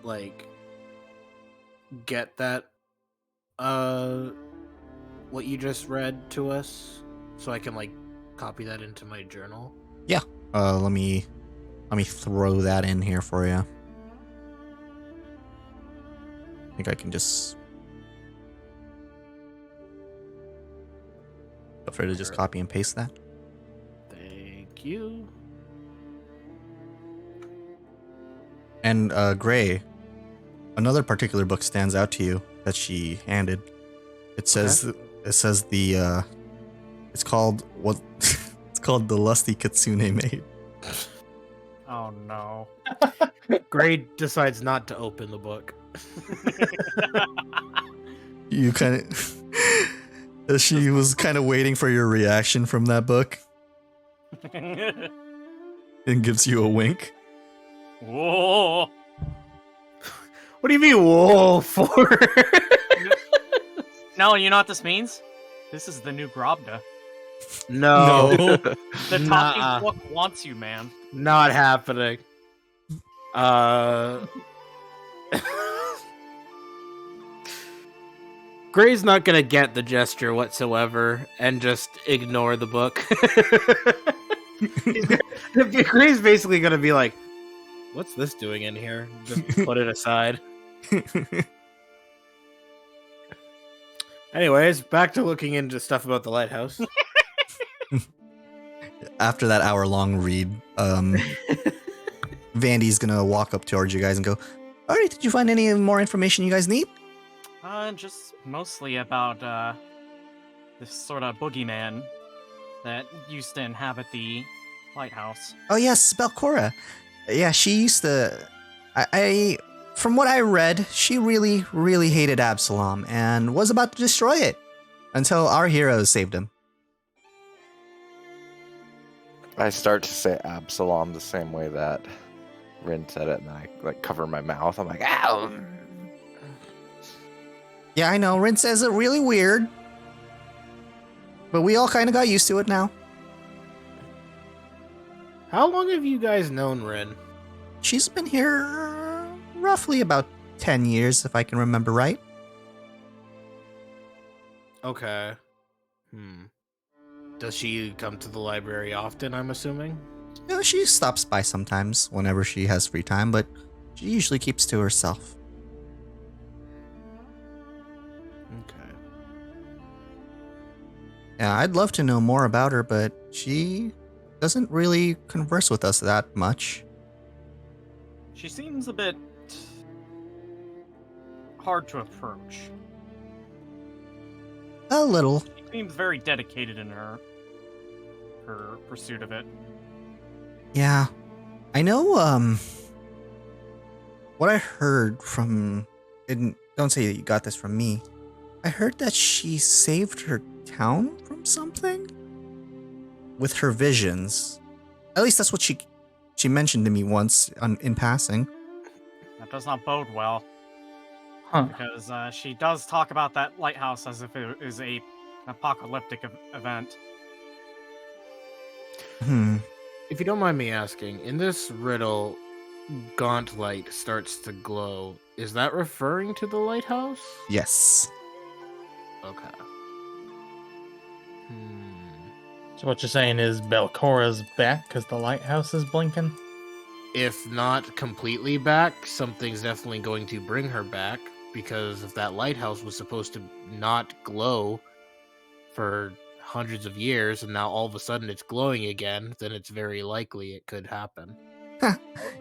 like, get that, what you just read to us, so I can, like, copy that into my journal? Yeah. Let me throw that in here for you. I think I can just feel free to just copy and paste that. Thank you. And Gray, another particular book stands out to you that she handed. It says it's called what it's called The Lusty Kitsune Maid. Oh no. Gray decides not to open the book. You kind of she was kind of waiting for your reaction from that book and gives you a wink. Whoa. What do you mean, whoa, for? No, you know what this means? This is the new Grobda. No. The talking book wants you, man. Not happening. Gray's not gonna get the gesture whatsoever and just ignore the book. Gray's basically gonna be like, "What's this doing in here?" Just put it aside. Anyways, back to looking into stuff about the lighthouse. After that hour-long read, Vandy's gonna walk up towards you guys and go, "Alright, did you find any more information you guys need?" Just mostly about this sort of boogeyman that used to inhabit the lighthouse. Oh yes, Belcora. Yeah, she used to. I from what I read, she really, really hated Absalom and was about to destroy it until our heroes saved him. I start to say Absalom the same way that Rin said it, and I like cover my mouth. I'm like, ow. Yeah, I know. Rin says it really weird, but we all kind of got used to it now. How long have you guys known Rin? She's been here roughly about 10 years, if I can remember right. Okay. Does she come to the library often, I'm assuming? You know, she stops by sometimes whenever she has free time, but she usually keeps to herself. Okay. Yeah, I'd love to know more about her, but she doesn't really converse with us that much. She seems a bit hard to approach. A little. She seems very dedicated in her pursuit of it. Yeah. I know, what I heard from, and don't say that you got this from me, I heard that she saved her town from something? With her visions. At least that's what she mentioned to me once in passing. That does not bode well. Huh. Because she does talk about that lighthouse as if it is an apocalyptic event. If you don't mind me asking, in this riddle, gaunt light starts to glow. Is that referring to the lighthouse? Yes. Okay. So what you're saying is Belcora's back because the lighthouse is blinking? If not completely back, something's definitely going to bring her back, because if that lighthouse was supposed to not glow for hundreds of years and now all of a sudden it's glowing again, then it's very likely it could happen.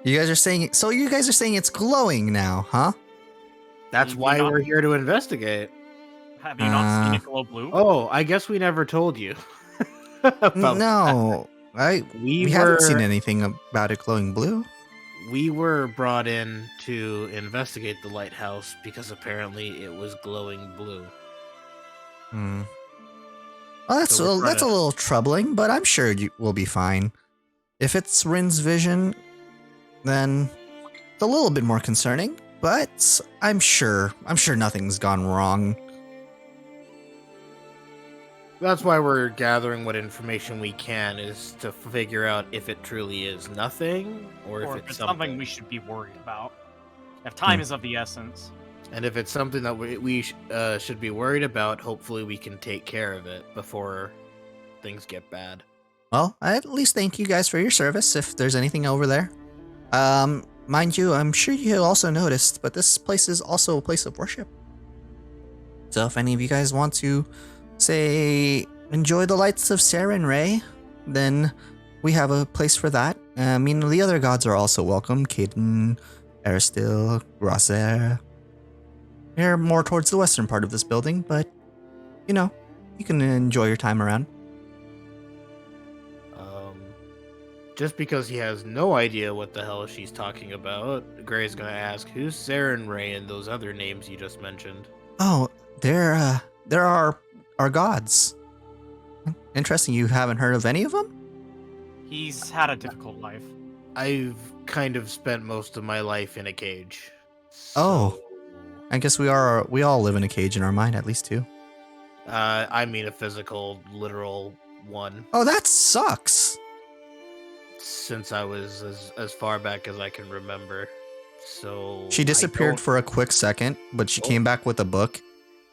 You guys are saying it's glowing now, huh? That's why we're here to investigate. Have you not seen it glow blue? Oh, I guess we never told you. No, we haven't seen anything about it glowing blue. we were brought in to investigate the lighthouse because apparently it was glowing blue. Hmm. Well, that's So we're that's a trying to- little troubling, but I'm sure you will be fine. If it's Rin's vision, then it's a little bit more concerning. But I'm sure nothing's gone wrong. That's why we're gathering what information we can, is to figure out if it truly is nothing, or if it's something we should be worried about. If time is of the essence. And if it's something that we should be worried about, hopefully we can take care of it before things get bad. Well, I at least thank you guys for your service. If there's anything over there, mind you, I'm sure you also noticed, but this place is also a place of worship. So if any of you guys want to, say, enjoy the lights of Saren Ray, then we have a place for that. I mean, the other gods are also welcome. Caden, Aristil, Grosser. They're more towards the western part of this building, but, you know, you can enjoy your time around. Just because he has no idea what the hell she's talking about, Gray's gonna ask, who's Saren Ray and those other names you just mentioned? Oh, there are our gods. Interesting, you haven't heard of any of them? He's had a difficult life. I've kind of spent most of my life in a cage. Oh. I guess we all live in a cage in our mind, at least two. I mean a physical, literal one. Oh, that sucks. Since I was as far back as I can remember. So She disappeared for a quick second, but she came back with a book,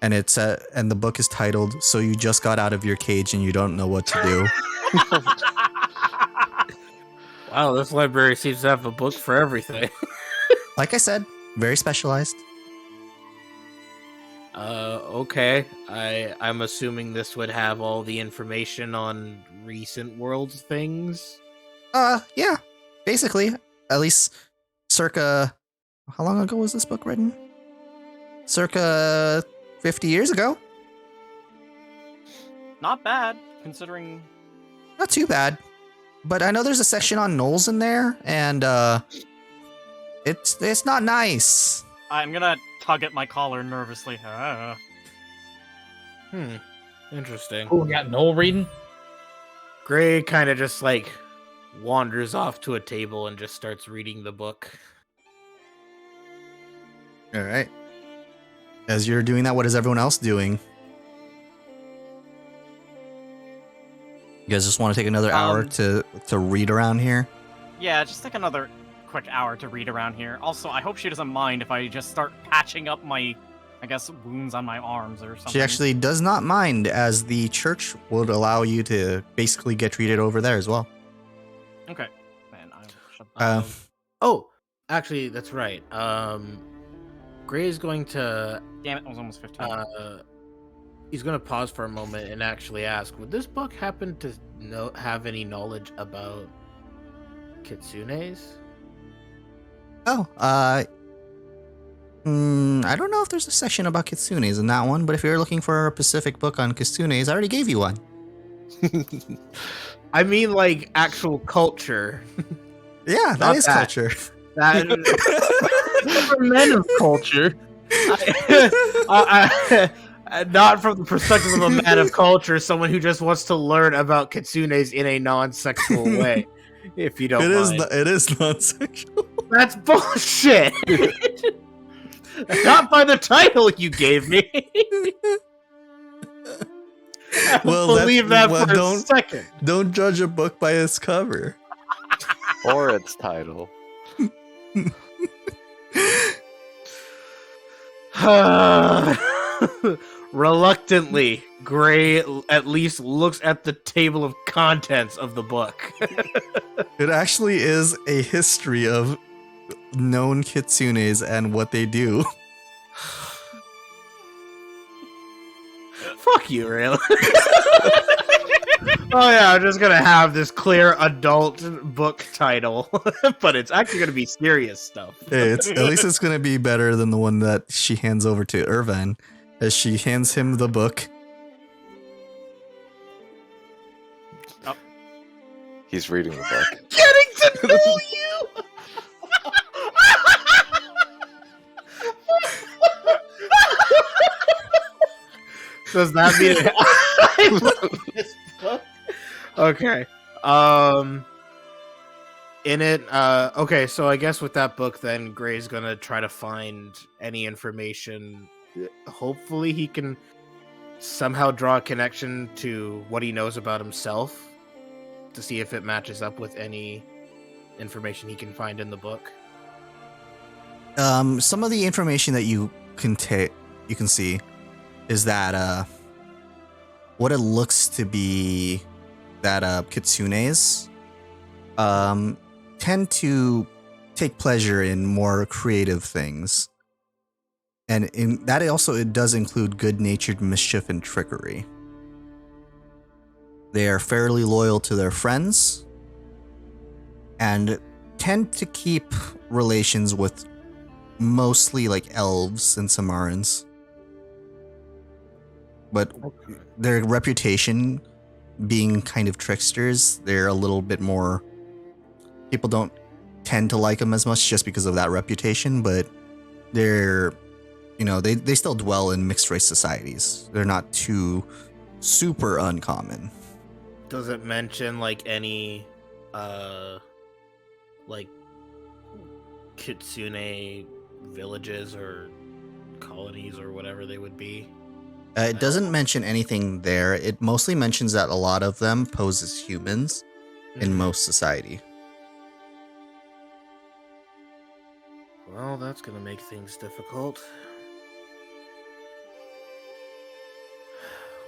and and the book is titled "So You Just Got Out of Your Cage and You Don't Know What to Do." Wow, this library seems to have a book for everything. Like I said, very specialized. Okay. I'm assuming this would have all the information on recent worlds things. Yeah, basically, at least circa, how long ago was this book written? Circa 50 years ago. Not bad, considering... Not too bad. But I know there's a section on gnolls in there, and, it's not nice. I'm gonna tug at my collar nervously. Interesting. Oh, we got Noel reading? Gray kind of just, like, wanders off to a table and just starts reading the book. All right. As you're doing that, what is everyone else doing? You guys just want to take another hour to read around here? Yeah, just take another quick hour to read around here. Also, I hope she doesn't mind if I just start patching up my, I guess, wounds on my arms or something. She actually does not mind, as the church would allow you to basically get treated over there as well. Okay. Man, I should... Oh, actually, that's right. Gray is going to... Damn it, it was almost 15. He's going to pause for a moment and actually ask, would this book happen to have any knowledge about kitsunes? Oh, I don't know if there's a section about kitsunes in that one, but if you're looking for a specific book on kitsunes, I already gave you one. I mean, like, actual culture. Yeah, Not that is that. culture. For men of culture. Not from the perspective of a man of culture, someone who just wants to learn about kitsunes in a non-sexual way. If you don't mind. It is non-sexual. That's bullshit. Not by the title you gave me. Believe that for a second. Don't judge a book by its cover. Or its title. Reluctantly, Gray at least looks at the table of contents of the book. It actually is a history of known kitsunes and what they do. Fuck you, really. Oh yeah, I'm just gonna have this clear adult book title, but it's actually gonna be serious stuff. Hey, at least it's gonna be better than the one that she hands over to Irvan, as she hands him the book. He's reading the book. Getting to know you. Does that mean I love this book? Okay. In it, okay, so I guess with that book, then Gray's gonna try to find any information. Hopefully, he can somehow draw a connection to what he knows about himself to see if it matches up with any information he can find in the book. Some of the information that you can see is that what it looks to be that kitsunes tend to take pleasure in more creative things. And in that it does include good-natured mischief and trickery. They are fairly loyal to their friends and tend to keep relations with mostly like elves and Samarans. But their reputation being kind of tricksters, they're a little bit more... People don't tend to like them as much just because of that reputation, but they're, they still dwell in mixed race societies. They're not too super uncommon. Does it mention like any like kitsune villages or colonies or whatever they would be? It doesn't mention anything there. It mostly mentions that a lot of them pose as humans in most society. Well, that's gonna make things difficult.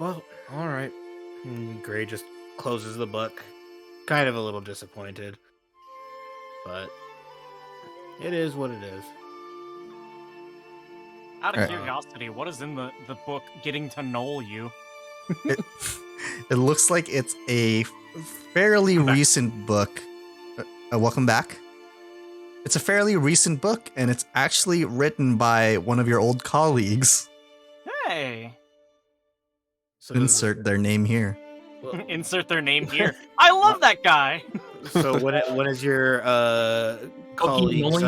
Well, alright. Gray just closes the book. Kind of a little disappointed. But it is what it is. Out of curiosity, what is in the book Getting to Know You? It looks like it's a fairly recent book. Welcome back. It's a fairly recent book, and it's actually written by one of your old colleagues. Hey! So Insert their name here. Well, insert their name here. I love that guy! so when is your colleagues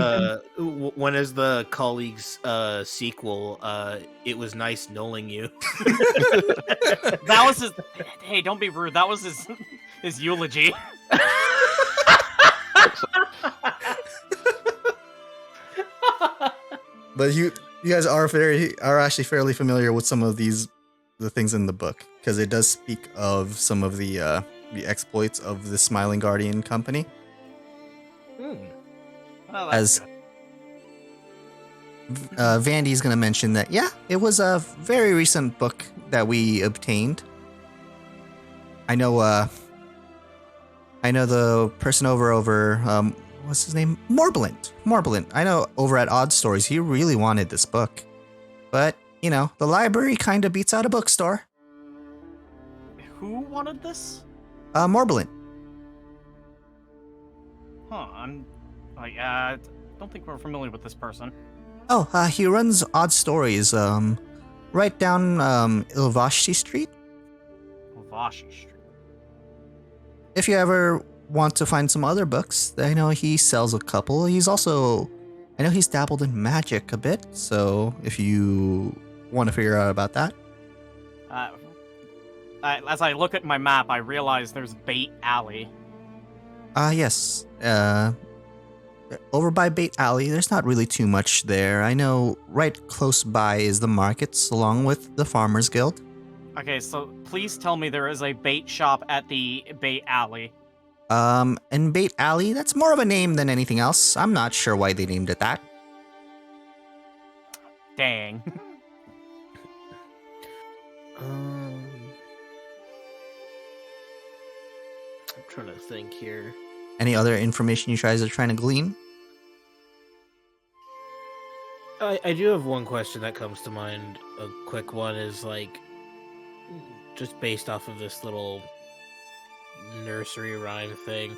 when is the colleagues sequel It Was Nice Knowing You? That was his... Hey, don't be rude. That was his eulogy. But you guys are actually fairly familiar with some of the things in the book, because it does speak of some of the exploits of the Smiling Guardian Company. Well, that's As Vandy's going to mention that, yeah, it was a very recent book that we obtained. I know the person over what's his name? Morblint. I know over at Odd Stories, he really wanted this book. But, the library kind of beats out a bookstore. Who wanted this? Morblint. Huh, I don't think we're familiar with this person. Oh, he runs Odd Stories, right down, Ilvashti Street. Ilvashti Street. If you ever want to find some other books, I know he sells a couple. I know he's dabbled in magic a bit, so if you want to figure out about that. As I look at my map, I realize there's Bait Alley. Yes. Over by Bait Alley, there's not really too much there. I know right close by is the markets, along with the Farmers Guild. Okay, so please tell me there is a bait shop at the Bait Alley. And Bait Alley, that's more of a name than anything else. I'm not sure why they named it that. Dang. I'm trying to think here. Any other information you guys are trying to glean? I do have one question that comes to mind. A quick one is just based off of this little nursery rhyme thing.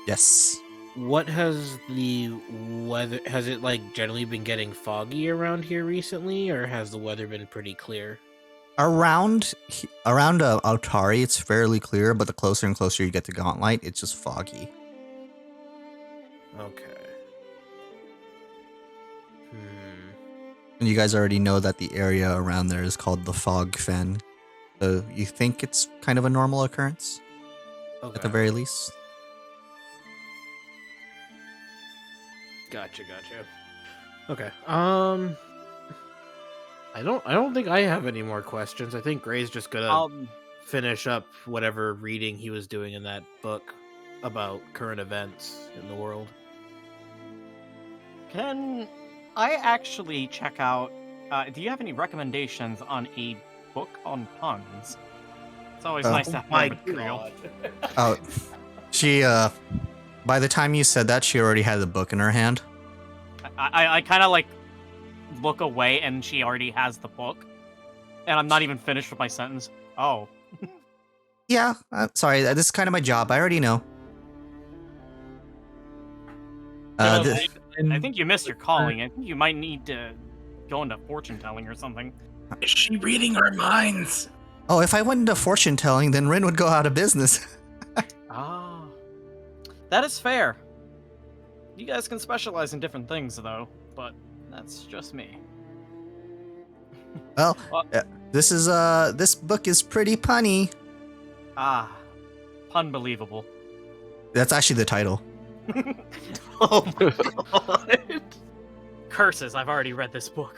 Yes. What has the weather... Has it, generally been getting foggy around here recently, or has the weather been pretty clear? Around Altari, it's fairly clear, but the closer and closer you get to Gauntlet, it's just foggy. Okay. And you guys already know that the area around there is called the Fog Fen, So you think it's kind of a normal occurrence, Okay. at the very least? Gotcha. Okay. I don't think I have any more questions. I think Gray's just gonna finish up whatever reading he was doing in that book about current events in the world. Can I actually check out? Do you have any recommendations on a book on puns? It's always nice to have one material. Oh, she, by the time you said that, she already had the book in her hand. I kind of like look away and she already has the book. And I'm not even finished with my sentence. Oh. Yeah, sorry, this is kind of my job. I already know. I think you missed your calling. I think you might need to go into fortune telling or something. Is she reading our minds? Oh, if I went into fortune telling, then Rin would go out of business. Ah. That is fair. You guys can specialize in different things, though, but that's just me. Well, this book is pretty punny. Ah. Unbelievable. That's actually the title. Oh my god. Curses, I've already read this book.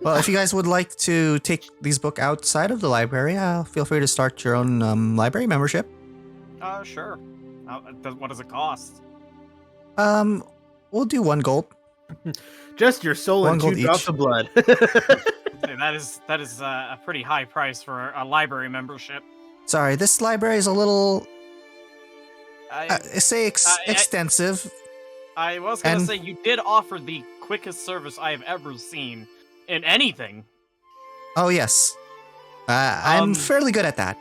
Well, if you guys would like to take these books outside of the library, feel free to start your own library membership. Sure. What does it cost? We'll do 1 gold. Just your soul One and gold 2 drops each. of blood. Hey, that is a pretty high price for a library membership. Sorry, this library is a little, I extensive. I was gonna and- say you did offer the quickest service I have ever seen in anything. Oh yes, I'm fairly good at that.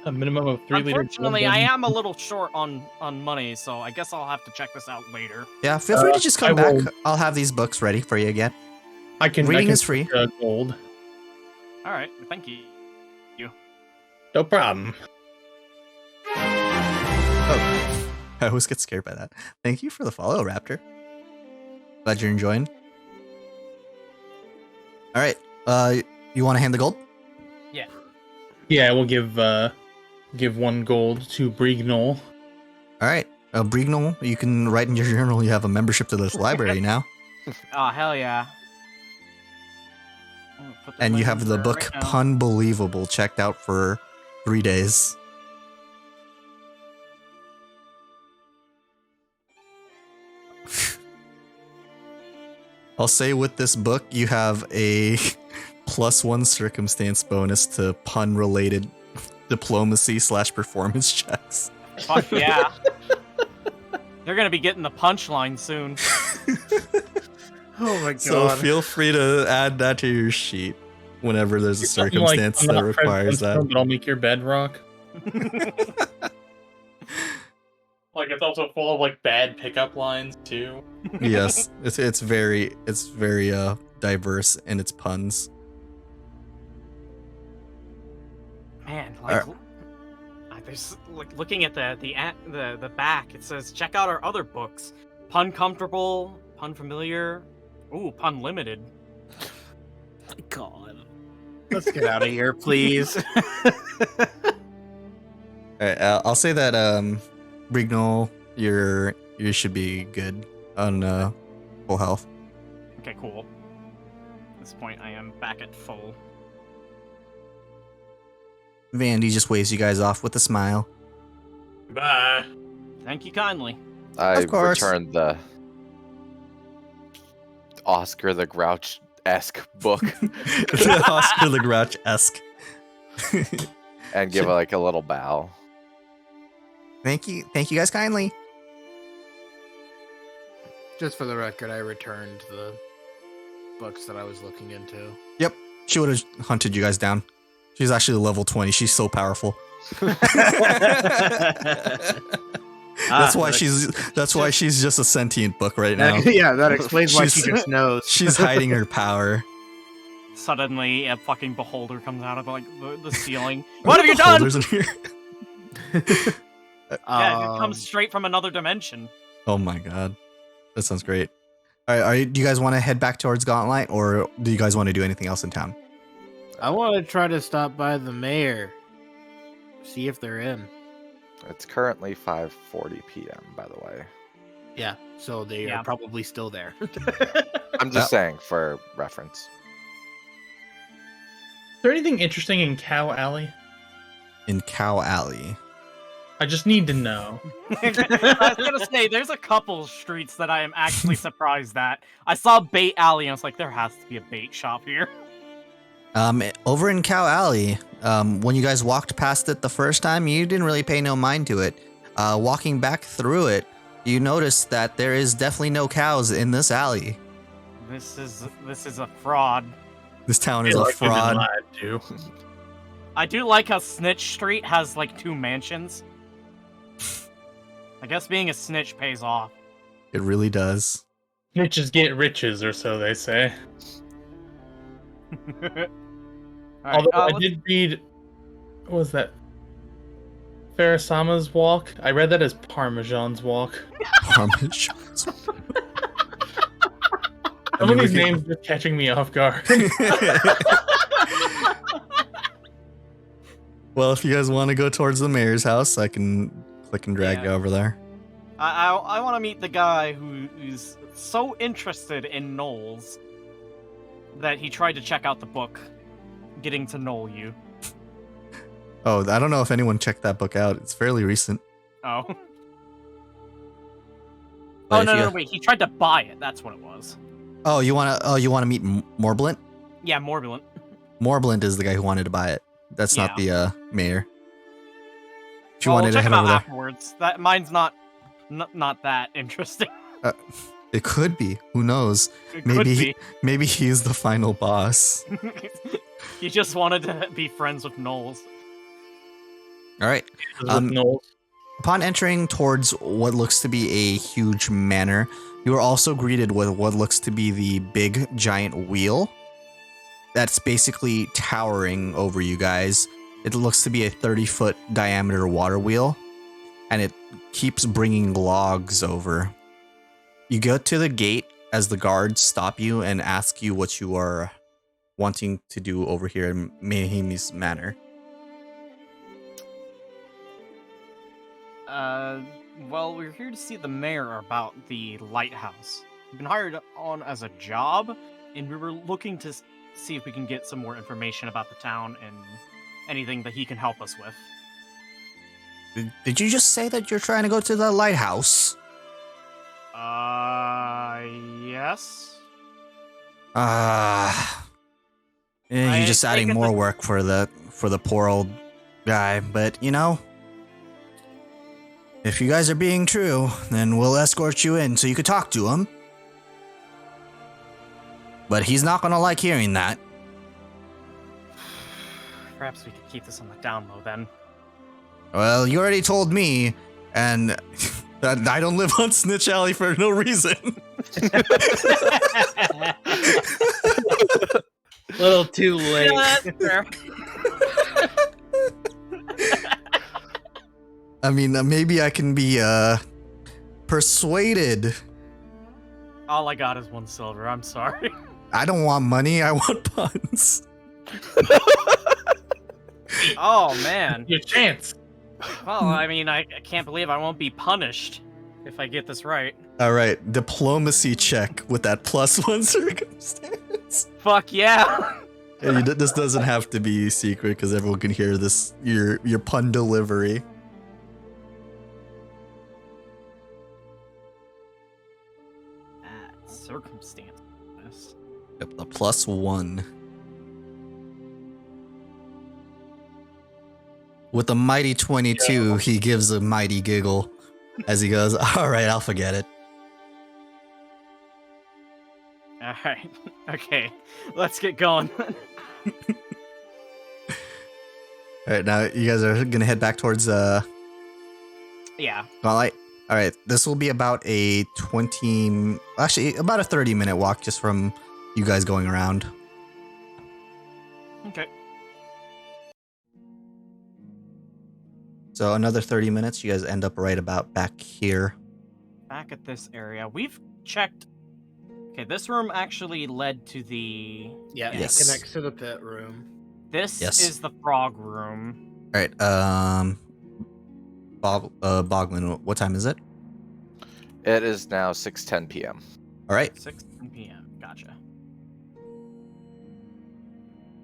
A minimum of 3 liters. Unfortunately, I am a little short on money, so I guess I'll have to check this out later. Yeah, feel free to just come I back. will- I'll have these books ready for you again. Reading is free. Gold. All right, thank you. No problem. Oh, I always get scared by that. Thank you for the follow, Raptor. Glad you're enjoying. All right, you want to hand the gold? Yeah, we'll give 1 gold to Brignol. All right, Brignol, you can write in your journal you have a membership to this library now. Oh, hell yeah. I'm gonna put the And you money have the there book right now. Punbelievable checked out for 3 days. I'll say with this book, you have a +1 circumstance bonus to pun-related diplomacy/performance checks. Fuck yeah. They're gonna be getting the punchline soon. Oh my god. So feel free to add that to your sheet whenever there's a Something like, circumstance "I'm that not requires President Trump, that. but I'll make your bed rock." Like it's also full of like bad pickup lines too. Yes, it's very diverse in its puns. Man, like, there's like looking at the back. It says check out our other books: Pun Comfortable, Pun Familiar, ooh, Pun Limited. God. Let's get out of here, please. Alright, I'll say that Brignol, you should be good on full health. Okay, cool. At this point, I am back at full. Vandy just waves you guys off with a smile. Bye. Thank you kindly. I Of course. returned the Oscar the Grouch-esque book Oscar the Grouch-esque. and give like a little bow. Thank you guys kindly. Just for the record, I returned the books that I was looking into. Yep, she would have hunted you guys down. She's actually level 20. She's so powerful. That's why she's just a sentient book right now. Yeah, that explains why She's- she just knows. She's hiding her power. Suddenly, a fucking beholder comes out of like the ceiling. What have you done? Beholders in here? Yeah, it comes straight from another dimension. Oh my god, that sounds great. All right, do you guys want to head back towards Gauntlet, or do you guys want to do anything else in town? I want to try to stop by the mayor, see if they're in. It's currently 5:40 p.m. by the way. Yeah, so they are probably still there. I'm just saying for reference. Is there anything interesting in Cow Alley? In Cow Alley. I just need to know. I was gonna say, there's a couple streets that I am actually surprised at. I saw Bait Alley, and I was like, there has to be a bait shop here. Over in Cow Alley, when you guys walked past it the first time, you didn't really pay no mind to it. Walking back through it, you noticed that there is definitely no cows in this alley. This is a fraud. This town is a fraud. I do like how Snitch Street has like 2 mansions. I guess being a snitch pays off. It really does. Snitches get riches, or so they say. Although I did read, what was that? Farasama's Walk? I read that as Parmesan's Walk. Parmesan's Walk. Some of these names are catching me off guard. Well, if you guys want to go towards the mayor's house, I can click and drag you over there. I want to meet the guy who's so interested in gnolls that he tried to check out the book, Getting to Knoll You. Oh, I don't know if anyone checked that book out. It's fairly recent. Oh. But no, wait. He tried to buy it. That's what it was. Oh, you wanna meet Morblint? Yeah, Morbilant. Morblint is the guy who wanted to buy it. That's not the mayor. If you Well, wanted we'll check to him head out over afterwards. That mine's not that interesting. there. It could be. Who knows? It could be. Maybe he's the final boss. He just wanted to be friends with gnolls. All right. Upon entering towards what looks to be a huge manor, you are also greeted with what looks to be the big giant wheel that's basically towering over you guys. It looks to be a 30-foot diameter water wheel, and it keeps bringing logs over. You go to the gate as the guards stop you and ask you what you are wanting to do over here in Mahimi's Manor. Well, we're here to see the mayor about the lighthouse. We've been hired on as a job, and we were looking to see if we can get some more information about the town and anything that he can help us with. Did you just say that you're trying to go to the lighthouse? Yes. You're just adding more work for the poor old guy, but you know, if you guys are being true, then we'll escort you in so you could talk to him. But he's not gonna like hearing that. Perhaps we could keep this on the down low then. Well, you already told me, and I don't live on Snitch Alley for no reason. Little too late. Yeah, that's fair. I mean, maybe I can be persuaded. All I got is 1 silver. I'm sorry. I don't want money. I want puns. Oh man. Your chance. Well, I mean, I can't believe I won't be punished if I get this right. All right, diplomacy check with that +1 circumstance. Fuck yeah. Yeah, this doesn't have to be secret because everyone can hear this. Your pun delivery. Circumstance. Yep, the +1. With a mighty 22, he gives a mighty giggle as he goes, "All right, I'll forget it." Alright. Okay. Let's get going. Alright, now you guys are gonna head back towards Yeah. Spotlight. Alright, this will be about a 30-minute walk just from you guys going around. Okay. So another 30 minutes, you guys end up right about back here. Back at this area. We've checked. Okay, this room actually led to the. Yeah, Yes. it connects to the pit room. This Yes. is the frog room. All right. Boglin, what time is it? It is now 6:10 p.m. All right. 6 p.m. Gotcha.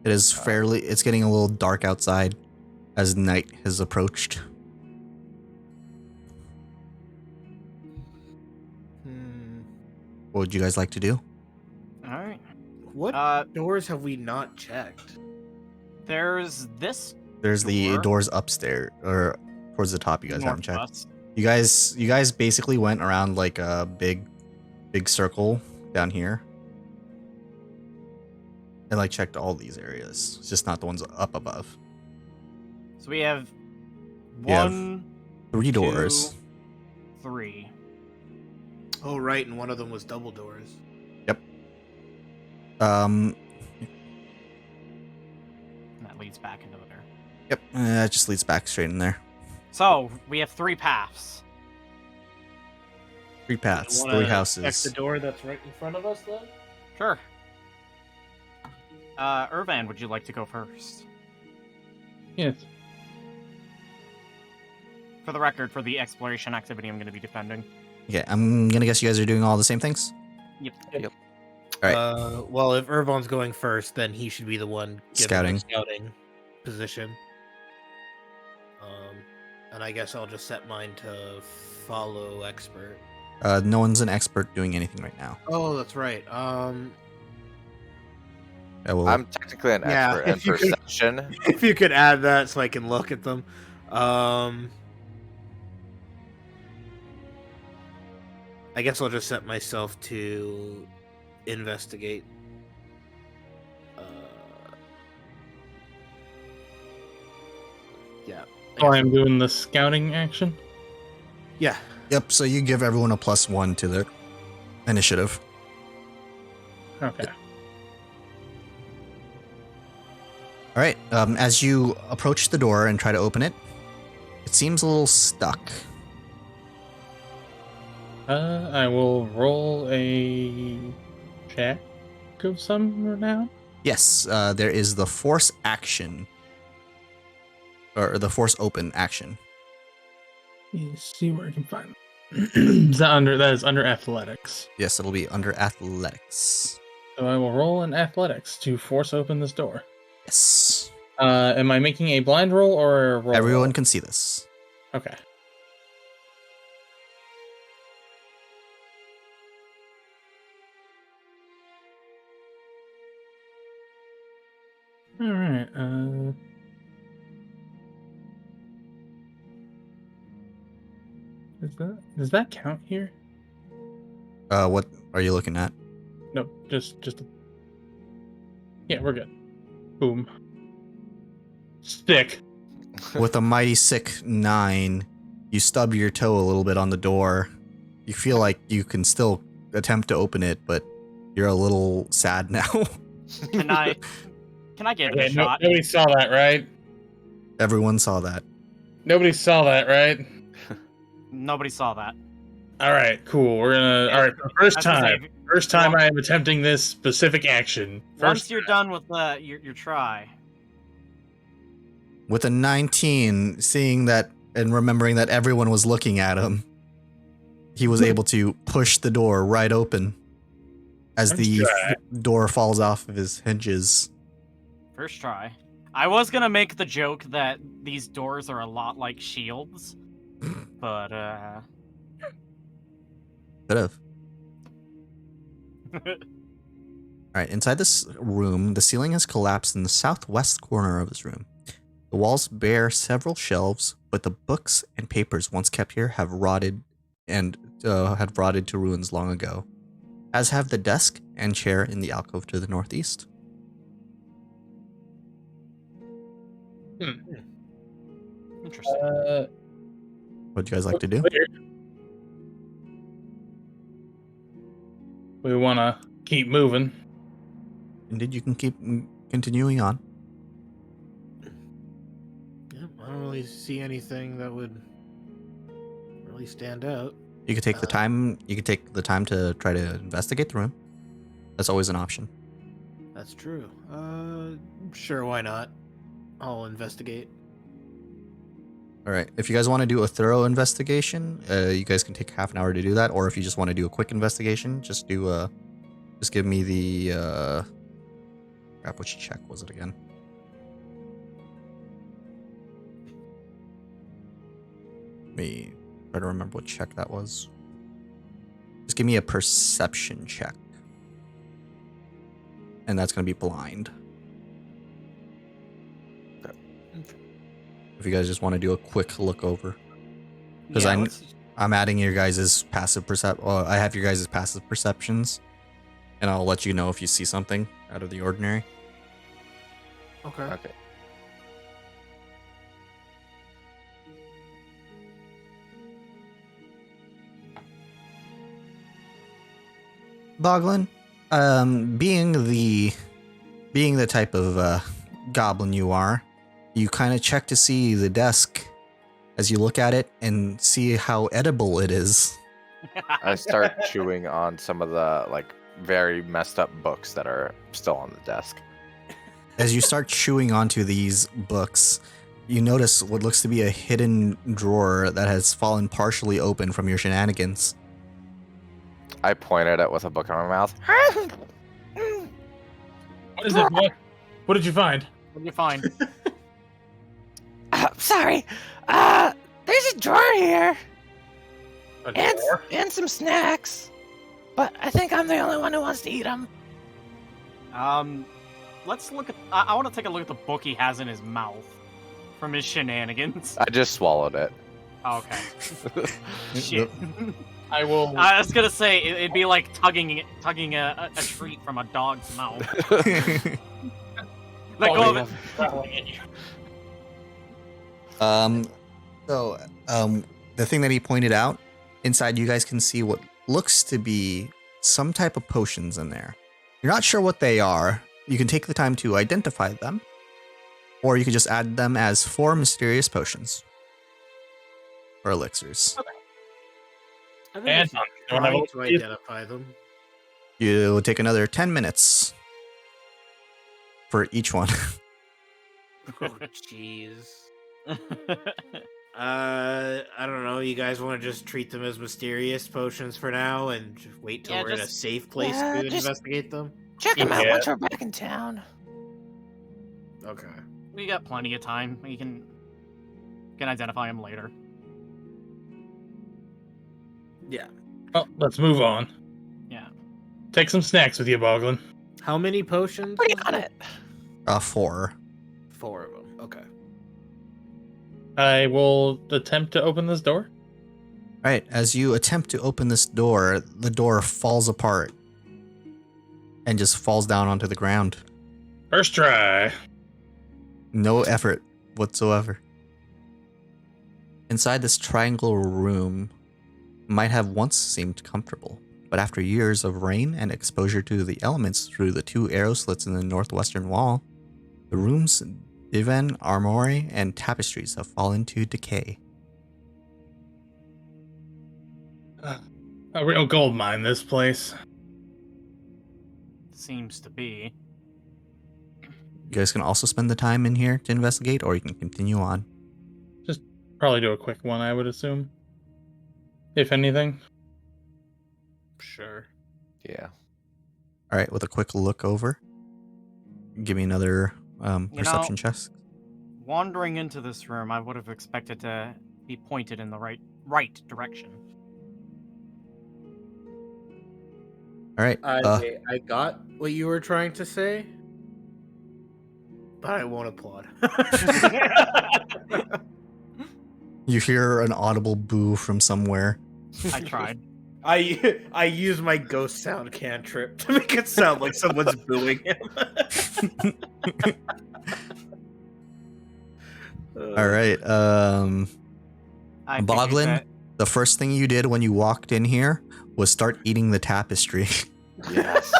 It is it's getting a little dark outside as night has approached. What would you guys like to do? All right. What doors have we not checked? There's this. There's the door doors upstairs or towards the top. You guys haven't checked. northwest. You guys basically went around like a big circle down here. And like checked all these areas. It's just not the ones up above. So we have You have 1, 3 doors. 2, 3. Oh, right, and one of them was double doors. Yep. And that leads back into there. Yep. That just leads back straight in there. So we have 3 paths. 3 paths, You 3 wanna Check houses. the door that's right in front of us, then? Sure. Irvan, would you like to go first? Yes. For the record, for the exploration activity, I'm going to be defending. Okay, I'm gonna guess you guys are doing all the same things. Yep. All right. Well, if Irvon's going first, then he should be the one given Scouting. the scouting position. And I guess I'll just set mine to follow expert. No one's an expert doing anything right now. Oh, that's right. I will. I'm technically an Yeah, expert in if you could- perception. If you could add that so I can look at them. I guess I'll just set myself to investigate. Yeah. So I'm doing the scouting action. Yeah. Yep. So you give everyone a +1 to their initiative. Okay. All right. As you approach the door and try to open it, it seems a little stuck. I will roll a check of some now. Yes. There is the force action, or the force open action. Let's see where I can find. That is under athletics. Yes, it'll be under athletics. So I will roll an athletics to force open this door. Yes. Am I making a blind roll or a roll? Everyone can see this. Okay. All right. Does that count here? What are you looking at? No, just. Yeah, we're good. Boom. Stick. With a mighty sick 9, you stub your toe a little bit on the door. You feel like you can still attempt to open it, but you're a little sad now. Can I get Okay, a shot? nobody saw that, right? Everyone saw that. Nobody saw that, right? Nobody saw that. All right, cool. We're gonna. All right, first As I time. say, First time I am attempting this specific action. Once First you're done with your try, With a 19, seeing that and remembering that everyone was looking at him, he was able to push the door right open as First the try. door falls off of his hinges. first try. I was gonna make the joke that these doors are a lot like shields, but Could have. All right, inside this room, the ceiling has collapsed in the southwest corner of this room. The walls bear several shelves, but the books and papers once kept here have rotted and had rotted to ruins long ago, as have the desk and chair in the alcove to the northeast. interesting. What would you guys like to do? We want to keep moving. Indeed, you can keep continuing on. Yeah, I don't really see anything that would really stand out. You could take the time. You could take the time to try to investigate the room. That's always an option. That's true. Sure, why not? I'll investigate. All right. If you guys want to do a thorough investigation, you guys can take half an hour to do that. Or if you just want to do a quick investigation, just give me the crap. Which check was it again? Let me try to remember what check that was. Just give me a perception check, and that's going to be blind. If you guys just want to do a quick look over, because I'm adding your guys' passive I have your guys' passive perceptions, and I'll let you know if you see something out of the ordinary. Okay. Okay. Boglin, being the type of goblin you are, you kind of check to see the desk as you look at it and see how edible it is. I start chewing on some of the like very messed up books that are still on the desk. As you start chewing onto these books, you notice what looks to be a hidden drawer that has fallen partially open from your shenanigans. I point at it with a book in my mouth. What is it? What did you find? What do you find? Sorry. There's a drawer here A drawer? and some snacks, but I think I'm the only one who wants to eat them. Let's look at. I want to take a look at the book he has in his mouth from his shenanigans. I just swallowed it. Oh, okay. Shit. I will. I was gonna say it'd be like tugging a treat from a dog's mouth. Let go of it. The thing that he pointed out, inside you guys can see what looks to be some type of potions in there. You're not sure what they are. You can take the time to identify them, or you can just add them as 4 mysterious potions or elixirs. I think And if you're don't have trying a- to identify them. You'll take another 10 minutes for each one. Oh, jeez. I don't know. You guys want to just treat them as mysterious potions for now and just wait till Yeah, we're in a just- safe place Yeah, to just- investigate them? Check them out Yeah. once we're back in town. Okay. We got plenty of time. We can identify him later. Yeah. Well, let's move on. Yeah. Take some snacks with you, Boglin. How many potions? Pretty on it. 4. 4 of them. Okay. I will attempt to open this door. All right, as you attempt to open this door, the door falls apart and just falls down onto the ground. First try. No effort whatsoever. Inside this triangle room might have once seemed comfortable, but after years of rain and exposure to the elements through the 2 arrow slits in the northwestern wall, the room's divan, armory, and tapestries have fallen to decay. A real gold mine, this place. Seems to be. You guys can also spend the time in here to investigate, or you can continue on. Probably do a quick one, I would assume. If anything. Sure. Yeah. All right, with a quick look over, give me another perception check. Wandering into this room, I would have expected to be pointed in the right direction. All right. I got what you were trying to say, but I won't applaud. You hear an audible boo from somewhere. I tried. I use my ghost sound cantrip to make it sound like someone's booing him. All right. I figured Boglin, that- the first thing you did when you walked in here was start eating the tapestry. Yes.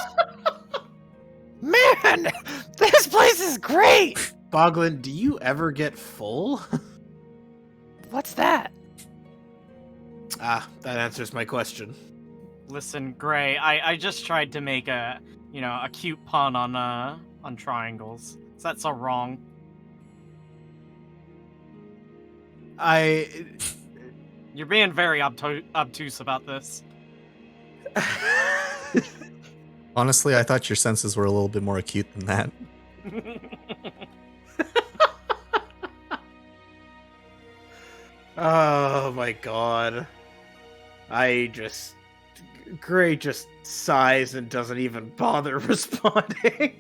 Man, this place is great. Boglin, do you ever get full? What's that? That answers my question. Listen, Gray, I just tried to make a cute pun on triangles. Is that so wrong? You're being very obtuse about this. Honestly, I thought your senses were a little bit more acute than that. Oh my god. Gray just sighs and doesn't even bother responding.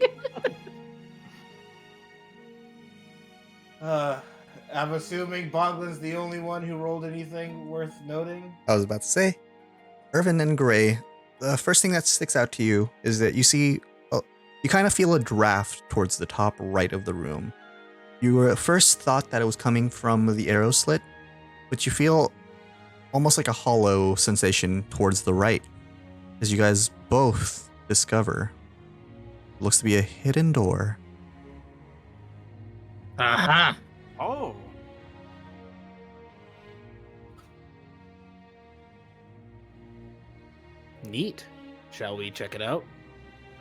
I'm assuming Boglin's the only one who rolled anything worth noting. I was about to say, Irvin and Gray, the first thing that sticks out to you is that you see, you kind of feel a draft towards the top right of the room. You were at first thought that it was coming from the arrow slit, but you feel almost like a hollow sensation towards the right, as you guys both discover it looks to be a hidden door. Aha! Oh. Neat. Shall we check it out?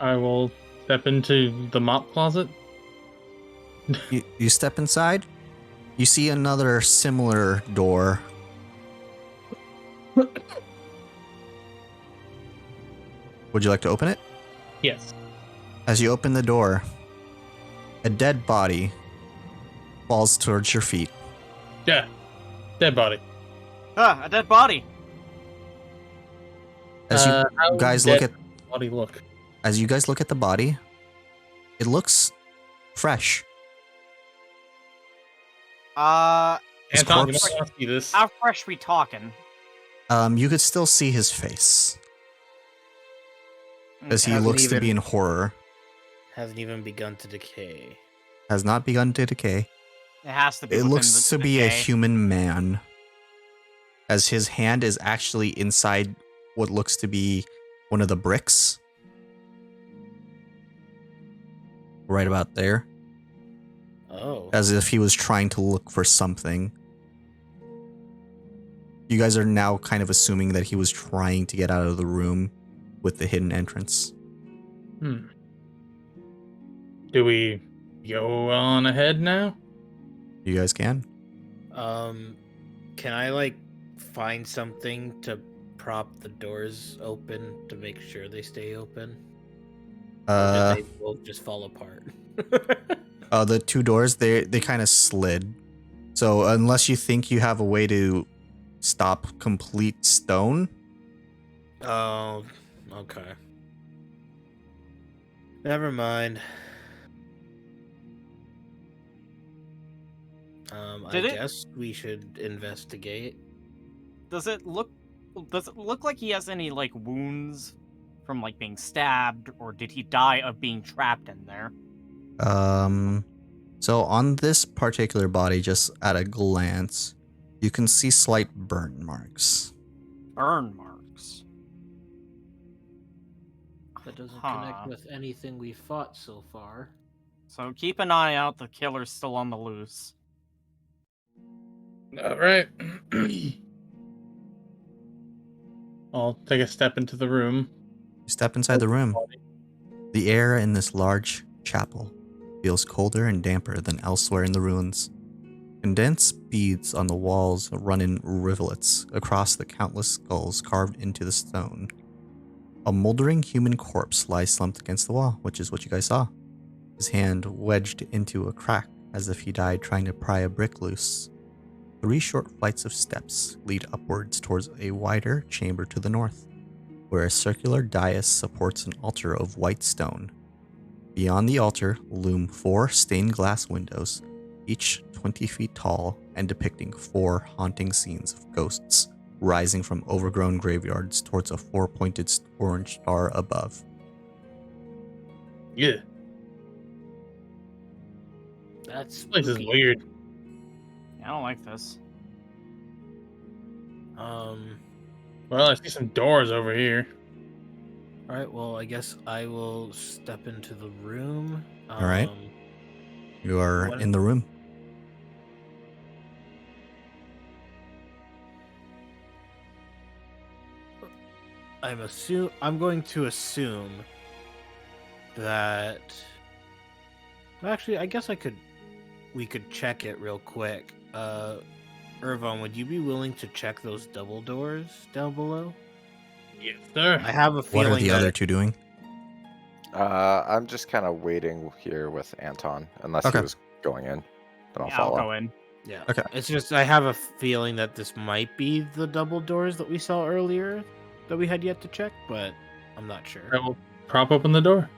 I will step into the mop closet. You step inside, you see another similar door. Would you like to open it? Yes. As you open the door, a dead body falls towards your feet. Yeah. Dead body. Ah, a dead body. As you How guys dead look at does the body look. as you guys look at the body, it looks fresh. His Anton, you corpse- might want to see this. How fresh we talking? You could still see his face as he Hasn't looks to be even- in horror. Hasn't even begun to decay. Has not begun to decay. It has to be. It within looks the to be a decay. human man, as his hand is actually inside what looks to be one of the bricks. Right about there. Oh. As if he was trying to look for something. You guys are now kind of assuming that he was trying to get out of the room with the hidden entrance. Do we go on ahead now? You guys can. Can I find something to prop the doors open to make sure they stay open? Or did they both just fall apart? The two doors, they kind of slid. So unless you think you have a way to stop complete stone, Oh, okay. Never mind. I guess we should investigate. Does it look like he has any wounds from being stabbed, or did he die of being trapped in there? so on this particular body, just at a glance, you can see slight burn marks. Burn marks. That doesn't Huh. connect with anything we fought so far. So keep an eye out. The killer's still on the loose. All right. I'll take a step into the room. You step inside the room. The air in this large chapel feels colder and damper than elsewhere in the ruins. Condensed beads on the walls run in rivulets across the countless skulls carved into the stone. A moldering human corpse lies slumped against the wall, which is what you guys saw. His hand wedged into a crack as if he died trying to pry a brick loose. 3 short flights of steps lead upwards towards a wider chamber to the north, where a circular dais supports an altar of white stone. Beyond the altar loom 4 stained glass windows, each 20 feet tall and depicting 4 haunting scenes of ghosts rising from overgrown graveyards towards a 4-pointed orange star above. Yeah, That's this place is spooky. weird. I don't like this. Well, I see some doors over here. Alright, well, I guess I will step into the room. All right. You are What- in the room. I'm going to assume that. Actually, I guess we could check it real quick. Irvon, would you be willing to check those double doors down below? Yes, sir. I have a feeling. What are the other two doing? I'm just kind of waiting here with Anton, unless Okay. he was going in. Then I'll Yeah, follow. I'll go in. Yeah. Okay. It's just I have a feeling that this might be the double doors that we saw earlier that we had yet to check, but I'm not sure. I will prop open the door.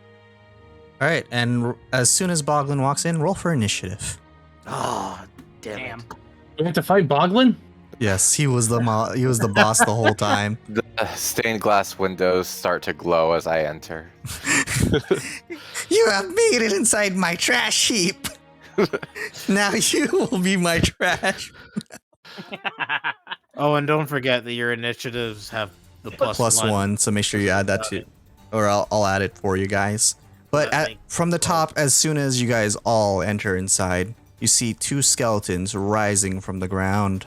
All right, and as soon as Boglin walks in, roll for initiative. Oh, damn it. We have to fight Boglin? Yes, he was the boss the whole time. The stained glass windows start to glow as I enter. You have made it inside my trash heap. Now you will be my trash. Oh, and don't forget that your initiatives have the Plus one, so make sure you add that to, or I'll add it for you guys. But from the top, as soon as you guys all enter inside, you see two skeletons rising from the ground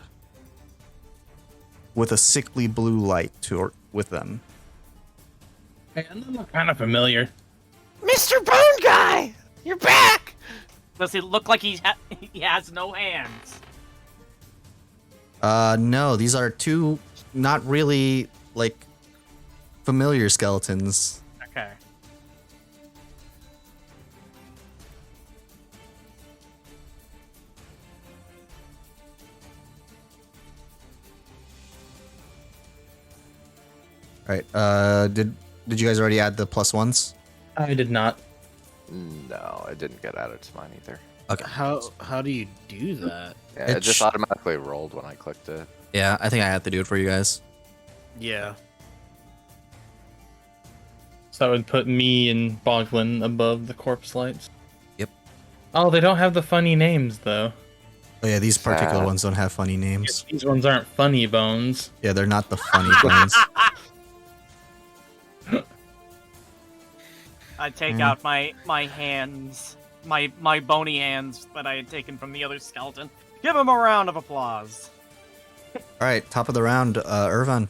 with a sickly blue light with them. Hey, they look kind of familiar. Mr. Bone Guy, you're back. Does it look like he has no hands? No, these are two not really like familiar skeletons. Okay. All right. Did you guys already add the plus ones? I did not. No, it didn't get added to mine either. Okay. How do you do that? Yeah, it just automatically rolled when I clicked it. Yeah, I think I have to do it for you guys. Yeah. So that would put me and Boglin above the corpse lights. Yep. Oh, they don't have the funny names, though. Oh yeah, these particular Sad. ones don't have funny names. These ones aren't funny bones. Yeah, they're not the funny ones. I take out my hands, my bony hands that I had taken from the other skeleton. Give him a round of applause. All right, top of the round, Irvan.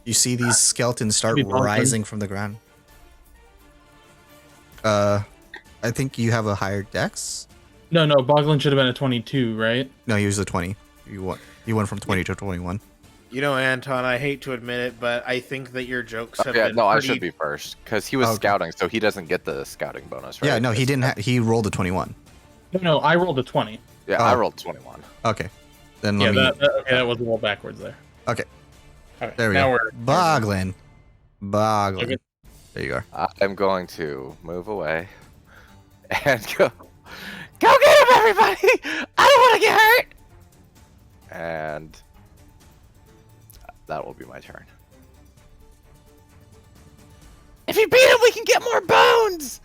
You see these skeletons start Maybe Boglin. rising from the ground. I think you have a higher dex. No, Boglin should have been a 22, right? No, he was a 20. You went from 20 to 21. You know, Anton, I hate to admit it, but I think that your jokes have Yeah, been no, I pretty... should be first because he was Okay. scouting, so he doesn't get the scouting bonus, right? Yeah, no, he didn't. He rolled a 21. No, I rolled a 20. Yeah, I rolled 21. Okay, then Yeah, let me. that was a little backwards there. Okay, Okay, there we now go. we're Boglin. Okay. There you are. I'm going to move away and go. Go get him, everybody. I don't want to get hurt. And that will be my turn. If you beat him, we can get more bones.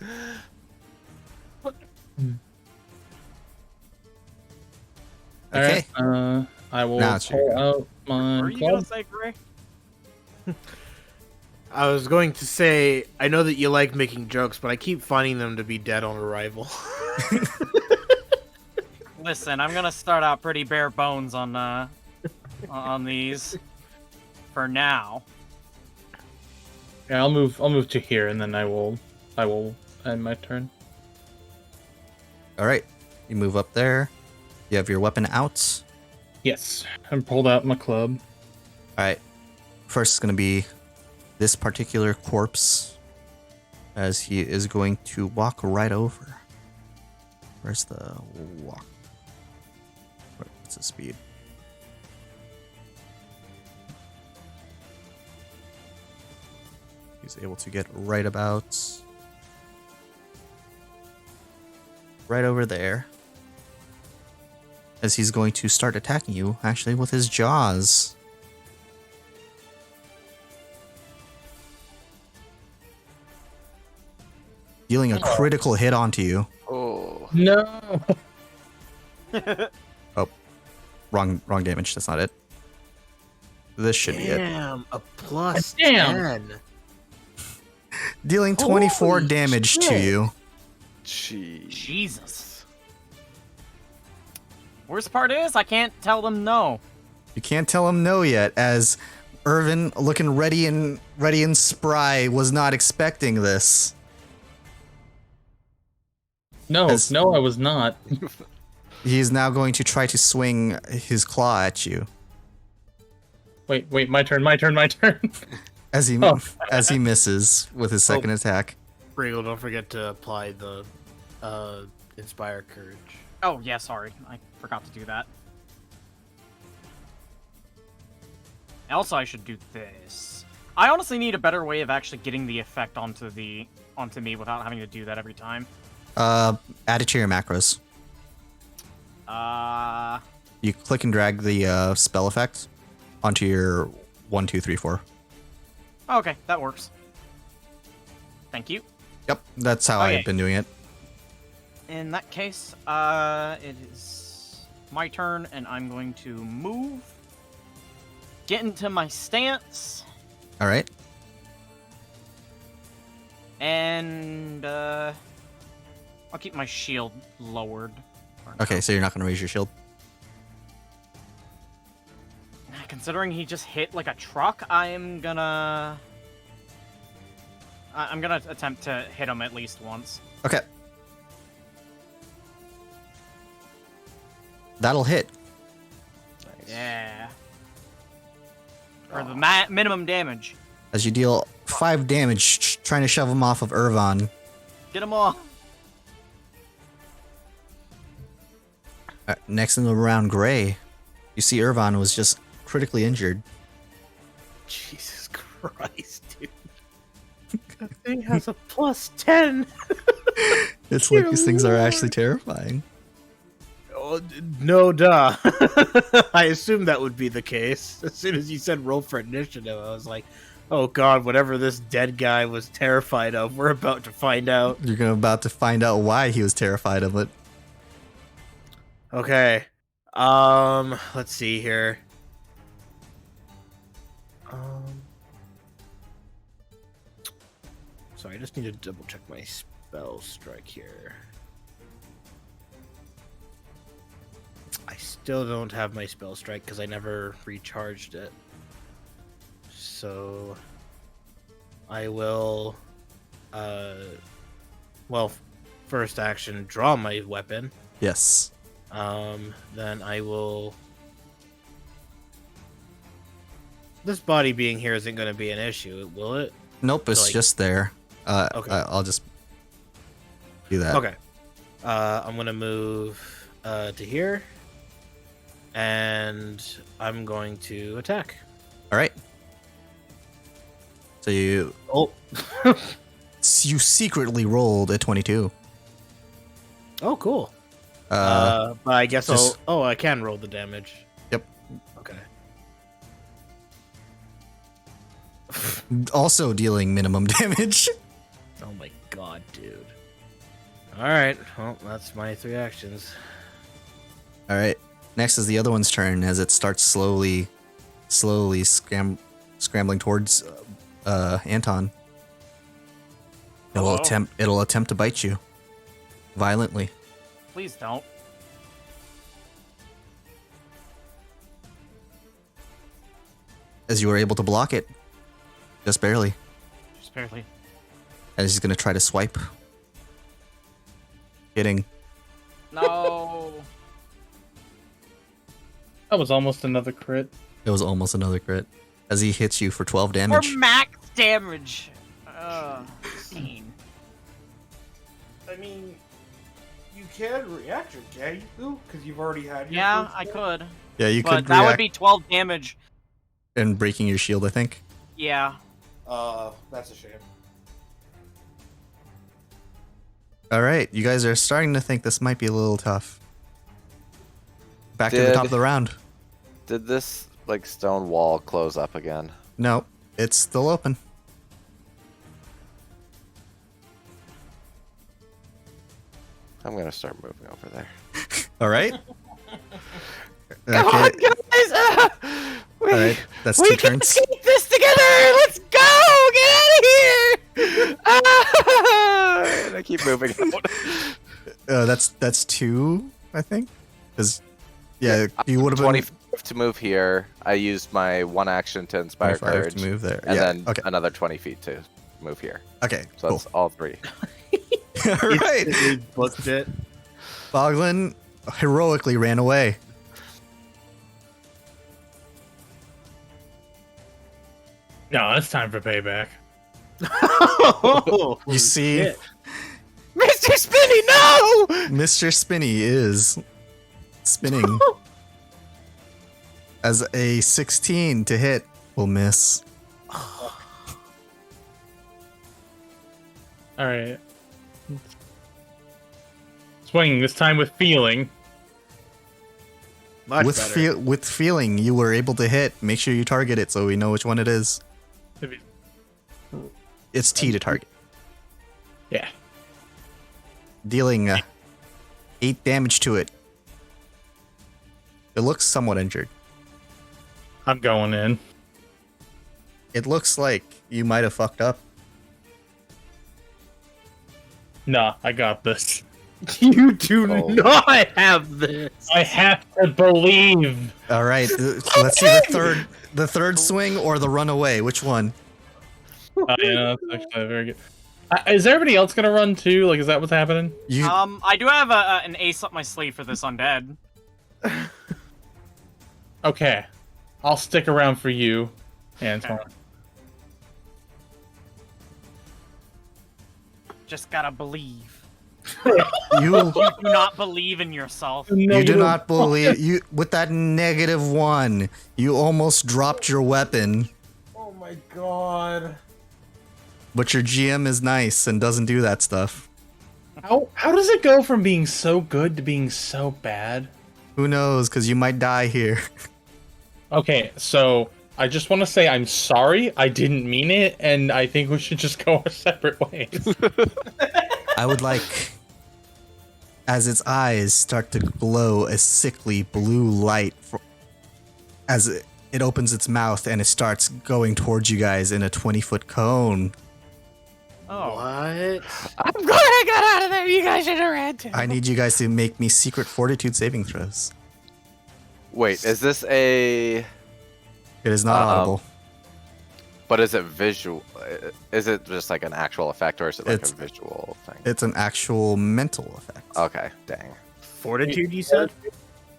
Okay. Alright, I will Now it's your pull out my What are you gonna club. say, Gray? I was going to say, I know that you like making jokes, but I keep finding them to be dead on arrival. Listen, I'm gonna start out pretty bare bones on these for now. Yeah, I'll move to here, and then I will end my turn. All right, you move up there. You have your weapon out. Yes, I pulled out my club. All right. First is going to be this particular corpse, as he is going to walk right over. Where's the walk? What's the speed? He's able to get right over there. As he's going to start attacking you, actually, with his jaws. Dealing a critical hit onto you. Oh, No. Wrong damage. That's not it. This should be it. Damn, a plus Damn. 10. Dealing 24 Holy damage to shit. you. jeez. Jesus. Worst part is I can't tell them no. You can't tell him no yet, as Irvin, looking ready and spry, was not expecting this. No, As- no, I was not. He's now going to try to swing his claw at you Wait, my turn. as he Oh. as he misses with his second attack. Regal, don't forget to apply the Inspire Courage. Oh, yeah, sorry. I forgot to do that. Also, I should do this. I honestly need a better way of actually getting the effect onto me without having to do that every time. Add it to your macros. You click and drag the spell effect onto your 1, 2, 3, 4. Okay, that works. Thank you. Yep, that's how Okay. I've been doing it. In that case, it is my turn, and I'm going to move, get into my stance, All right. and I'll keep my shield lowered. for now. Okay, so you're not going to raise your shield. Considering he just hit like a truck, I'm gonna attempt to hit him at least once. Okay. That'll hit. Nice. Yeah. For the minimum damage. As you deal 5 damage trying to shove him off of Irvan. Get him off. Next in the round, Gray. You see Irvan was just critically injured. Jesus Christ, dude. That thing has a +10. It's like these things are actually terrifying. Oh, no, duh. I assumed that would be the case. As soon as you said roll for initiative, I was like, oh god, whatever this dead guy was terrified of, we're about to find out. You're about to find out why he was terrified of it. Okay. Let's see here. Sorry, I just need to double check my spell strike here. I still don't have my spell strike because I never recharged it. So I will well, first action, draw my weapon. Yes. Then I will. This body being here isn't going to be an issue, will it? Nope, it's like- just there. Okay. I'll just do that. Okay. I'm going to move to here. And I'm going to attack. All right. So you Oh. you secretly rolled a 22. Oh, cool. Uh, But I guess just- I'll. Oh, I can roll the damage. Yep. Okay. Also dealing minimum damage. Oh my god, dude. Alright, well, that's my 3 actions. All right. Next is the other one's turn as it starts slowly scrambling towards Anton. It'll attempt to bite you violently. Please don't. As you were able to block it. Just barely. Just barely. As he's going to try to swipe. Hitting. No. That was almost another crit. It was almost another crit. As he hits you for 12 For damage. max damage. Scene. I mean, you can react, can you? Because you've already had your Yeah, first I one. could. Yeah, you But could that would react be 12 damage. and breaking your shield, I think. Yeah. That's a shame. All right, you guys are starting to think this might be a little tough. Back to the top of the round. Did this like stone wall close up again? No, it's still open. I'm gonna start moving over there. All right. Come on, Okay. guys! All right. That's We 2 can turns. keep this together! Let's go! Get out of here! And I keep moving out. That's 2, I think. Because yeah, you would have been to move here. I used my 1 action to inspire 25 courage, to move there. and Yeah. then Okay. another 20 feet to move here. Okay. So Cool. that's all 3. All right. We booked it. Boglin heroically ran away. No, it's time for payback. Oh, You see, shit. Mr. Spinny, no! Mr. Spinny is spinning as a 16 to hit will miss. All right. Swing this time with feeling. Much with better. with feeling, you were able to hit. Make sure you target it so we know which one it is. It's T to target. Yeah. Dealing 8 damage to it. It looks somewhat injured. I'm going in. It looks like you might have fucked up. Nah, I got this. You do Oh. not have this. I have to believe. All right, let's see the third swing or the runaway. Which one? Oh, yeah, that's actually very good. Is everybody else gonna run too? Like, is that what's happening? You I do have an ace up my sleeve for this undead. Okay, I'll stick around for you, Anton. Just gotta believe. you You do not believe in yourself. you do not believe you with that -1. You almost dropped your weapon, Oh my god. but your GM is nice and doesn't do that stuff. How does it go from being so good to being so bad? Who knows? Because you might die here. Okay, so I just want to say I'm sorry. I didn't mean it, and I think we should just go our separate ways. I would like, as its eyes start to glow a sickly blue light, as it opens its mouth and it starts going towards you guys in a 20-foot cone. Oh, What? I'm glad I got out of there. You guys should have ran too. I need you guys to make me secret fortitude saving throws. Wait, is this a? It is not audible. But is it visual? Is it just like an actual effect, or is it like It's- a visual thing? It's an actual mental effect. Okay, dang. Fortitude, you said?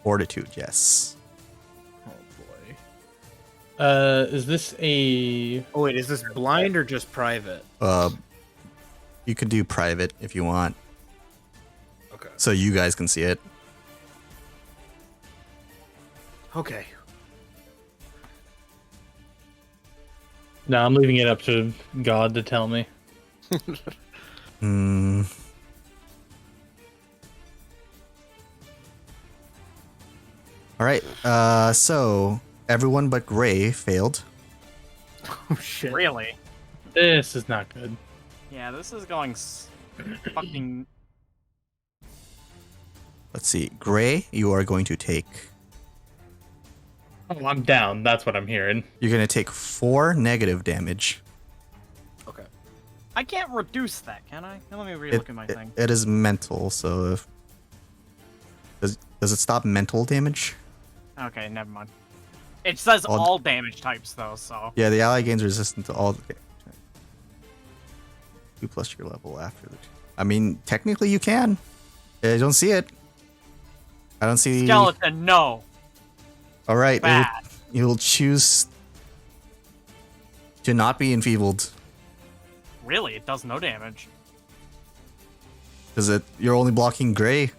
Fortitude, yes. Oh boy. Is this a? Oh, wait, is this blind or just private? You could do private if you want, Okay. so you guys can see it. Okay. No, I'm leaving it up to God to tell me. Hmm. All right. So everyone but Gray failed. Oh, shit. really? This is not good. Yeah, this is going fucking. Let's see. Gray, you are going to take. Oh, I'm down. That's what I'm hearing. You're going to take 4 negative damage. Okay. I can't reduce that, can I? Now let me relook at my thing. It is mental, so if, does it stop mental damage? Okay, never mind. It says All- all damage types though, so. Yeah, the ally gains resistance to all. Okay. 2 plus your level after the. I mean, technically you can. I don't see it. I don't see. Skeleton, no. All right, Bad. you'll choose to not be enfeebled Really, it does no damage. because you're only blocking Gray.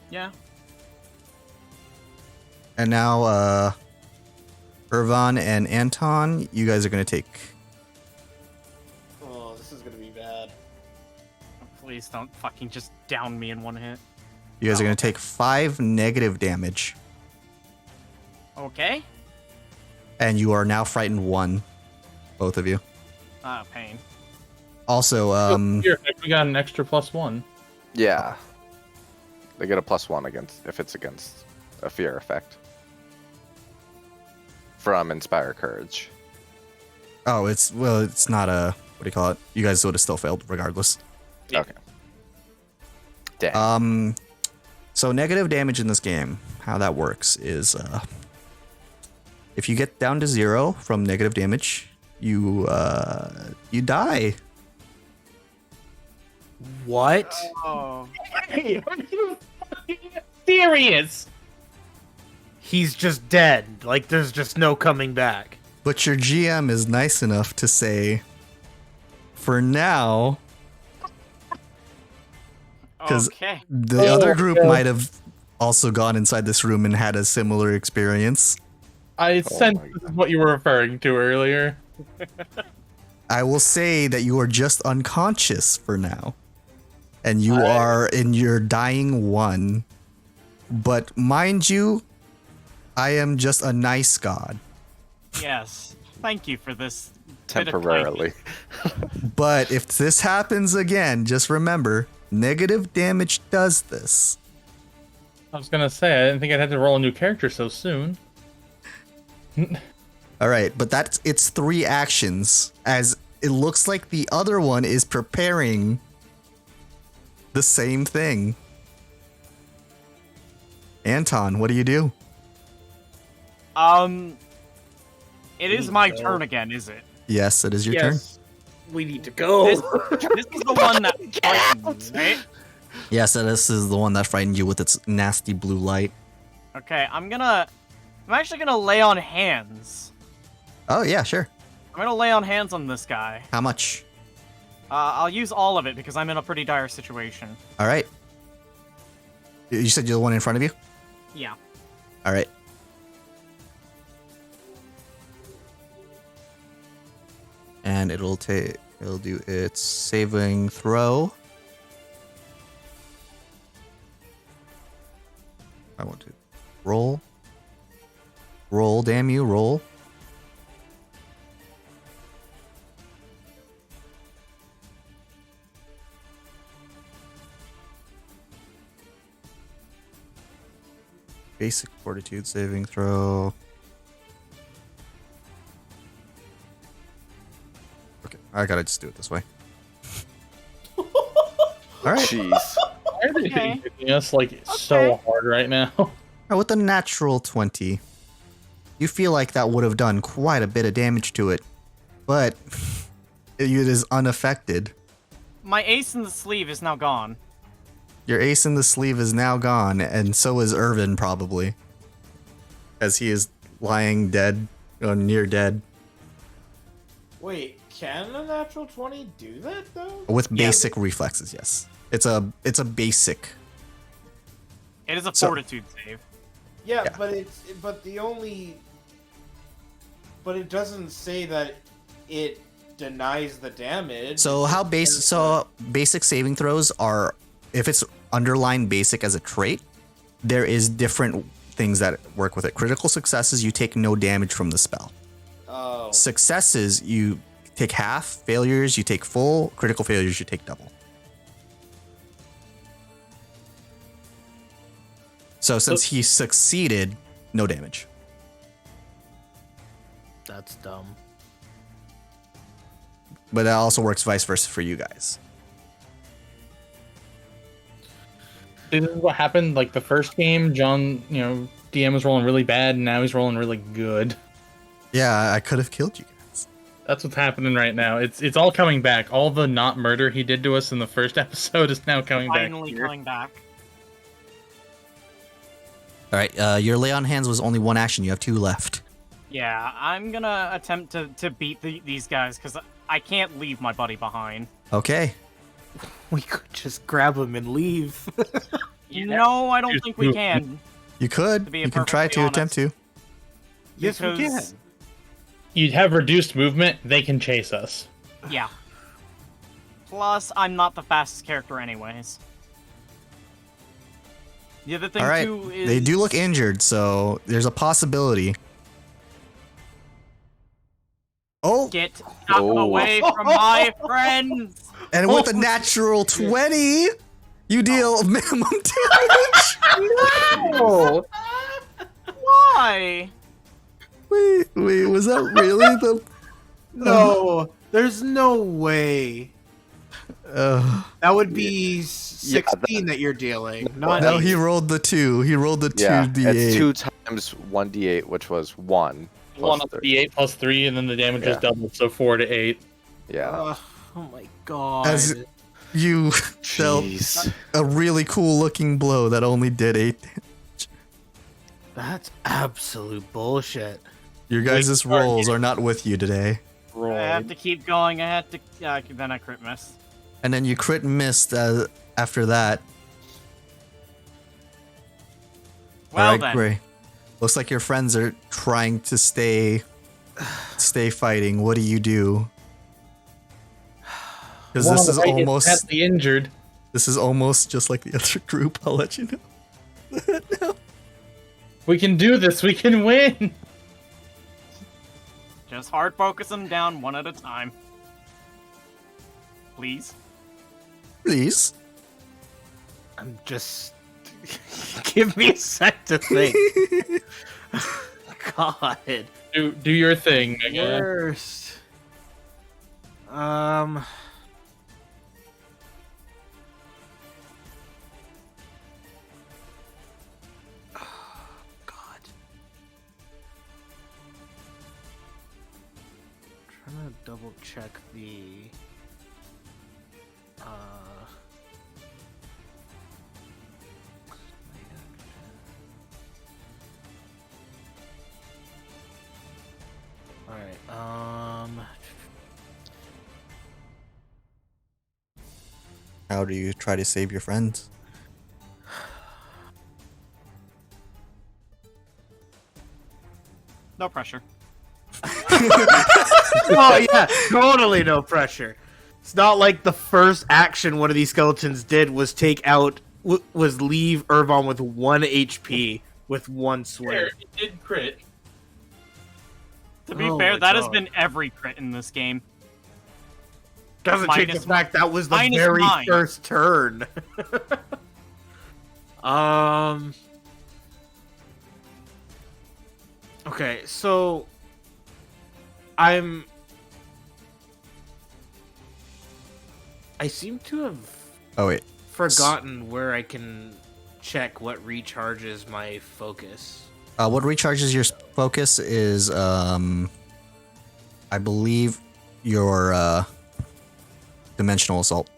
Yeah. And now, Irvan and Anton, you guys are gonna take. Oh, this is gonna be bad. Please don't fucking just down me in one hit. You guys are gonna take 5 negative damage, Okay. and you are now frightened 1, both of you. Pain. Also, Here, we got an extra +1. Yeah. They get a +1 against if it's against a fear effect from Inspire Courage. oh, it's not a what do you call it? You guys would have still failed regardless. Yeah. Okay. Dang. So So negative damage in this game, how that works is if you get down to 0 from negative damage, you die. What? Oh. Hey, are you fucking serious? He's just dead. Like, there's just no coming back. But your GM is nice enough to say, for now, because Okay. the other group might have also gone inside this room and had a similar experience. I sense my this is what you were referring to earlier. I will say that you are just unconscious for now. And you are in your dying 1. But mind you, I am just a nice god. Yes. Thank you for this. Temporarily. But if this happens again, just remember, negative damage does this. I was gonna say, I didn't think I'd have to roll a new character so soon. All right, but it's 3 actions, as it looks like the other one is preparing the same thing. Anton, what do you do? It is my turn again, is it? Yes, it is your turn. We need to go. This is the one that frightened me, right? Yes, this is the one that frightened you with its nasty blue light. Okay, I'm actually gonna lay on hands. Oh, yeah, sure. I'm gonna lay on hands on this guy. How much? I'll use all of it because I'm in a pretty dire situation. All right. You said you're the one in front of you? Yeah. All right. And it'll do its saving throw. I want to roll. Roll, damn you, roll. Basic fortitude saving throw. Okay, I gotta just do it this way. All right. Jeez. Why are they Okay. hitting us like so hard right now? With a natural 20, you feel like that would have done quite a bit of damage to it, but it is unaffected. My ace in the sleeve is now gone. Your ace in the sleeve is now gone, and so is Irvin probably, as he is lying dead, or near dead, Wait, can a natural 20 do that though? with basic reflexes. Yes, it's a basic. It is a So- fortitude save. Yeah, Yeah. but it doesn't say that it denies the damage. So basic saving throws are, if it's underlined basic as a trait, there is different things that work with it. Critical successes, you take no damage from the spell. Oh. Successes, you take half. Failures, you take full. Critical failures, you take double. So since he succeeded, no damage. That's dumb. But that also works vice versa for you guys. This is what happened like the first game. John, DM was rolling really bad, and now he's rolling really good. Yeah, I could have killed you guys. That's what's happening right now. It's all coming back. All the not murder he did to us in the first episode is now coming Finally back. Here. coming back. All right, your lay on hands was only 1 action. You have 2 left. Yeah, I'm gonna attempt to beat these guys because I can't leave my buddy behind. Okay. We could just grab him and leave. No, I don't think we can. You could. To be You can try perfectly to attempt to. Yes, we can. because- You'd have reduced movement. They can chase us. Yeah. Plus, I'm not the fastest character anyways. The other thing All right. too is They do look injured, so there's a possibility. Oh, Get out away from my friends! and with a natural 20, you deal minimum damage. Oh, Why? Wait, was that really the... No, there's no way. That would be 16 that you're dealing. Not No, 8. he rolled the 2. He rolled the 2d8. It's 2 times 1d8, which was 1. One Plus up 3. the 8 plus 3, and then the damage is Yeah. doubled, so 4 to 8. Yeah. Oh my god. As you dealt Jeez. a really cool looking blow that only did 8. That's absolute bullshit. Your guys' rolls are not with you today. I have to keep going. I had to. Then I crit miss. And then you crit missed after that. Well Alright, then. Gray. Looks like your friends are trying to stay fighting. What do you do? Because this is almost badly injured. this is almost just like the other group. I'll let you know. No. We can do this. We can win. Just hard focus them down one at a time. Please. Please. I'm just. Give me a sec to think. God. Do your thing, I guess. Worst. God. Trying to double check the. Alright, How do you try to save your friends? No pressure. oh yeah, totally no pressure. It's not like the first action one of these skeletons did was take out, was leave Irvon with 1 HP with one swing. It did crit. To be Oh fair, my that has God. been every crit in this game. Doesn't change the Minus- fact that was the minus very 9. first turn. Okay, so I seem to have Oh wait. forgotten where I can check what recharges my focus. What recharges your focus is, I believe, your dimensional assault,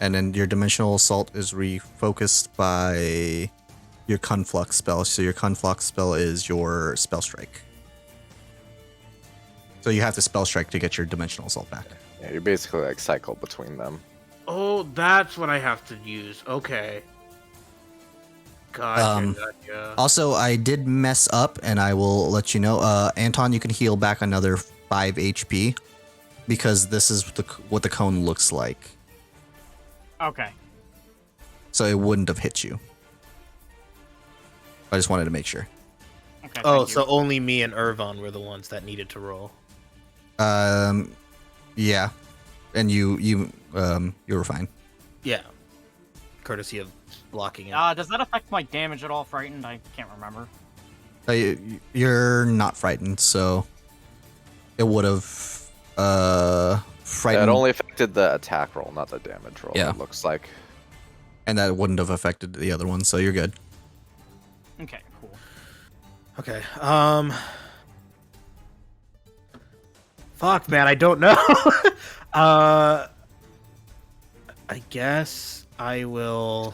and then your dimensional assault is refocused by your conflux spell. So your conflux spell is your spell strike. So you have to spell strike to get your dimensional assault back. Yeah, you basically like cycle between them. Oh, that's what I have to use. Okay. Gotcha, gotcha. Also, I did mess up, and I will let you know. Anton, you can heal back another 5 HP because this is what the cone looks like. Okay. So it wouldn't have hit you. I just wanted to make sure. Okay. Oh, thank you. so only me and Irvon were the ones that needed to roll. Yeah, and you were fine. Yeah. Courtesy of blocking it. Does that affect my damage at all? Frightened? I can't remember. You're not frightened, so it would have frightened. It only affected the attack roll, not the damage roll. Yeah. It looks like. And that wouldn't have affected the other one, so you're good. Okay, cool. Okay. Fuck, man, I don't know. I guess I will.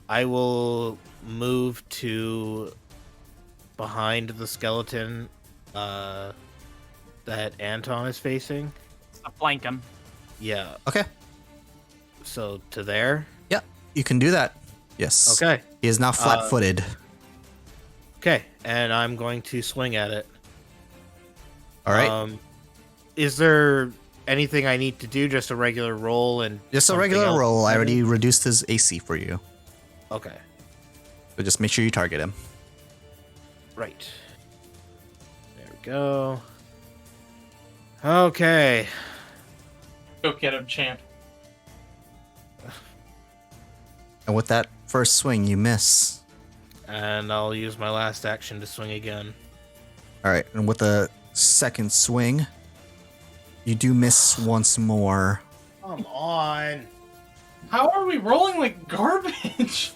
I will move to behind the skeleton that Anton is facing. Flank him. Yeah. Okay. So to there. Yeah, you can do that. Yes. Okay. He is now flat-footed. Okay, and I'm going to swing at it. All right. Is there anything I need to do? Just a regular roll and Just a something regular else? roll. I already reduced his AC for you. Okay. So just make sure you target him. Right. There we go. Okay. Go get him, champ. And with that first swing, you miss. And I'll use my last action to swing again. All right. And with the second swing. You do miss once more. Come on. How are we rolling like garbage?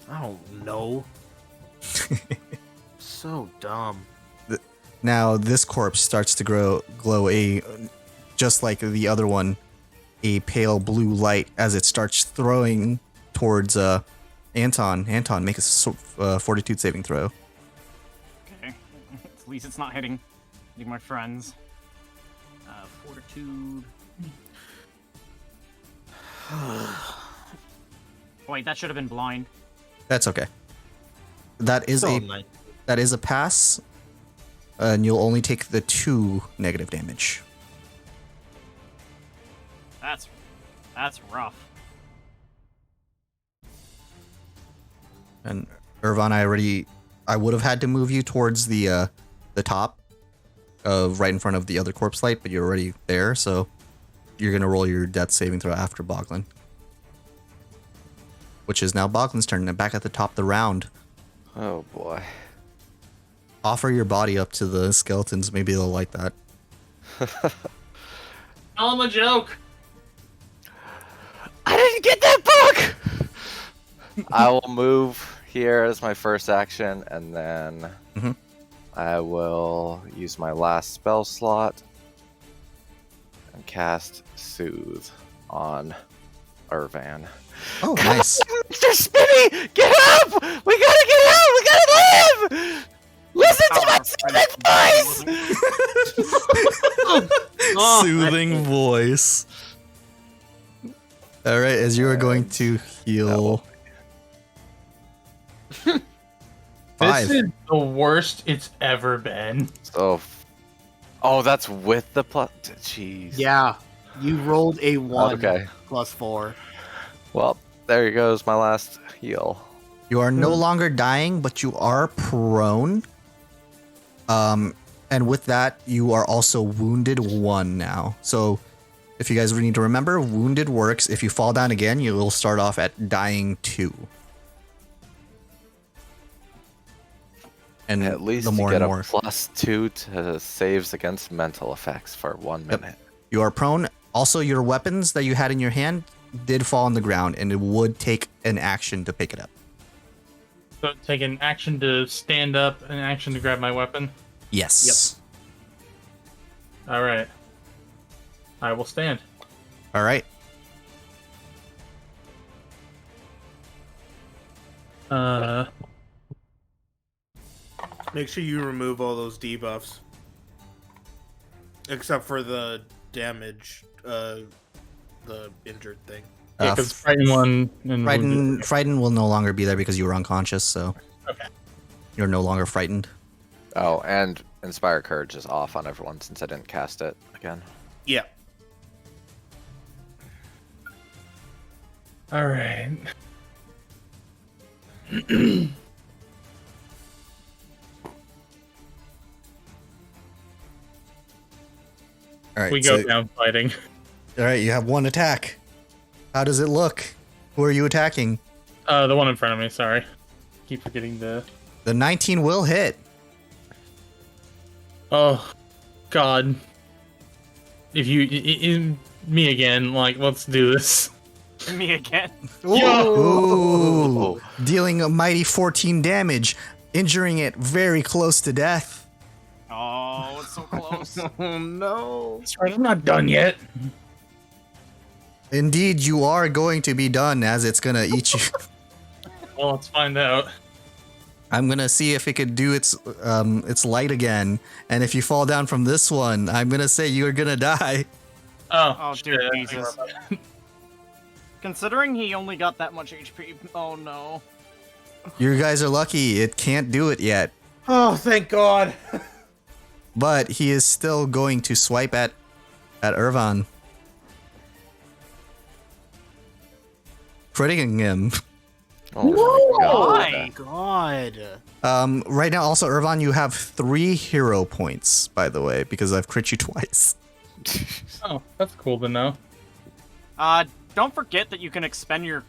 I don't know. So dumb. Now this corpse starts to glow just like the other one, a pale blue light as it starts throwing towards Anton. Anton, make a fortitude saving throw. Okay. At least it's not hitting my friends. Fortitude. Wait, that should have been blind. That's okay. That is So a nice. that is a pass, and you'll only take the 2 negative damage. That's rough. And Irvan, I would have had to move you towards the top of right in front of the other corpse light, but you're already there, so you're gonna roll your death saving throw after Boglin. Which is now Boglin's turn, and back at the top of the round. Oh boy. Offer your body up to the skeletons, maybe they'll like that. Tell him a joke. I didn't get that book! I will move here as my first action, and then Mhm. I will use my last spell slot and cast Soothe on Irvan. Oh, nice. Mr. Spinny, get up! We gotta get out! We gotta live! Listen to my soothing voice! Soothing voice. All right, as you are going to heal. 5. This is the worst it's ever been. So, oh, that's with the plus. Jeez. Yeah, you rolled a 1 Okay. plus 4. Well, there goes my last heal. You are no longer dying, but you are prone. And with that, you are also wounded 1 now. So, if you guys need to remember, wounded works. If you fall down again, you will start off at dying 2. And At least the more you get and a more. +2 to saves against mental effects for 1 Yep. minute. You are prone. Also, your weapons that you had in your hand did fall on the ground, and it would take an action to pick it up. So take an action to stand up, an action to grab my weapon. Yes. All right. I will stand. All right. Make sure you remove all those debuffs. Except for the damage, the injured thing. Yeah, because frightened one and wounded. Frightened will no longer be there because you were unconscious, so Okay. you're no longer frightened. Oh, and Inspire Courage is off on everyone since I didn't cast it again. Yeah. All right. All right. We go down fighting. All right. You have 1 attack. How does it look? Who are you attacking? The one in front of me. Sorry. Keep forgetting the. The 19 will hit. Oh, God. If you me again, like, let's do this. Me again. Ooh. Dealing a mighty 14 damage, injuring it very close to death. Oh, it's so close. Oh no. That's right. I'm not done yet. Indeed, you are going to be done as it's gonna eat you. Well, let's find out. I'm gonna see if it could do its light again, and if you fall down from this one, I'm gonna say you're gonna die. Oh, shit, dear I didn't Jesus. think about that. Considering he only got that much HP, oh no. You guys are lucky; it can't do it yet. Oh, thank God. But he is still going to swipe at Irvan, critting him. Oh Why? God. Right now, also Irvan, you have 3 hero points, by the way, because I've crit you twice. Oh, that's cool to know. Don't forget that you can expend your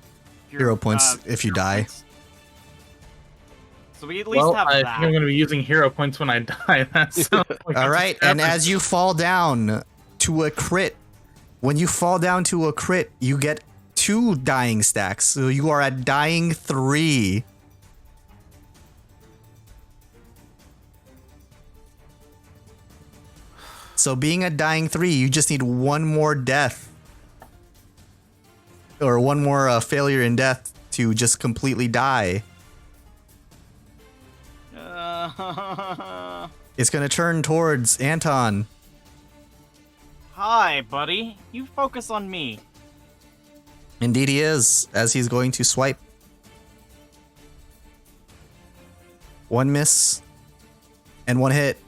Hero points if you die. points. So we at least Well, have I that. think I'm going to be using hero points when I die. That sounds like All right, and happened. as you fall down to a crit, when you fall down to a crit, you get 2 dying stacks. So you are at dying 3. So being at dying 3, you just need 1 more death. Or 1 more failure in death to just completely die. It's going to turn towards Anton. Hi, buddy. You focus on me. Indeed he is, as he's going to swipe. 1 miss. And 1 hit.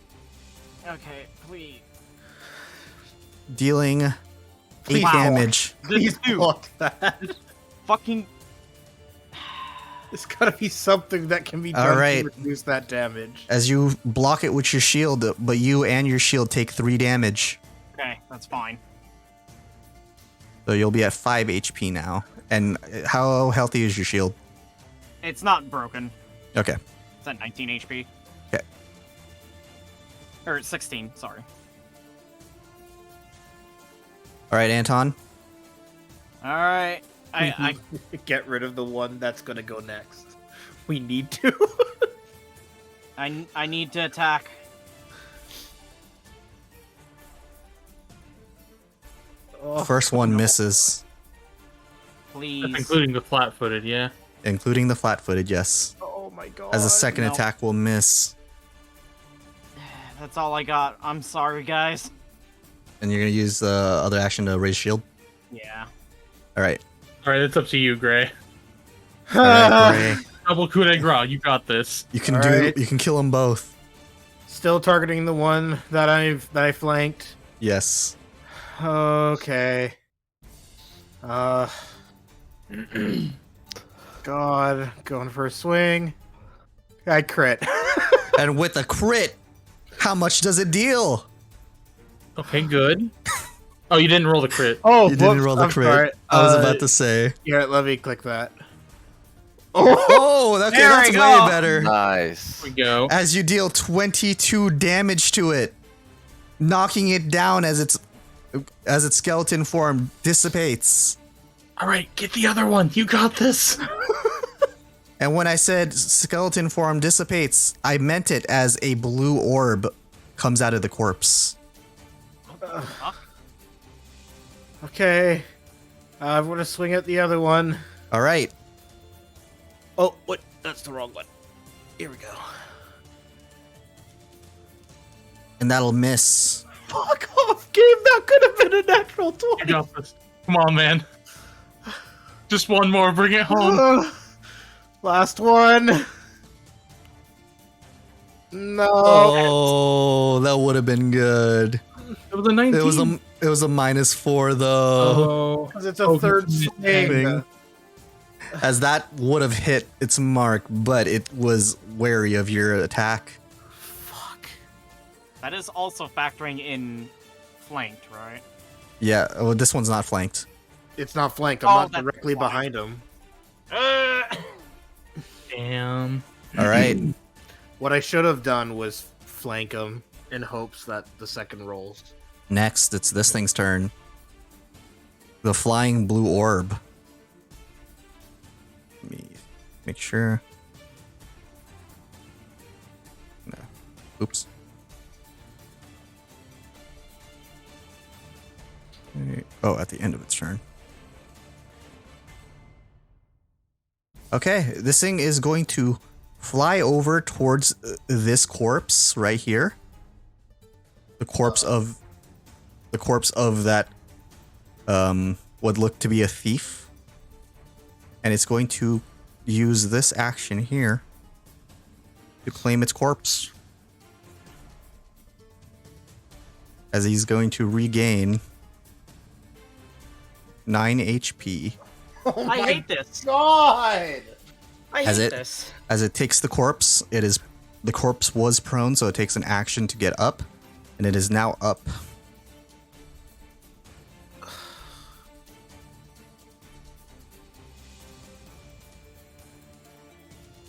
Okay, please. Dealing 8 Wow. damage. Please dude. block that. Fucking. It's gotta be something that can be All done right. to reduce that damage. As you block it with your shield, but you and your shield take 3 damage. Okay, that's fine. So you'll be at 5 HP now. And how healthy is your shield? It's not broken. Okay. It's at 19 HP. Okay. Or 16, sorry. All right, Anton. Alright. I Get rid of the one that's gonna go next. We need to. I need to attack. Oh, First one misses, Please. That's including the flat-footed, yeah. including the flat-footed, yes. oh my god. As the second no. attack will miss. That's all I got. I'm sorry, guys. And you're going to use the other action to raise shield? Yeah. All right. All right, it's up to you, Gray. All right, Gray. Double coup de grace. You got this. You can All do. right. You can kill them both. Still targeting the one that I flanked. Yes. Okay. God, going for a swing. I crit. And with a crit, how much does it deal? Okay, good. Oh, you didn't roll the crit. Oh, You didn't whoops, roll the I'm crit. sorry. I was about to say. Here, let me click that. Oh, okay, There that's we way go. better. Nice. Here we go. As you deal 22 damage to it, knocking it down as its skeleton form dissipates. All right, get the other one. You got this. And when I said skeleton form dissipates, I meant it as a blue orb comes out of the corpse. Okay. I'm gonna swing at the other one. All right. Oh, what? That's the wrong one. Here we go. And that'll miss. Fuck off, game. That could have been a natural You 20. got this. Come on, man. Just one more. Bring it home. Last one. No. Oh, that would have been good. It was a 19. It was a -4 though. Oh. Because it's a Oh, third goodness. swing. As that would have hit its mark, but it was wary of your attack. Fuck. That is also factoring in flanked, right? Yeah, well, this one's not flanked. It's not flanked. Oh, I'm not that's directly fine. behind him. Damn. All right. What I should have done was flank him in hopes that the second rolls. Next, it's this thing's turn. The flying blue orb. Let me make sure. No. Oops. Okay. Oh, at the end of its turn. Okay, this thing is going to fly over towards this corpse right here. The corpse of that would look to be a thief. And it's going to use this action here to claim its corpse. As he's going to regain 9 HP. Oh I hate this. God! I As hate it- this. As it takes the corpse, the corpse was prone, so it takes an action to get up, and it is now up.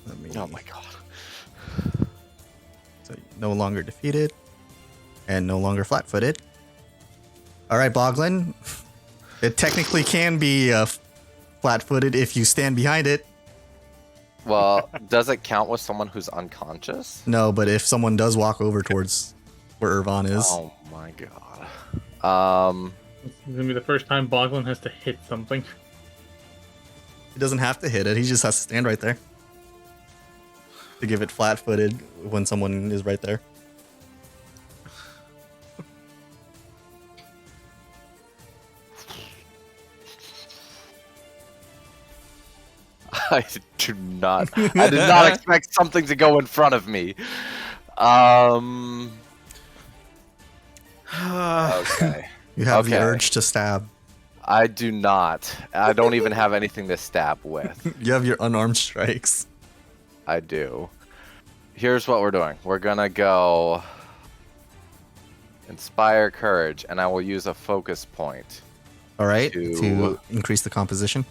Let me Oh my god. no longer defeated. And no longer flat-footed. Alright, Boglin. It technically can be flat-footed if you stand behind it. Well, does it count with someone who's unconscious? No, but if someone does walk over towards where Irvan is. Oh my god. This is gonna be the first time Boglin has to hit something. He doesn't have to hit it, he just has to stand right there. To give it flat-footed when someone is right there. I did not expect something to go in front of me. Okay. You have the Okay. urge to stab. I do not. I don't even have anything to stab with. You have your unarmed strikes. I do. Here's what we're doing. We're gonna go Inspire Courage, and I will use a focus point. Alright, To- to increase the composition.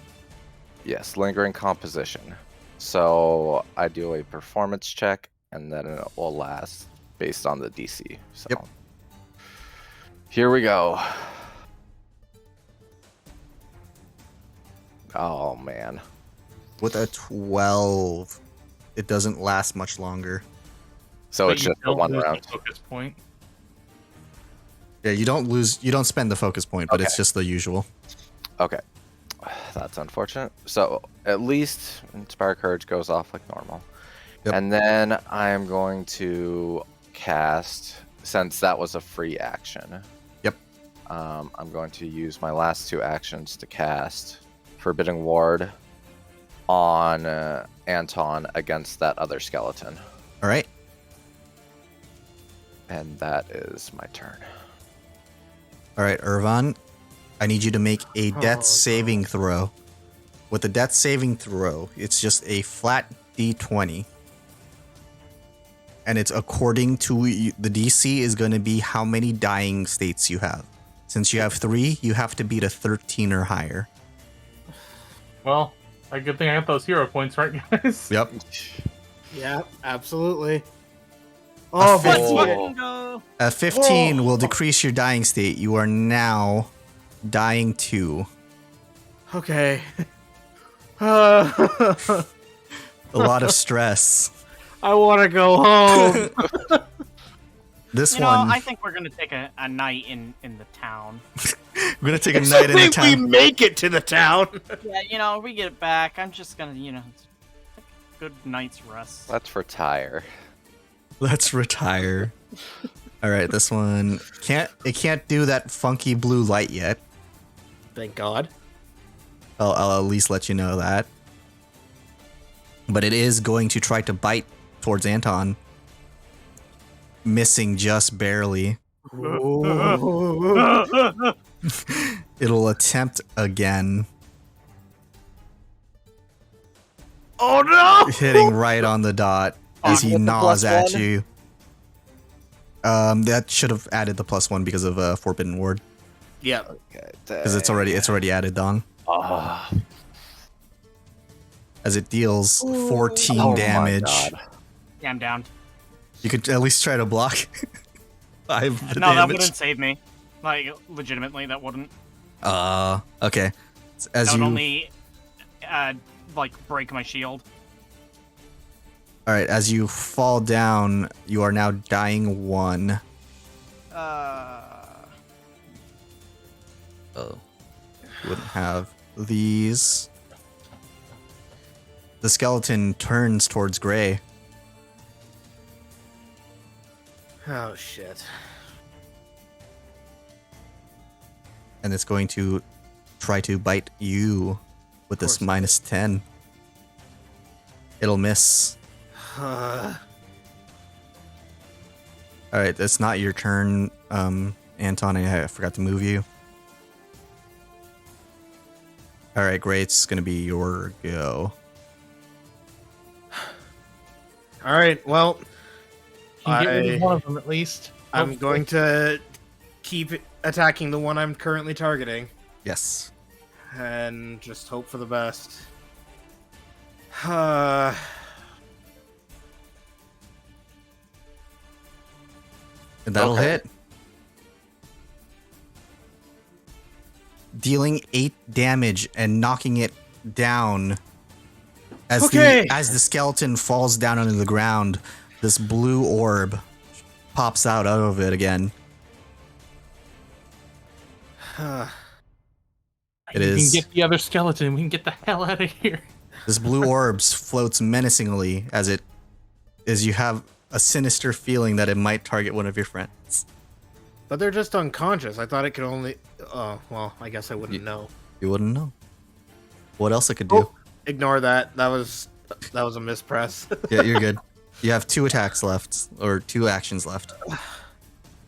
Yes, Lingering Composition. So I do a performance check, and then it will last based on the DC. So Yep. Here we go. Oh man. With a 12, it doesn't last much longer. So But it's you just the don't one lose the round. focus point. Yeah, you don't spend the focus point, but it's Okay. just the usual. Okay. That's unfortunate. So at least Inspire Courage goes off like normal. Yep. And then I am going to cast, since that was a free action. Yep. I'm going to use my last two actions to cast Forbidding Ward on Anton against that other skeleton. Alright. And that is my turn. Alright, Irvan. I need you to make a death saving throw. With a death saving throw, it's just a flat D20. And it's according to the DC is going to be how many dying states you have. Since you have 3, you have to beat a 13 or higher. Well, a good thing I got those hero points, right, guys? Yep. Yeah, absolutely. Oh, Oh, Let's but fucking go! A 15 will decrease your dying state. You are now dying 2. okay. A lot of stress. I want to go home. This You know, one, I think we're gonna take a night in the town. we're going to take a night in the we town. make it to the town. Yeah, you know, we get back. I'm just gonna, take a good night's rest. Let's retire. Let's retire. All right, this one can't do that funky blue light yet. Thank God. I'll at least let you know that. But it is going to try to bite towards Anton, missing just barely. It'll attempt again, Oh no! hitting right on the dot as he With the gnaws plus at one? you. That should have added the +1 because of Forbidden Ward, Yeah. Okay. because it's already added, Dong. Oh, As it deals 14 oh my damage. God. Yeah, I'm down. You could at least try to block 5 of the No, that damage. wouldn't save me. Like, legitimately, that wouldn't. Okay. As That would you only, break my shield. All right, as you fall down, you are now dying 1. Uh, Oh. You wouldn't have these. The skeleton turns towards Gray. Oh shit. And it's going to try to bite you with this course it -10. It'll miss. Uh, All right, that's not your turn, Anton. I forgot to move you. All right, great. It's going to be your go. all right. Well, You can get rid I- of one of them at least. I'm going to keep attacking the one I'm currently targeting Yes. and just hope for the best. And that'll Okay. hit. Dealing 8 damage and knocking it down. As Okay. the skeleton falls down onto the ground, this blue orb pops out of it again. It You is. can get the other skeleton. We can get the hell out of here. This blue orb floats menacingly as you have a sinister feeling that it might target one of your friends. But they're just unconscious. I thought it could only. Well, I guess I wouldn't know. You wouldn't know. What else it could do? Oh, ignore that. That was a mispress. Yeah, you're good. You have 2 attacks left, or 2 actions left.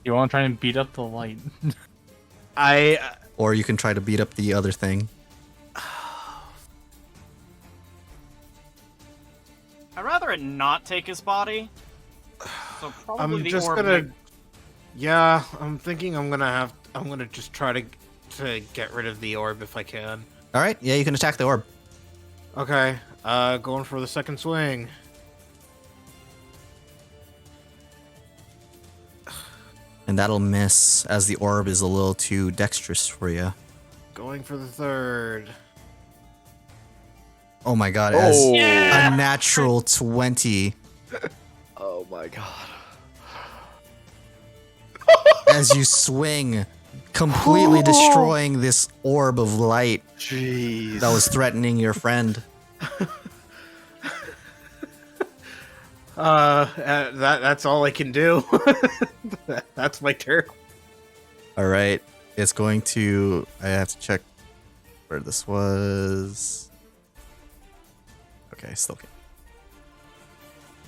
You want to try and beat up the light? Or you can try to beat up the other thing. I'd rather it not take his body. So probably I'm the just orb gonna. might- Yeah, I'm thinking I'm gonna just try to get rid of the orb if I can. All right, yeah, you can attack the orb. Okay, going for the second swing. And that'll miss, as the orb is a little too dexterous for you. Going for the third. Oh my god, as Oh. a natural 20. Oh my god. As you swing, completely destroying this orb of light Jeez. that was threatening your friend. That's all I can do. That's my turn. All right, it's going to. I have to check where this was. Okay, still can.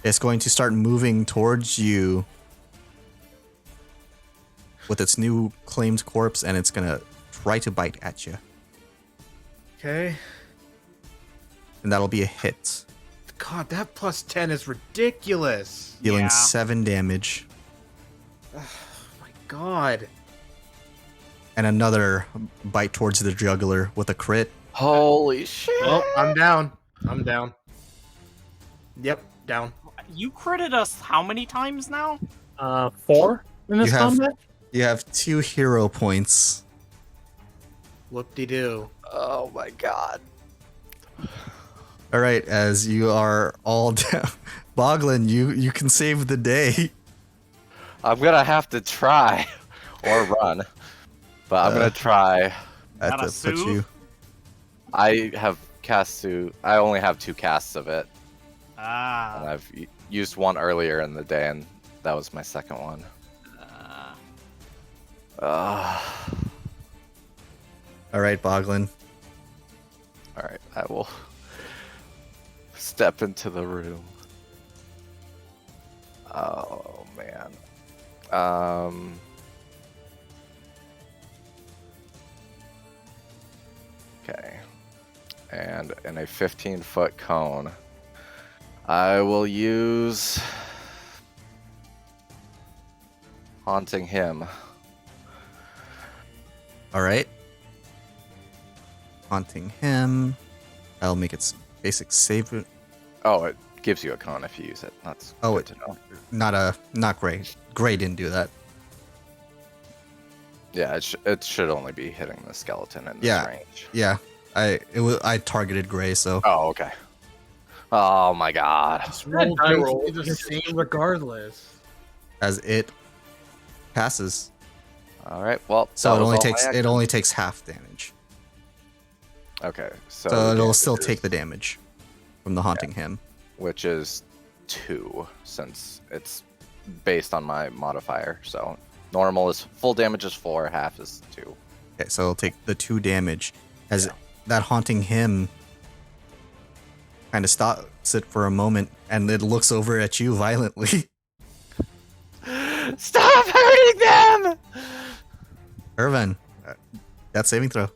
It's going to start moving towards you with its new claimed corpse, and it's gonna try to bite at you, Okay. and that'll be a hit, God, that plus 10 is ridiculous. dealing Yeah. 7 damage, Oh my god. and another bite towards the jugular with a crit. Holy shit. Well, I'm down. I'm down. Yep, down. You critted us how many times now? 4 in this You have- combat? You have 2 hero points. Whoop-de-doo. Oh my god. All right, as you are all down, Boglin, you can save the day. I'm gonna have to try or run, but I'm gonna try. I have Not a to put soothe? you. I have cast suit. I only have 2 casts of it, and Ah. I've used one earlier in the day, and that was my second one. All right, Boglin. All right, I will step into the room. Oh man. Okay. And in a 15-foot cone, I will use Haunting Him. All right. Haunting him. I'll make its basic save. Oh, it gives you a cone if you use it. That's Oh, good to know. Not Gray. Gray didn't do that. Yeah, it should only be hitting the skeleton in this Yeah. range. Yeah, I targeted Gray, so Oh, okay. Oh my god. This roll die is roll. the same regardless. as it passes, All right. Well, so that it was only all takes my it only takes half damage. Okay. So, So it'll damage still is- take the damage from the haunting him. which is 2 since it's based on my modifier. So normal is full damage is 4, half is 2. Okay, so it'll take the 2 damage as that haunting him kind of stops it for a moment, and it looks over at you violently. Stop hurting them! Irvin, that saving throw.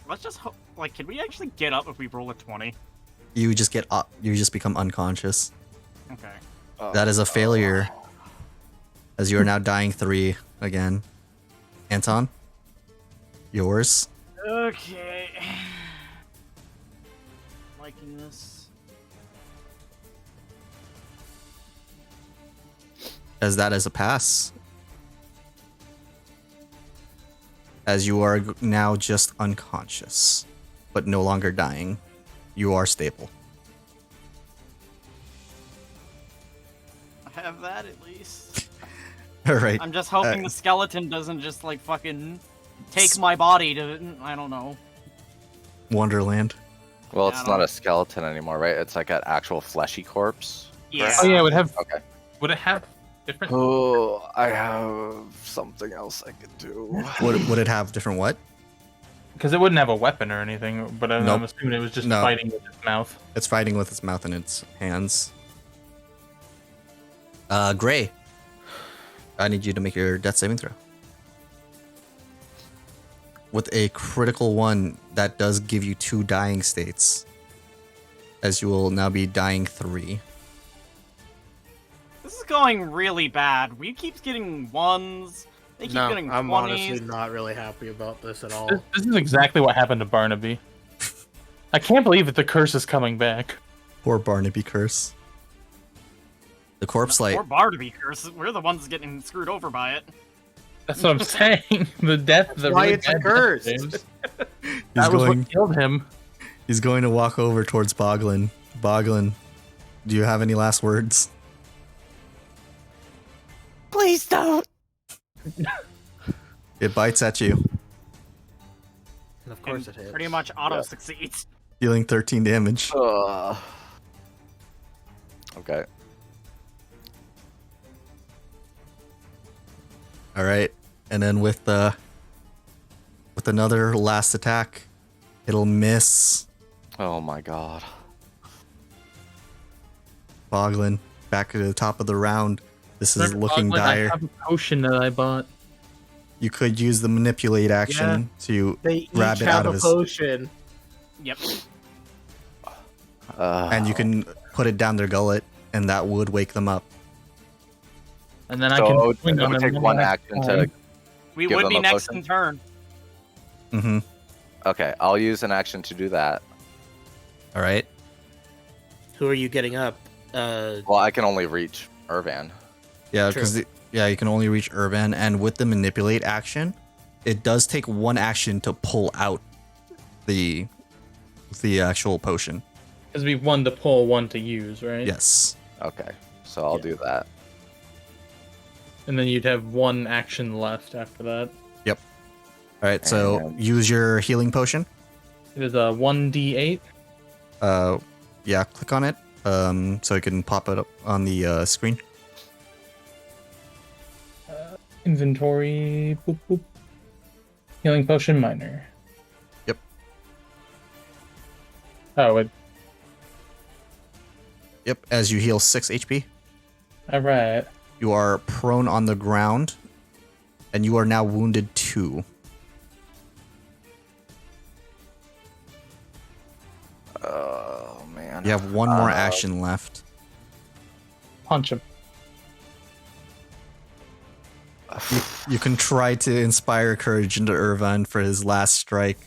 Let's just like, can we actually get up if we roll a 20? You just get up. You just become unconscious. Okay. That is a failure, as you are now dying 3 again. Anton, yours. Okay. Liking this. as that is a pass. As you are now just unconscious, but no longer dying. You are stable. I have that at least. All right. I'm just hoping the skeleton doesn't just like fucking take my body to, I don't know. Wonderland. Well, Yeah, it's not a skeleton anymore, right? It's like an actual fleshy corpse. Yeah. Oh yeah, it would have. Okay. Would it have different? Oh, I have something else I could do. Would it have different what? Because it wouldn't have a weapon or anything. But I'm Nope. assuming it was just No. fighting with its mouth. It's fighting with its mouth and its hands. Gray. I need you to make your death saving throw. With a critical one, that does give you 2 dying states. As you will now be dying 3. This is going really bad. We keep getting 1s. They keep No, getting 20s. I'm honestly not really happy about this at all. This is exactly what happened to Barnaby. I can't believe that the curse is coming back. Poor Barnaby curse. The corpse light. Or Barnaby curse. We're the ones getting screwed over by it. That's what I'm saying. The death. The why really it's a bad curse. death saves. He's That was going. what killed him. He's going to walk over towards Boglin. Boglin, do you have any last words? Please don't. It bites at you, And of course And it hits. pretty much auto succeeds. dealing 13 damage. Okay. All right, and then with another last attack, it'll miss. Oh my god. Boglin, back to the top of the round. This is looking Boglin, dire. I have a potion that I bought. You could use the manipulate action to They each grab it have out a of his, potion. Yep. and you can put it down their gullet, and that would wake them up. And then I So can it would swing on take them one last action time. to. We Give would them be a next potion? in turn. Mm-hmm. Okay, I'll use an action to do that. All right. Who are you getting up? Well, I can only reach Irvan. Yeah, True. because you can only reach Urban, and with the manipulate action, it does take one action to pull out the actual potion. Because we one to pull, one to use, right? Yes. Okay, so I'll do that. And then you'd have one action left after that. All right. So And- use your healing potion. It is a 1d8. Yeah, click on it. So it can pop it up on the screen. Inventory. Boop, boop. Healing potion minor. Yep. Oh, it, Yep. As you heal 6 HP, all right. you are prone on the ground, and you are now wounded 2. Oh man. You have one more action left. Punch him. You can try to inspire courage into Irvine for his last strike.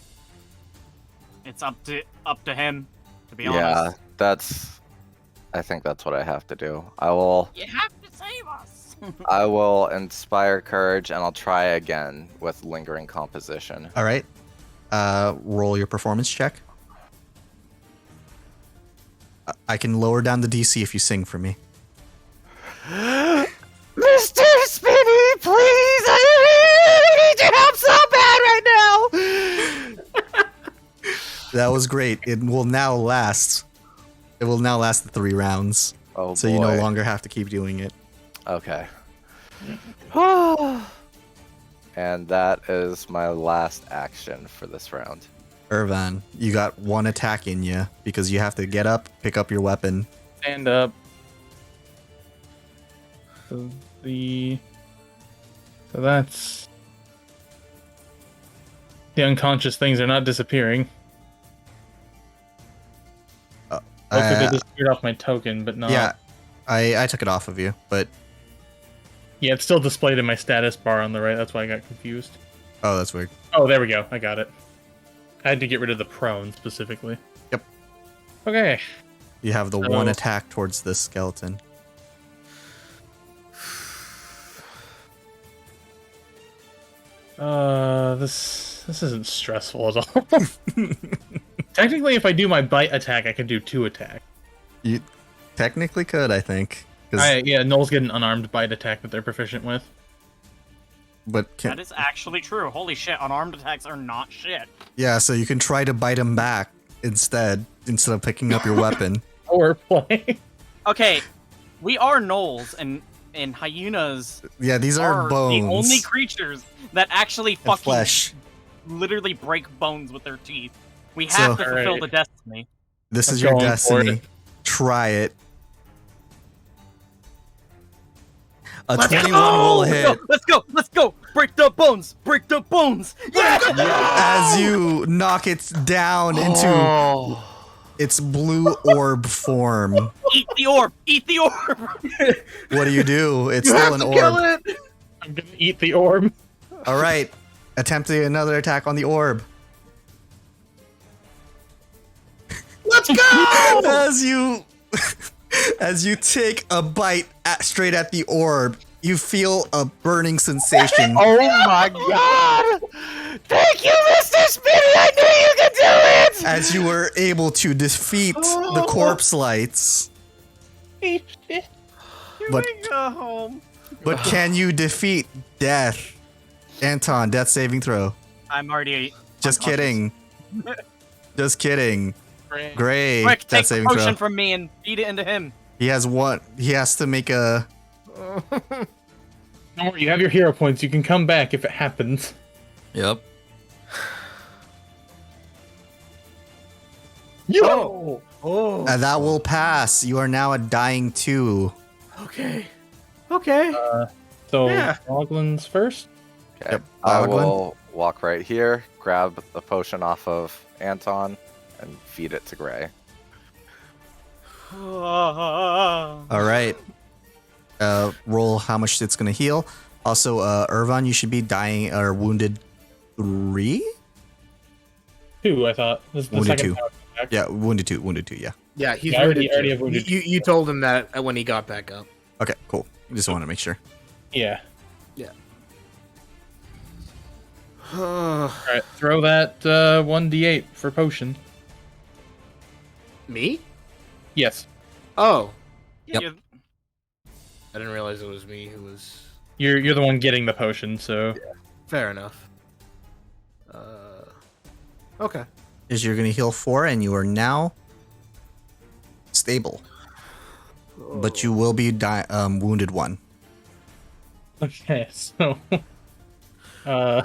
It's up to him, to be Yeah, honest. I think that's what I have to do. I will You have to save us. I will inspire courage and I'll try again with lingering composition. All right. Roll your performance check. I can lower down the DC if you sing for me. Mr. Spinny, please! I need your help so bad right now! That was great. It will now last. It will now last the 3 rounds. Oh So boy. you no longer have to keep doing it. Okay. And that is my last action for this round. Irvan, you got 1 attack in you because you have to get up, pick up your weapon. Stand up. So that's the unconscious things are not disappearing. Hopefully they disappeared off my token, but not. Yeah, I took it off of you, but Yeah, it's still displayed in my status bar on the right. That's why I got confused. oh, that's weird. Oh, there we go. I got it. I had to get rid of the prone specifically. Yep. Okay. You have the So- 1 attack towards this skeleton. This isn't stressful at all. Technically, if I do my bite attack, I can do 2 attacks. You technically could, I think. Yeah, Gnolls get an unarmed bite attack that they're proficient with. But That is actually true. Holy shit, unarmed attacks are not shit. yeah, so you can try to bite him back instead of picking up your weapon. Or play. Okay, we are gnolls, and hyenas Yeah, these are bones. the only creatures that actually and fucking flesh. literally break bones with their teeth. We So- have to fulfill Alright. the destiny. This I'm is your going for destiny. it. Try it. A Let's 21 go! will hit Let's go! Break the bones! Break the bones! Yeah! as you knock it down into its blue orb form. Eat the orb! Eat the orb! What do? It's still an orb. I'm gonna eat the orb. All right, attempting another attack on the orb. Let's go! As you take a bite straight at the orb, you feel a burning sensation. Oh my god! Thank you, Mr. Spinny! I knew you could do it! As you were able to defeat the corpse lights. But Go home. but can you defeat death? Anton, death saving throw. I'm already. Just unconscious. kidding. Just kidding. Great. Quick, Death take the saving potion throw. from me and feed it into him. He has one. He has to make a. Don't worry, you have your hero points. You can come back if it happens. Yep. Yo! Oh. And that will pass. You are now a dying 2. Okay. Okay. So, Yeah. Oglin's first? Okay. Yep, I Oglen. will walk right here, grab the potion off of Anton, and feed it to Gray. All right. Roll how much it's gonna heal. Also, Irvon, you should be dying or wounded 3. 2, I thought. This is the Wounded second 2. time. Yeah, wounded 2. Wounded 2. Yeah. Yeah, he's Yeah, I already wounded have too. wounded You told him that when he got back up. Okay. Cool. Just want to make sure. Yeah. Yeah. Alright, throw that 1d8 for potion. Me? Yes. Oh, Yep. You- I didn't realize it was me who was. You're the one getting the potion, so... Fair enough. Okay. Is you're gonna heal 4, and you are now stable, but you will be wounded 1. Okay, so... I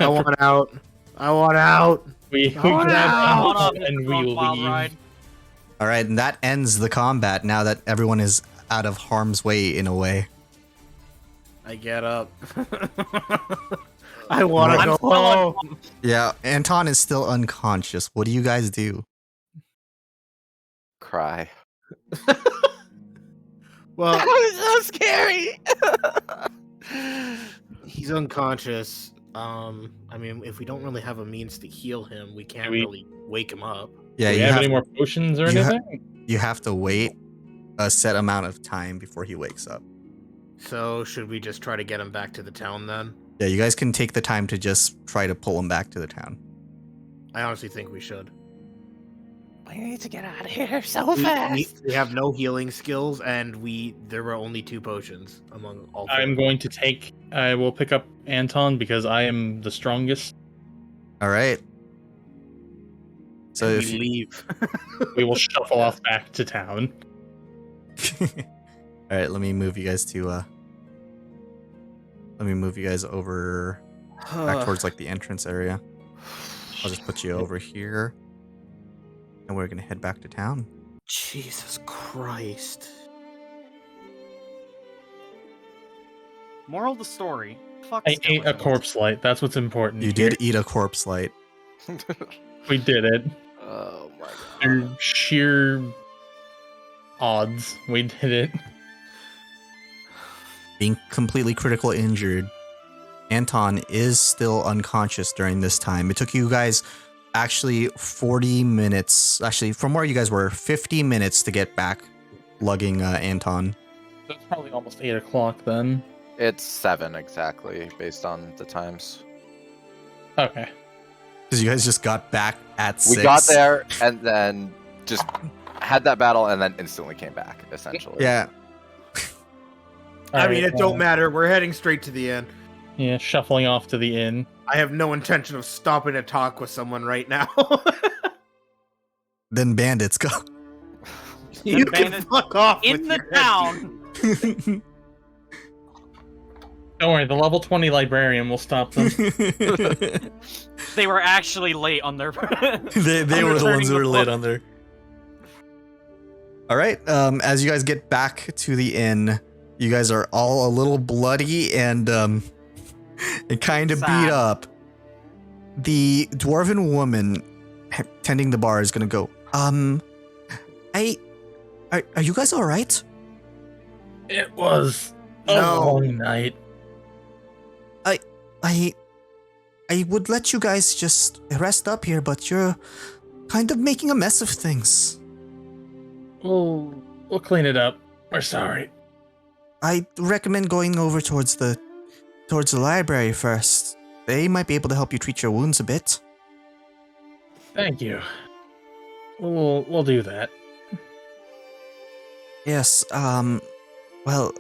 want out. I want out. we Oh, grab no! Anton and we Wild leave. ride. All right, and that ends the combat. Now that everyone is out of harm's way in a way. I get up. I want to I'm go still home. Yeah, Anton is still unconscious. What do you guys do? Cry. Well, That was so scary! he's unconscious. I mean, if we don't really have a means to heal him, we can't Do we- really wake him up. Yeah, Do we you have have, any more potions or you ha- anything? you have to wait a set amount of time before he wakes up. So should we just try to get him back to the town then? Yeah, you guys can take the time to just try to pull him back to the town. I honestly think we should. We need to get out of here so We fast. have no healing skills, and there were only 2 potions among all. I'm four. going to take... I will pick up Anton because I am the strongest. All right. So And if we you, leave. We will shuffle off back to town. all right, let me move you guys to. Let me move you guys over back towards like the entrance area. I'll just put you over here, and we're gonna head back to town. Jesus Christ. Moral of the story. Fuck I ate a corpse light. That's what's important. You here. did eat a corpse light. We did it. Oh my god. Through sheer odds, we did it. Being completely critical injured, Anton is still unconscious during this time. It took you guys actually 40 minutes, actually from where you guys were, 50 minutes to get back lugging Anton. So it's probably almost 8 o'clock then. It's 7 exactly, based on the times. Okay. Because you guys just got back at 6. We got there and then just had that battle and then instantly came back, essentially. Yeah. I mean, Alright, it don't matter. We're heading straight to the inn. Yeah, shuffling off to the inn. I have no intention of stopping to talk with someone right now. Then bandits go. You Then can bandits fuck off In with the your town. Don't worry, the level 20 librarian will stop them. They were actually late on their. they were the ones who were late on there. All right. As you guys get back to the inn, you guys are all a little bloody and kind of beat Sad. up. The dwarven woman tending the bar is gonna go. Are you guys all right? It was a No. long night. I would let you guys just rest up here, but you're kind of making a mess of things. We'll clean it up. We're sorry. I recommend going over towards the library first. They might be able to help you treat your wounds a bit. Thank you. We'll do that. Yes, well,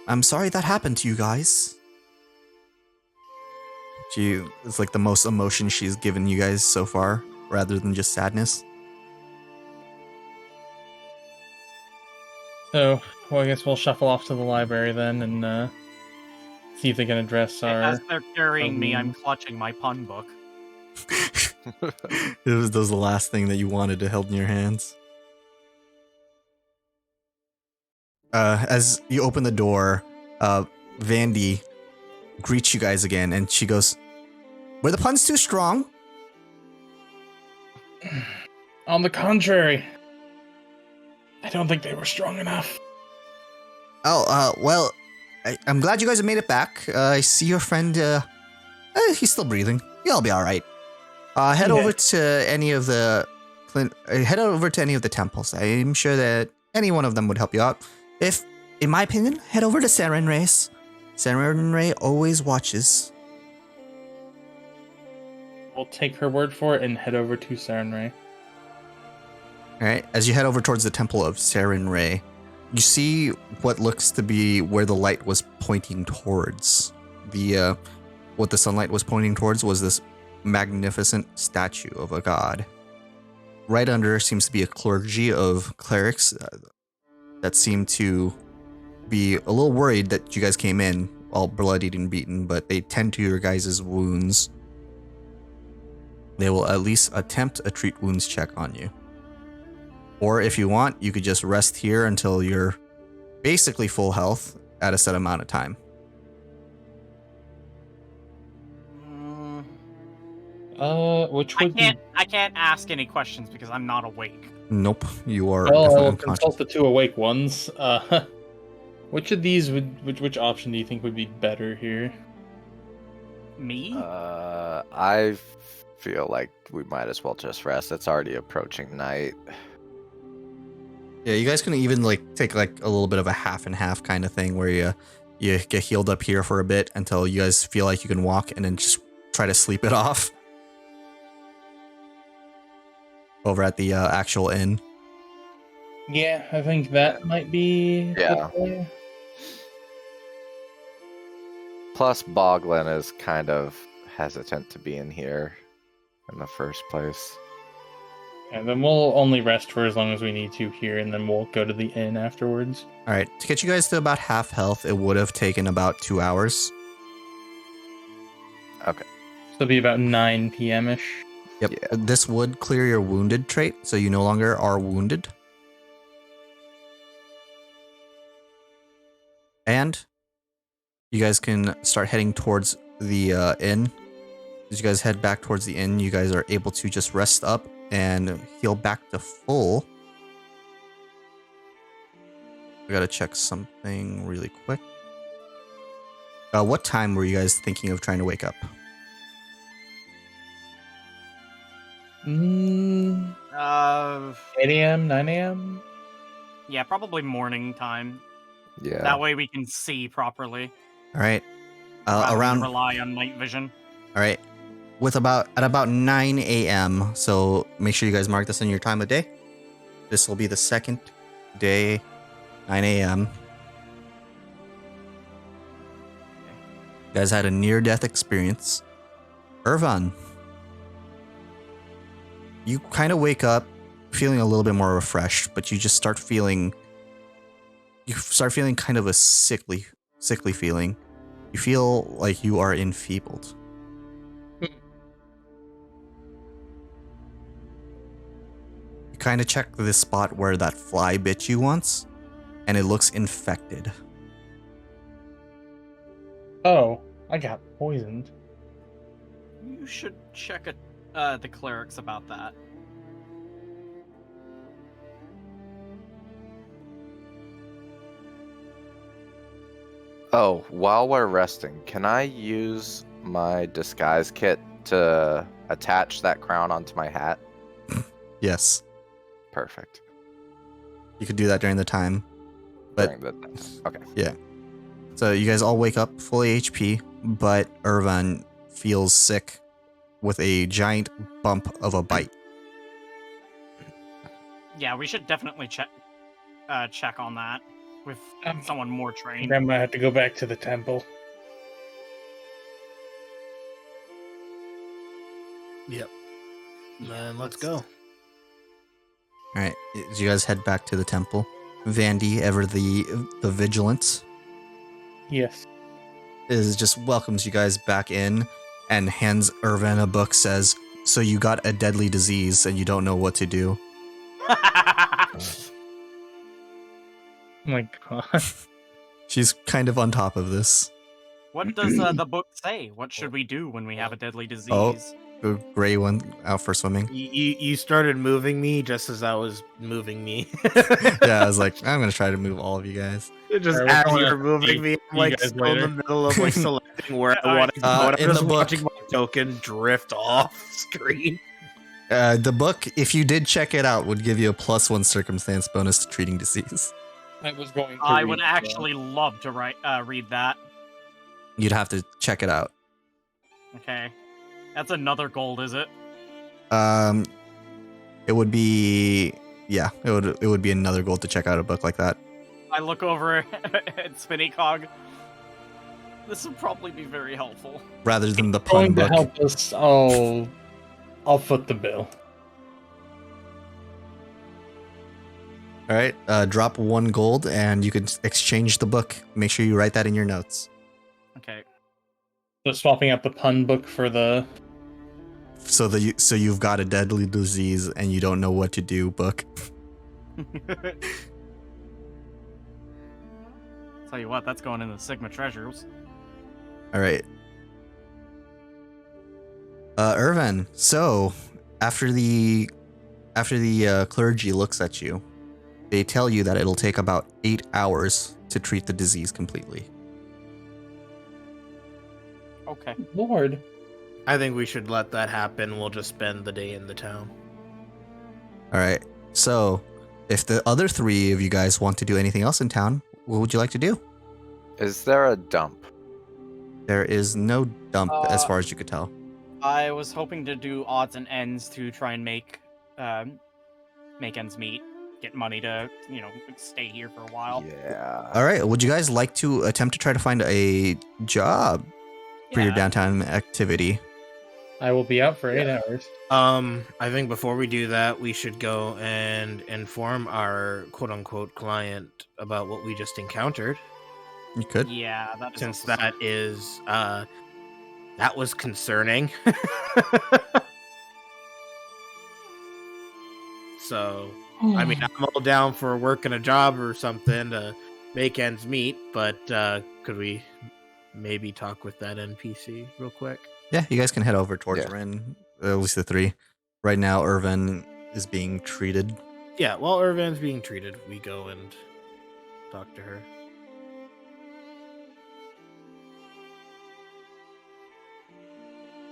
I'm sorry that happened to you guys. It's like the most emotion she's given you guys so far, rather than just sadness. So, well, I guess we'll shuffle off to the library then and see if they can address our. As they're carrying me, I'm clutching my pun book. That was the last thing that you wanted to hold in your hands. As you open the door, Vandy greets you guys again, and she goes, "Were the puns too strong?" On the contrary, I don't think they were strong enough. Oh, well, I'm glad you guys have made it back. I see your friend, he's still breathing. You'll be alright. Head over to any of the temples. I'm sure that any one of them would help you out. If, in my opinion, head over to Saren Ray's. Saren Ray always watches. We'll take her word for it and head over to Sarenrae. Alright, as you head over towards the temple of Saren Ray, you see what looks to be where the light was pointing towards. What the sunlight was pointing towards was this magnificent statue of a god. Right under seems to be a clergy of clerics that seem to be a little worried that you guys came in all bloodied and beaten, but they tend to your guys' wounds. They will at least attempt a treat wounds check on you. Or if you want, you could just rest here until you're basically full health at a set amount of time. Which would I can't ask any questions because I'm not awake. Nope, you are Well, definitely I'll unconscious. consult the two awake ones. Which of these which option do you think would be better here? Me? I feel like we might as well just rest. It's already approaching night. Yeah, you guys can even take a little bit of a half and half kind of thing where you get healed up here for a bit until you guys feel like you can walk, and then just try to sleep it off over at the actual inn. Yeah, I think that might be. Yeah. Okay. Plus, Boglin is kind of hesitant to be in here in the first place. And then we'll only rest for as long as we need to here, and then we'll go to the inn afterwards. All right, to get you guys to about half health, it would have taken about 2 hours. Okay. So it'll be about 9 p.m.-ish. Yep. Yeah. This would clear your wounded trait, so you no longer are wounded. And you guys can start heading towards the inn. As you guys head back towards the inn, you guys are able to just rest up and heal back to full. I gotta check something really quick. What time were you guys thinking of trying to wake up? 8 a.m., 9 a.m.? Yeah, probably morning time. Yeah. That way we can see properly. All right. rather than Around rely on night vision. All right. At about 9 a.m. So make sure you guys mark this in your time of day. This will be the second day, 9 a.m. You guys had a near-death experience. Irvan, you kind of wake up feeling a little bit more refreshed, but you just start feeling kind of a sickly feeling. You feel like you are enfeebled. You kind of check this spot where that fly bit you once, and it looks infected. Oh, I got poisoned. You should check the clerics about that. Oh, while we're resting, can I use my disguise kit to attach that crown onto my hat? Yes, Perfect. you could do that during the time. But Okay. yeah. So you guys all wake up fully HP, but Irvan feels sick with a giant bump of a bite. Yeah, we should definitely check on that with someone more I trained. think I might have to go back to the temple. Yep. Then let's go. All right, as you guys head back to the temple, Vandy, ever the vigilant, Yes. just welcomes you guys back in and hands Irvan a book. Says, "So you got a deadly disease and you don't know what to do." Oh my god. She's kind of on top of this. What does the book say? What should we do when we have a deadly disease? Oh. The gray one out for swimming. You started moving me just as I was moving me. Yeah, I was like, I'm gonna try to move all of you guys. Just Alright, as we're you're gonna moving see me, I'm you like guys still in the later. middle of like selecting where I want to go. And in I'm just the book- watching my token drift off screen. The book, if you did check it out, would give you a +1 circumstance bonus to treating disease. I was going to I would read actually love to read that. You'd have to check it out. Okay. That's another gold, is it? It would be, yeah, it would be another goal to check out a book like that. I look over at Spinny Cog. This would probably be very helpful. Rather than the pun going to book. help us. I'll foot the bill. All right, drop 1 gold and you can exchange the book. Make sure you write that in your notes. Okay. So swapping out the pun book for the. So you've got a deadly disease and you don't know what to do book. Tell you what, that's going in the Sigma Treasures. All right. Irvan, so after the clergy looks at you, they tell you that it'll take about 8 hours to treat the disease completely. Okay. Lord. I think we should let that happen. We'll just spend the day in the town. All right. So, if the other 3 of you guys want to do anything else in town, what would you like to do? Is there a dump? There is no dump as far as you could tell. I was hoping to do odds and ends to try and make ends meet, get money to stay here for a while. Yeah. All right. Would you guys like to attempt to try to find a job for your downtown activity? I will be out for 8 hours. I think before we do that, we should go and inform our quote-unquote client about what we just encountered. You could. Yeah, that is Since also that is that was concerning. So, I mean, I'm all down for working a job or something to make ends meet, but could we maybe talk with that NPC real quick? Yeah, you guys can head over towards Yeah. Rin, at least the 3. Right now, Irvan is being treated. Yeah, while Irvan's being treated, we go and talk to her.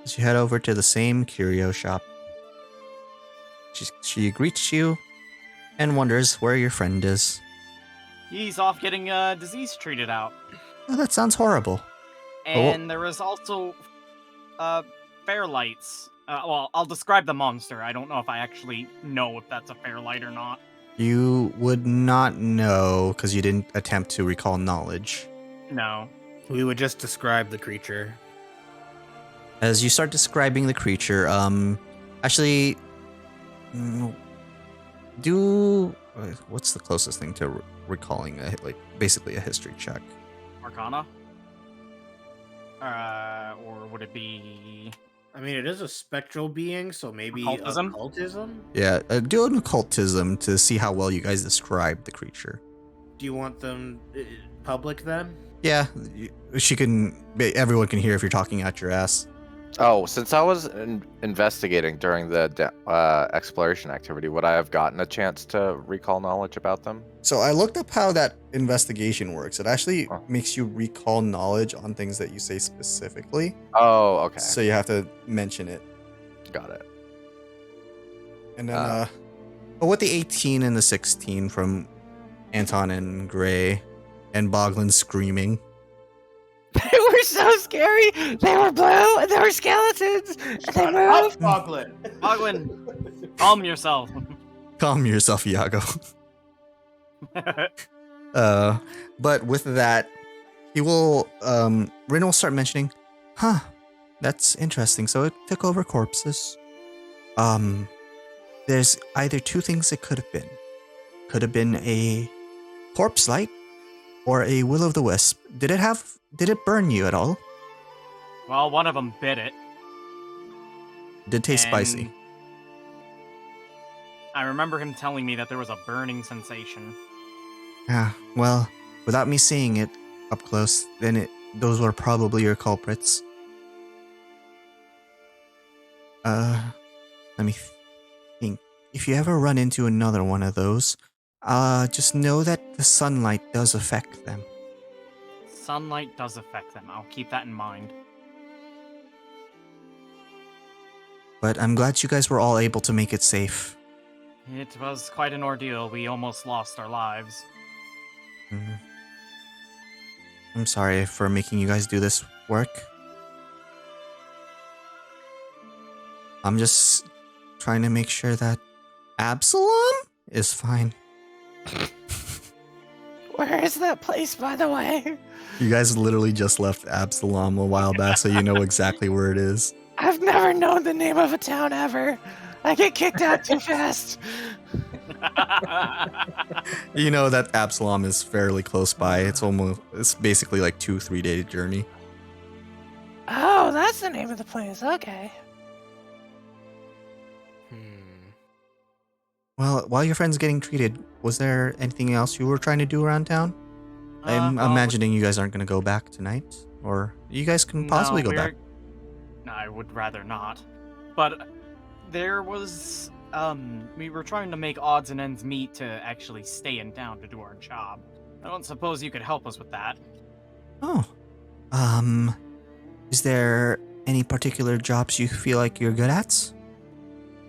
As you head over to the same curio shop, she greets you and wonders where your friend is. he's off getting disease treated out. Oh, that sounds horrible. And there was also Fairlights. Well, I'll describe the monster. I don't know if I actually know if that's a Fairlight or not. You would not know because you didn't attempt to recall knowledge. No. We would just describe the creature. As you start describing the creature, actually, what's the closest thing to recalling basically a history check? Arcana? Or would it be... I mean, it is a spectral being, so maybe Occultism? occultism? Yeah, do an occultism to see how well you guys describe the creature. Do you want them public then? Yeah, everyone can hear if you're talking out your ass. Oh, since I was investigating during the exploration activity, would I have gotten a chance to recall knowledge about them? So I looked up how that investigation works. It actually makes you recall knowledge on things that you say specifically. Oh, okay. So you have to mention it. Got it. And then, but with the 18 and the 16 from Anton and Gray and Boglin screaming. They were so scary. They were blue and they were skeletons. And they Shut up, moved. Boglin. Boglin, calm yourself. Calm yourself, Iago. But with that, he will, Rin will start mentioning, that's interesting. So it took over corpses. There's either two things it could have been. Could have been a corpse light or a will-o'-the-wisp. Did it burn you at all? Well, one of them bit it. Did taste and spicy. I remember him telling me that there was a burning sensation. Yeah, well, without me seeing it up close, then those were probably your culprits. Let me think. If you ever run into another one of those, just know that the sunlight does affect them. Sunlight does affect them. I'll keep that in mind. But I'm glad you guys were all able to make it safe. It was quite an ordeal. We almost lost our lives. I'm sorry for making you guys do this work. I'm just trying to make sure that Absalom is fine. Where is that place, by the way? You guys literally just left Absalom a while back, so you know exactly where it is. I've never known the name of a town ever. I get kicked out too fast. You know that Absalom is fairly close by. It's basically like 2-3 day journey. Oh, that's the name of the place. Okay. Well, while your friend's getting treated, was there anything else you were trying to do around town? I'm imagining you guys aren't going to go back tonight, or you guys can possibly go back. I would rather not. But there was, we were trying to make odds and ends meet to actually stay in town to do our job. I don't suppose you could help us with that. Oh. Is there any particular jobs you feel like you're good at?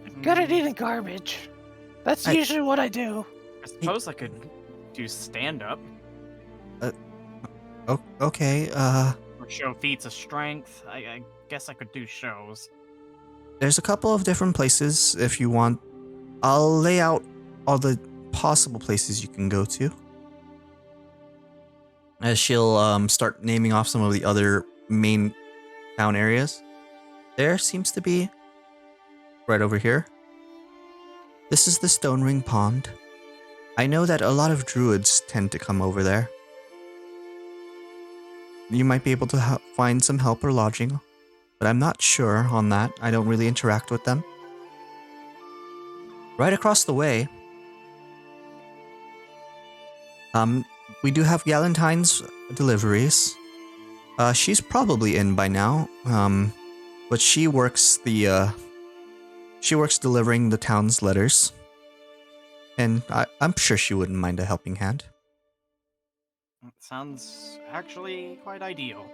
I'm good at eating garbage. That's usually what I do. I suppose I could do stand-up. Okay, Or show feats of strength. I guess I could do shows. There's a couple of different places if you want. I'll lay out all the possible places you can go to. As she'll start naming off some of the other main town areas. There seems to be right over here. This is the Stone Ring Pond. I know that a lot of druids tend to come over there. You might be able to find some help or lodging, but I'm not sure on that. I don't really interact with them. Right across the way, we do have Galentine's deliveries. She's probably in by now, but she works delivering the town's letters, and I'm sure she wouldn't mind a helping hand. That sounds actually quite ideal.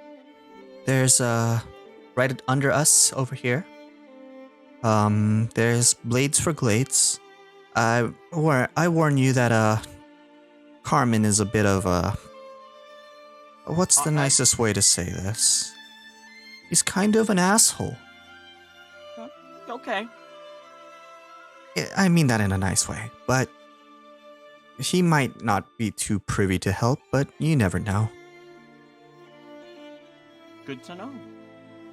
There's right under us over here. There's Blades for Glades. I warn you that Carmen is a bit of a. What's the nicest way to say this? He's kind of an asshole. Okay. I mean that in a nice way, but he might not be too privy to help, but you never know. Good to know.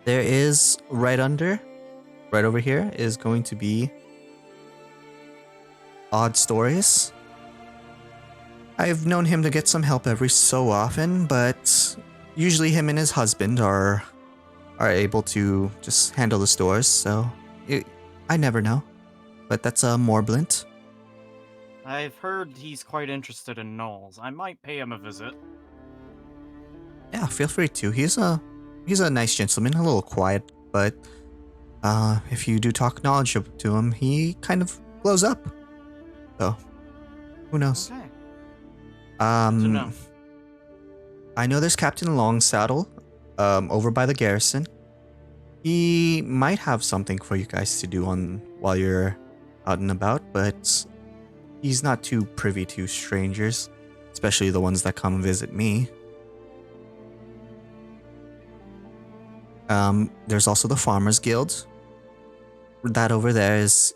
There is right over here is going to be Odd Stories. I've known him to get some help every so often, but usually him and his husband are able to just handle the stores, so I never know. But that's a Morblint. I've heard he's quite interested in gnolls. I might pay him a visit. Yeah, feel free to. He's a nice gentleman, a little quiet, but if you do talk knowledge to him, he kind of glows up. So, who knows? Okay. Good to know. I know there's Captain Longsaddle over by the garrison. He might have something for you guys to do while you're out and about, but he's not too privy to strangers, especially the ones that come visit me. There's also the Farmers Guild. That over there is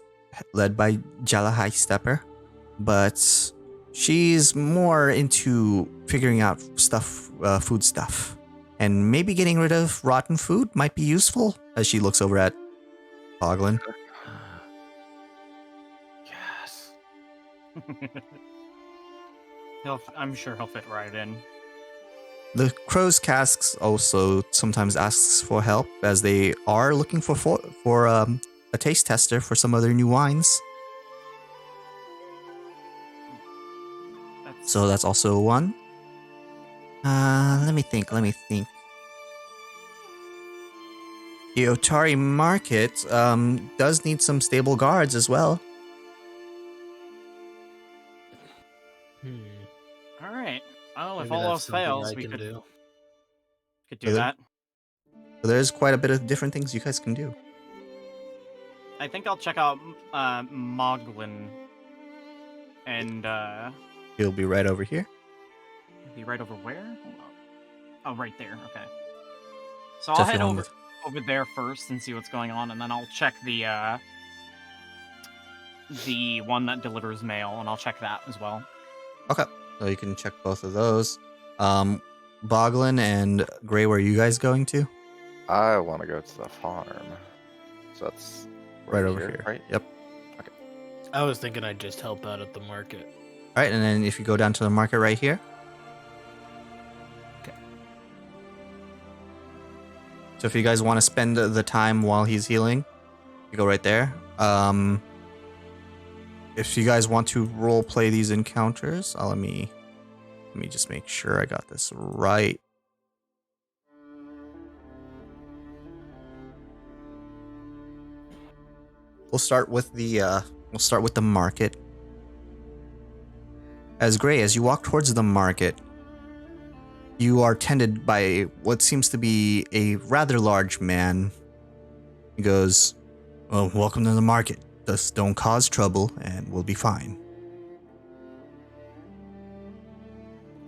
led by Jala High Stepper, but she's more into figuring out stuff, food stuff. And maybe getting rid of rotten food might be useful, as she looks over at Boglin. Yes. I'm sure he'll fit right in. The Crow's Casks also sometimes asks for help, as they are looking for a taste tester for some of their new wines. So that's also one. Let me think. The Otari Market does need some stable guards as well. All right. Well, if Maybe all that's else something fails, I we can could do. do Really? that. So there's quite a bit of different things you guys can do. I think I'll check out Moglin, and He'll be right over here. be right over where? Hold on. Oh, right there. Okay. So So I'll if head you want over there first and see what's going on, and then I'll check the one that delivers mail, and I'll check that as well. Okay. So you can check both of those. Boglin and Gray, where are you guys going to? I want to go to the farm. So that's Right over here. right? Yep. I was thinking I'd just help out at the market. All right, and then if you go down to the market right here. Okay. So if you guys want to spend the time while he's healing, you go right there. If you guys want to role play these encounters, let me just make sure I got this right. We'll start with the market. As Gray, as you walk towards the market, you are tended by what seems to be a rather large man. He goes, "Well, welcome to the market. Just don't cause trouble, and we'll be fine."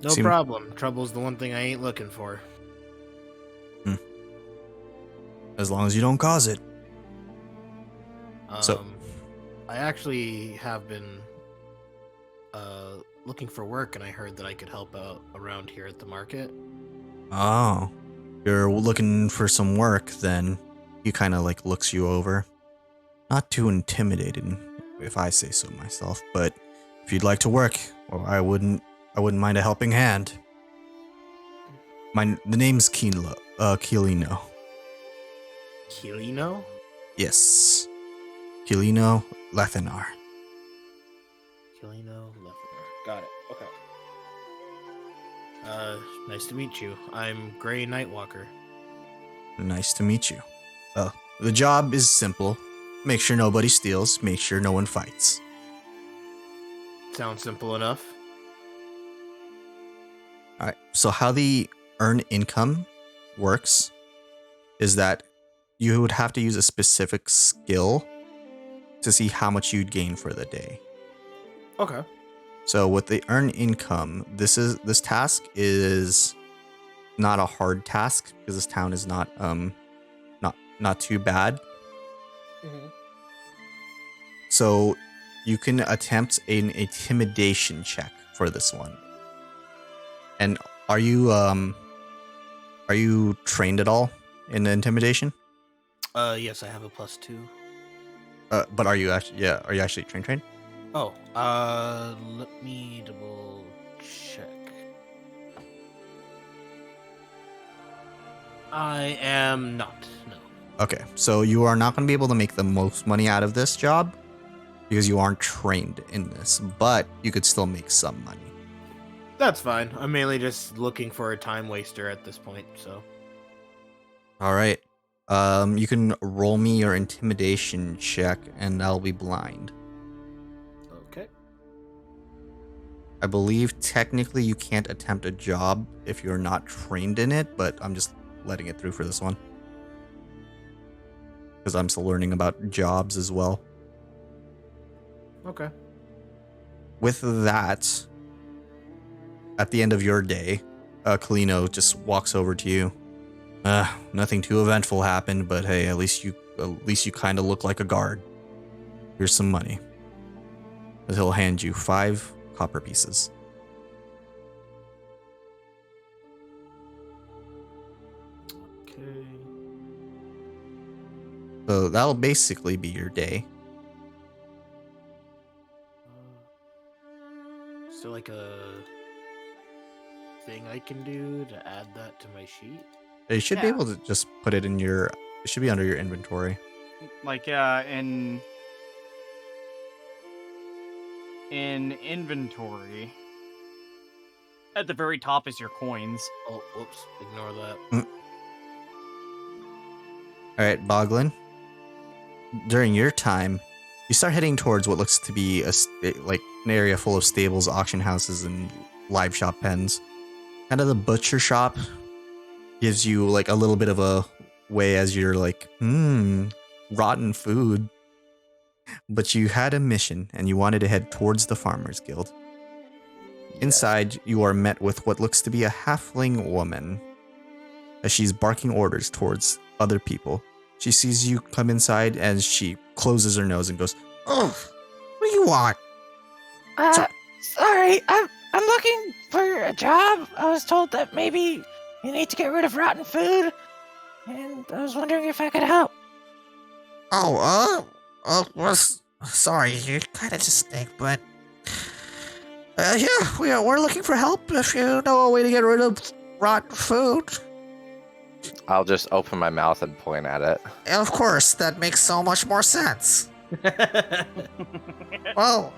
No problem. Trouble's the one thing I ain't looking for. As long as you don't cause it. So- I actually have been looking for work, and I heard that I could help out around here at the market. Oh, you're looking for some work, then. He kind of like looks you over. Not too intimidated, if I say so myself, but if you'd like to work, well, I wouldn't mind a helping hand. The name's Keelino. Kilino? Yes. Keelino Lethanar. Kilino Lefner. Got it. Okay. Nice to meet you. I'm Gray Nightwalker. Nice to meet you. The job is simple. Make sure nobody steals, make sure no one fights. Sounds simple enough. Alright, so how the earn income works is that you would have to use a specific skill to see how much you'd gain for the day. Okay. So with the earn income, this task is not a hard task because this town is not not too bad. Mm-hmm. So you can attempt an intimidation check for this one. And are you trained at all in intimidation? Yes, I have a +2. But are you actually trained? Oh, let me double check. I am not. No. Okay, so you are not going to be able to make the most money out of this job because you aren't trained in this, but you could still make some money. That's fine. I'm mainly just looking for a time waster at this point, so. All right. You can roll me your intimidation check, and I'll be blind. Okay. I believe technically you can't attempt a job if you're not trained in it, but I'm just letting it through for this one. Because I'm still learning about jobs as well. Okay. With that, at the end of your day, Kalino just walks over to you. Nothing too eventful happened, but hey, at least you kind of look like a guard. Here's some money. And he'll hand you 5 copper pieces. Okay. So that'll basically be your day. Is there like a thing I can do to add that to my sheet? You should be able to just put it in your... It should be under your inventory. Like, in inventory, at the very top is your coins. Oh, whoops. Ignore that. Alright, Boglin. During your time, you start heading towards what looks to be an area full of stables, auction houses, and live shop pens. Kind of the butcher shop gives you like a little bit of a way as you're like, rotten food. But you had a mission and you wanted to head towards the Farmers Guild. Inside, you are met with what looks to be a halfling woman as she's barking orders towards other people. She sees you come inside and she closes her nose and goes, "Oh, what do you want?" Sorry, I'm looking for a job. I was told that maybe you need to get rid of rotten food, and I was wondering if I could help. Sorry, you kind of just stink, but yeah, we're looking for help. If you know a way to get rid of rotten food, I'll just open my mouth and point at it. of course, that makes so much more sense. Well,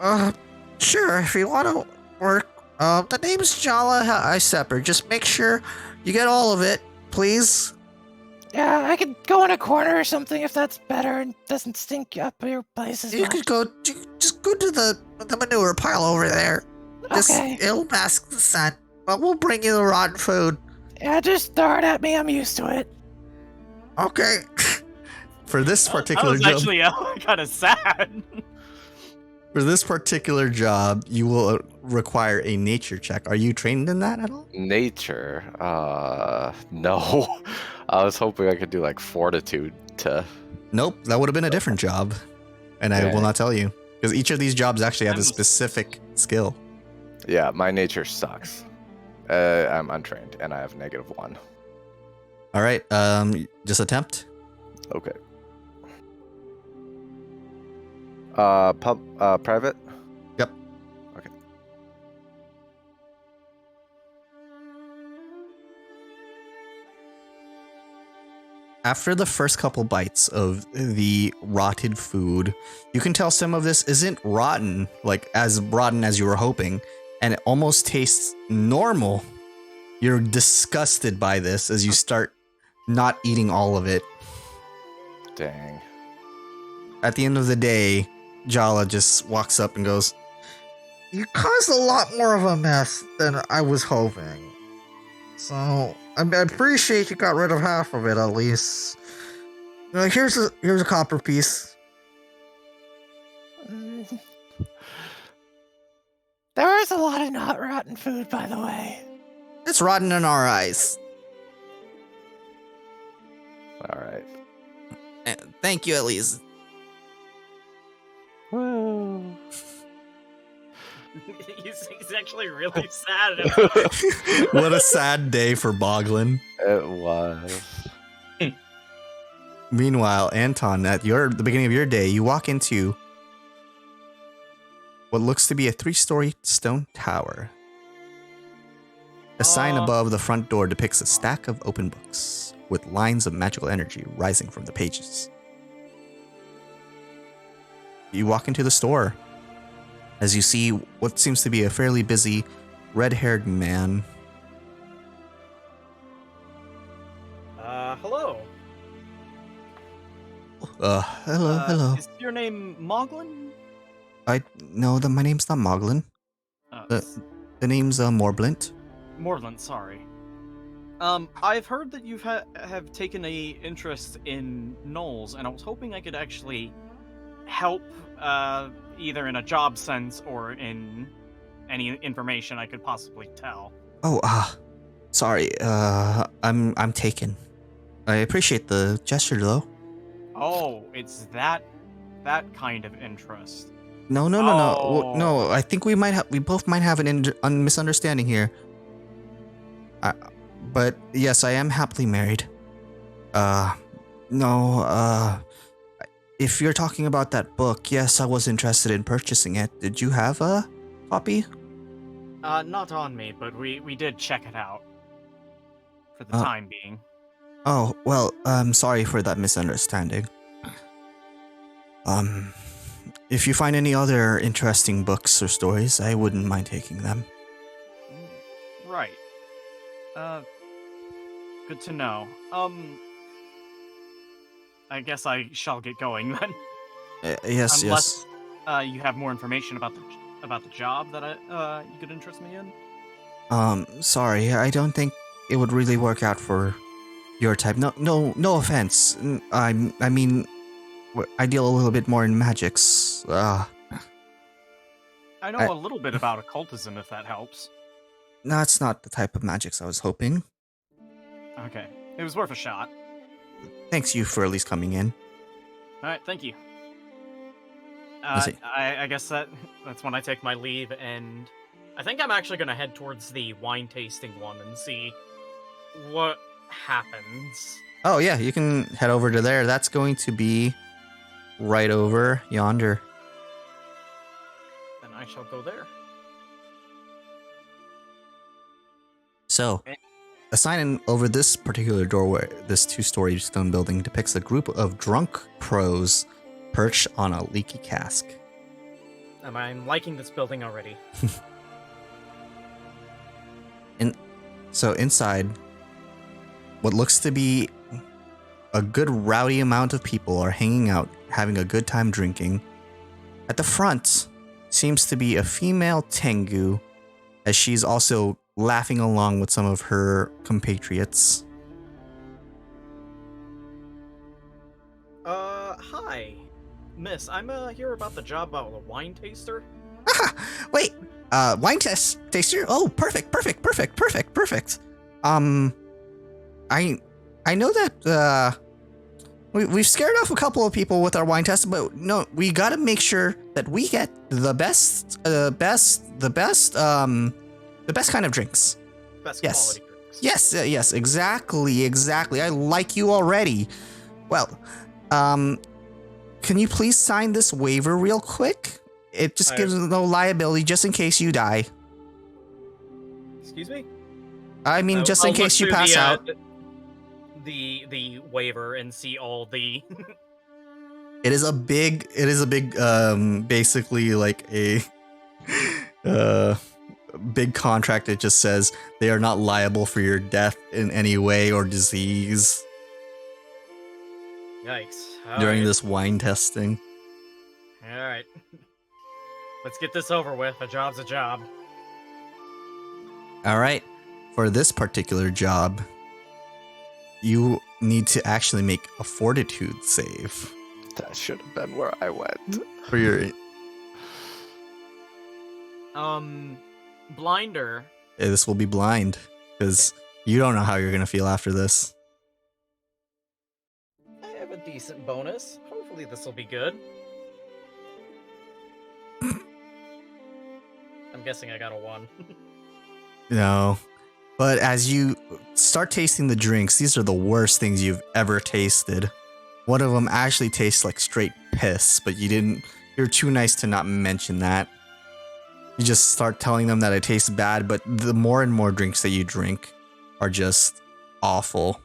sure, if you want to work, the name's Jala Iseper. Just make sure you get all of it, please. Yeah, I could go in a corner or something if that's better and doesn't stink up your place as You much. could just go to the manure pile over there. Okay. It'll mask the scent, but we'll bring you the rotten food. Yeah, just throw it at me. I'm used to it. Okay. For this That particular was job, actually kind of sad. for this particular job, you will require a nature check. Are you trained in that at all? Nature? No. I was hoping I could do like fortitude to... Nope, that would have been a different job. And I will Yeah. not tell you. Because each of these jobs actually have a I'm- specific skill. Yeah, my nature sucks. I'm untrained and I have -1. Alright, just attempt. Okay. Private? Yep. Okay. After the first couple bites of the rotted food, you can tell some of this isn't rotten, like as rotten as you were hoping, and it almost tastes normal. You're disgusted by this as you start not eating all of it. Dang. At the end of the day, Jala just walks up and goes, You caused a lot more of a mess than I was hoping. So, I appreciate you got rid of half of it at least. Here's a copper piece. Mm. There was a lot of not rotten food, by the way. It's rotten in our eyes. All right. Thank you, at least. He's actually really sad about it. What a sad day for Boglin. It was. Meanwhile, Anton, at the beginning of your day, you walk into what looks to be a 3-story stone tower. A sign above the front door depicts a stack of open books with lines of magical energy rising from the pages. You walk into the store as you see what seems to be a fairly busy red-haired man. Hello. Hello. Is your name Moglin? No, my name's not Moglin. The name's Morblint. Morland, sorry. I've heard that you've have taken a interest in gnolls, and I was hoping I could actually help, either in a job sense or in any information I could possibly tell. Oh, sorry. I'm taken. I appreciate the gesture, though. Oh, it's that kind of interest. No. No, I think we both might have a misunderstanding here. But yes, I am happily married. No, if you're talking about that book, yes, I was interested in purchasing it. Did you have a copy? Not on me, but we did check it out. For the time being. Oh, well, I'm sorry for that misunderstanding. If you find any other interesting books or stories, I wouldn't mind taking them. Right. Good to know. I guess I shall get going then. Yes. Unless you have more information about the job that you could interest me in. Sorry, I don't think it would really work out for your type. No offense. I mean, I deal a little bit more in magics. I know a little bit about occultism, if that helps. No, it's not the type of magics I was hoping. Okay, it was worth a shot. Thanks you for at least coming in. Alright, thank you. I guess that's when I take my leave, and I think I'm actually going to head towards the wine tasting one and see what happens. Oh yeah, you can head over to there. That's going to be right over yonder. Then I shall go there. So, a sign over this particular doorway, this 2-story stone building, depicts a group of drunk crows perched on a leaky cask. I'm liking this building already. So inside, what looks to be a good rowdy amount of people are hanging out, having a good time drinking. At the front seems to be a female Tengu, as she's also laughing along with some of her compatriots. Hi. Miss, I'm here about the job about the wine taster. Wait, wine taster? Oh, perfect. I know that, we've scared off a couple of people with our wine test, but no, we gotta make sure that we get the best kind of drinks. Best quality drinks. Yes, exactly. I like you already. Well, can you please sign this waiver real quick? It just gives no liability just in case you die. Excuse me? I mean, just in case you pass out. The waiver and see all the... It is a big, basically like a big contract. It just says they are not liable for your death in any way or disease. Yikes. During this wine testing. Alright. Let's get this over with. A job's a job. Alright. For this particular job, you need to actually make a fortitude save. That should have been where I went. For your... Blinder. Yeah, this will be blind, because you don't know how you're going to feel after this. I have a decent bonus. Hopefully this will be good. I'm guessing I got a 1. No. But as you start tasting the drinks, these are the worst things you've ever tasted. One of them actually tastes like straight piss, but you're too nice to not mention that. You just start telling them that it tastes bad, but the more and more drinks that you drink are just awful.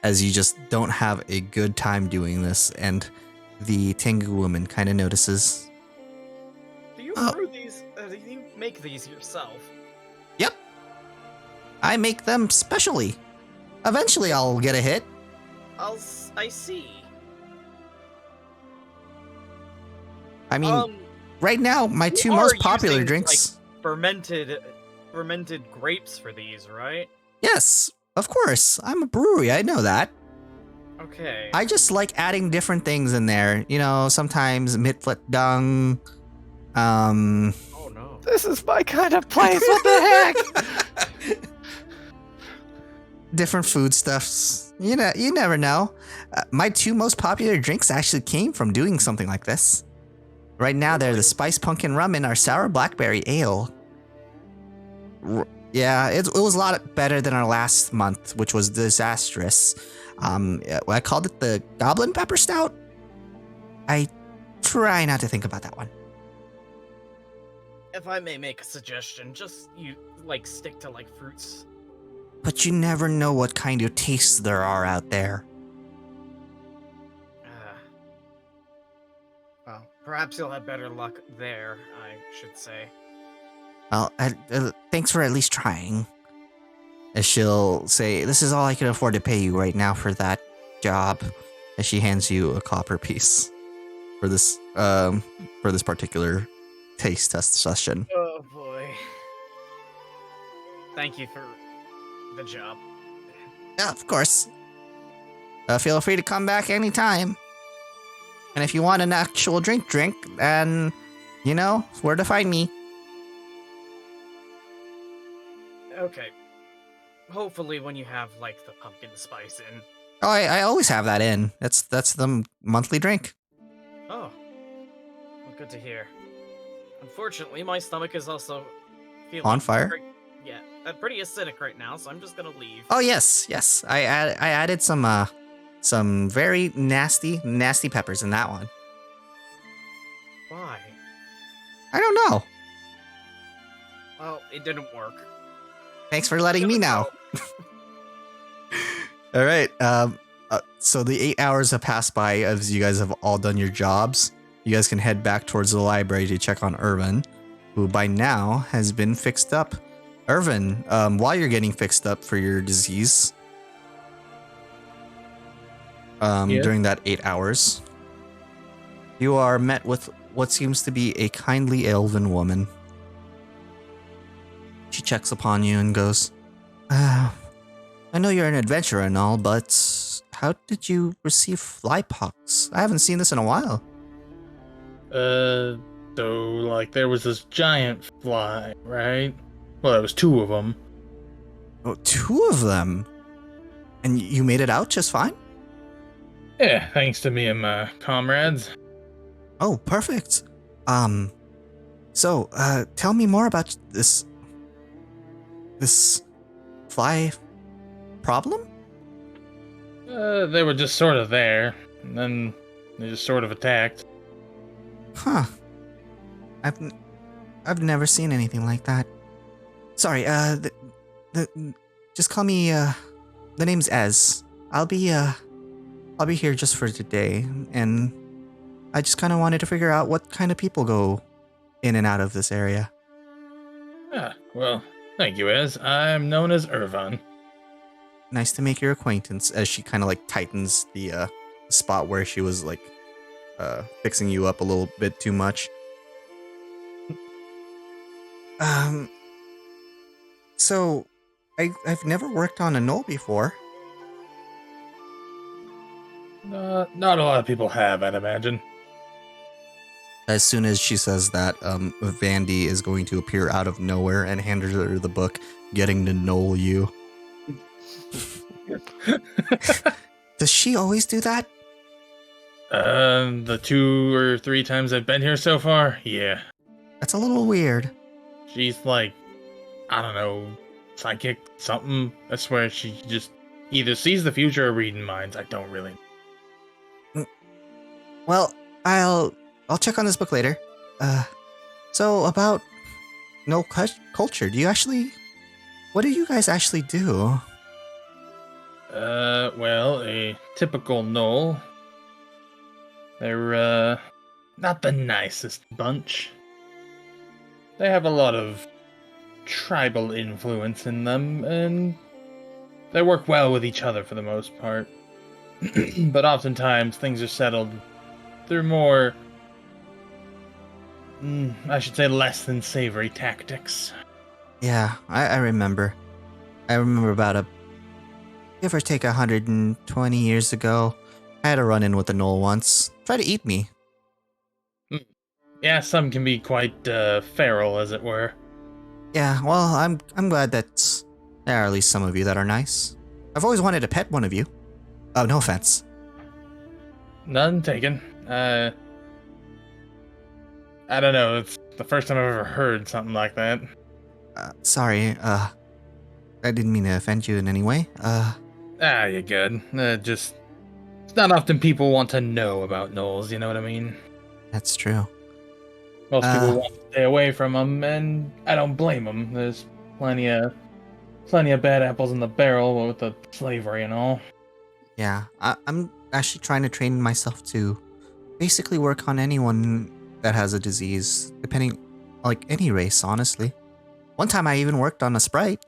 As you just don't have a good time doing this, and the Tengu woman kind of notices. Do you brew these? Do you make these yourself? Yep. I make them specially. Eventually I'll get a hit. I see. I mean, right now, my two most popular drinks... Like, fermented grapes for these, right? Yes, of course. I'm a brewery, I know that. Okay. I just like adding different things in there. You know, sometimes midfoot dung. Oh no. This is my kind of place. What the heck? Different foodstuffs. You know, you never know. My two most popular drinks actually came from doing something like this. Right now, they're the Spice Pumpkin Rum and our Sour Blackberry Ale. Yeah, it was a lot better than our last month, which was disastrous. I called it the Goblin Pepper Stout. I try not to think about that one. If I may make a suggestion, just stick to fruits. But you never know what kind of tastes there are out there. Well, perhaps you'll have better luck there, I should say. Well, thanks for at least trying. As she'll say, this is all I can afford to pay you right now for that job. As she hands you a copper piece for this particular taste test session. Oh boy. Thank you for the job. Yeah, of course. Feel free to come back anytime. And if you want an actual drink, then, you know, where to find me. Okay. Hopefully when you have, the pumpkin spice in. Oh, I always have that in. That's the monthly drink. Oh. Well, good to hear. Unfortunately, my stomach is also feeling... On fire? Pretty acidic right now, so I'm just gonna leave. Oh, yes. I added some very nasty peppers in that one. Why? I don't know. Well, it didn't work. Thanks for letting me know. All right. So the 8 hours have passed by as you guys have all done your jobs. You guys can head back towards the library to check on Irvin, who by now has been fixed up. Irvin, while you're getting fixed up for your disease, during that 8 hours, you are met with what seems to be a kindly elven woman. She checks upon you and goes, I know you're an adventurer and all, but how did you receive fly pox? I haven't seen this in a while. So, there was this giant fly, right? Well, there was 2 of them. Oh, 2 of them? And you made it out just fine? Yeah, thanks to me and my comrades. Oh, perfect. So, tell me more about this fly problem? They were just sort of there, and then they just sort of attacked. Huh. I've never seen anything like that. Sorry, just call me, the name's Ez. I'll be here just for today, and I just kind of wanted to figure out what kind of people go in and out of this area. Well, thank you, Ez. I'm known as Irvin. Nice to make your acquaintance, as she kind of tightens the spot where she was fixing you up a little bit too much. So, I've never worked on a knoll before. Not a lot of people have, I'd imagine. As soon as she says that, Vandy is going to appear out of nowhere and hand her the book, Getting to Knoll You. Does she always do that? The 2 or 3 times I've been here so far, yeah. That's a little weird. She's like, I don't know, psychic, something. I swear she just either sees the future or reading minds. I don't really. Well, I'll check on this book later. So about no culture, what do you guys actually do? Well, a typical Knoll. They're, not the nicest bunch. They have a lot of tribal influence in them, and they work well with each other for the most part. But oftentimes, things are settled through more, I should say, less than savory tactics. Yeah, I remember. I remember about give or take 120 years ago, I had a run-in with a gnoll once. Tried to eat me. Yeah, some can be quite feral, as it were. Yeah, well, I'm glad that there are at least some of you that are nice. I've always wanted to pet one of you. Oh, no offense. None taken. I don't know, it's the first time I've ever heard something like that. Sorry, I didn't mean to offend you in any way. You're good. It's not often people want to know about gnolls, you know what I mean? That's true. Most people want to stay away from them, and I don't blame them. There's plenty of bad apples in the barrel with the slavery and all. Yeah, I'm actually trying to train myself to basically work on anyone that has a disease, depending, like any race, honestly. One time I even worked on a sprite.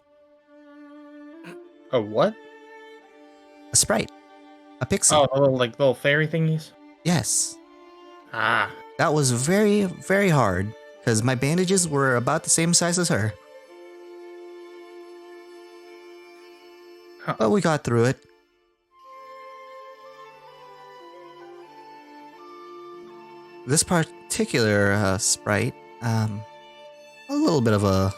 A what? A sprite. A pixie. Oh, little fairy thingies? Yes. Ah. That was very, very hard, because my bandages were about the same size as her. Huh. But we got through it. This particular sprite, a little bit of a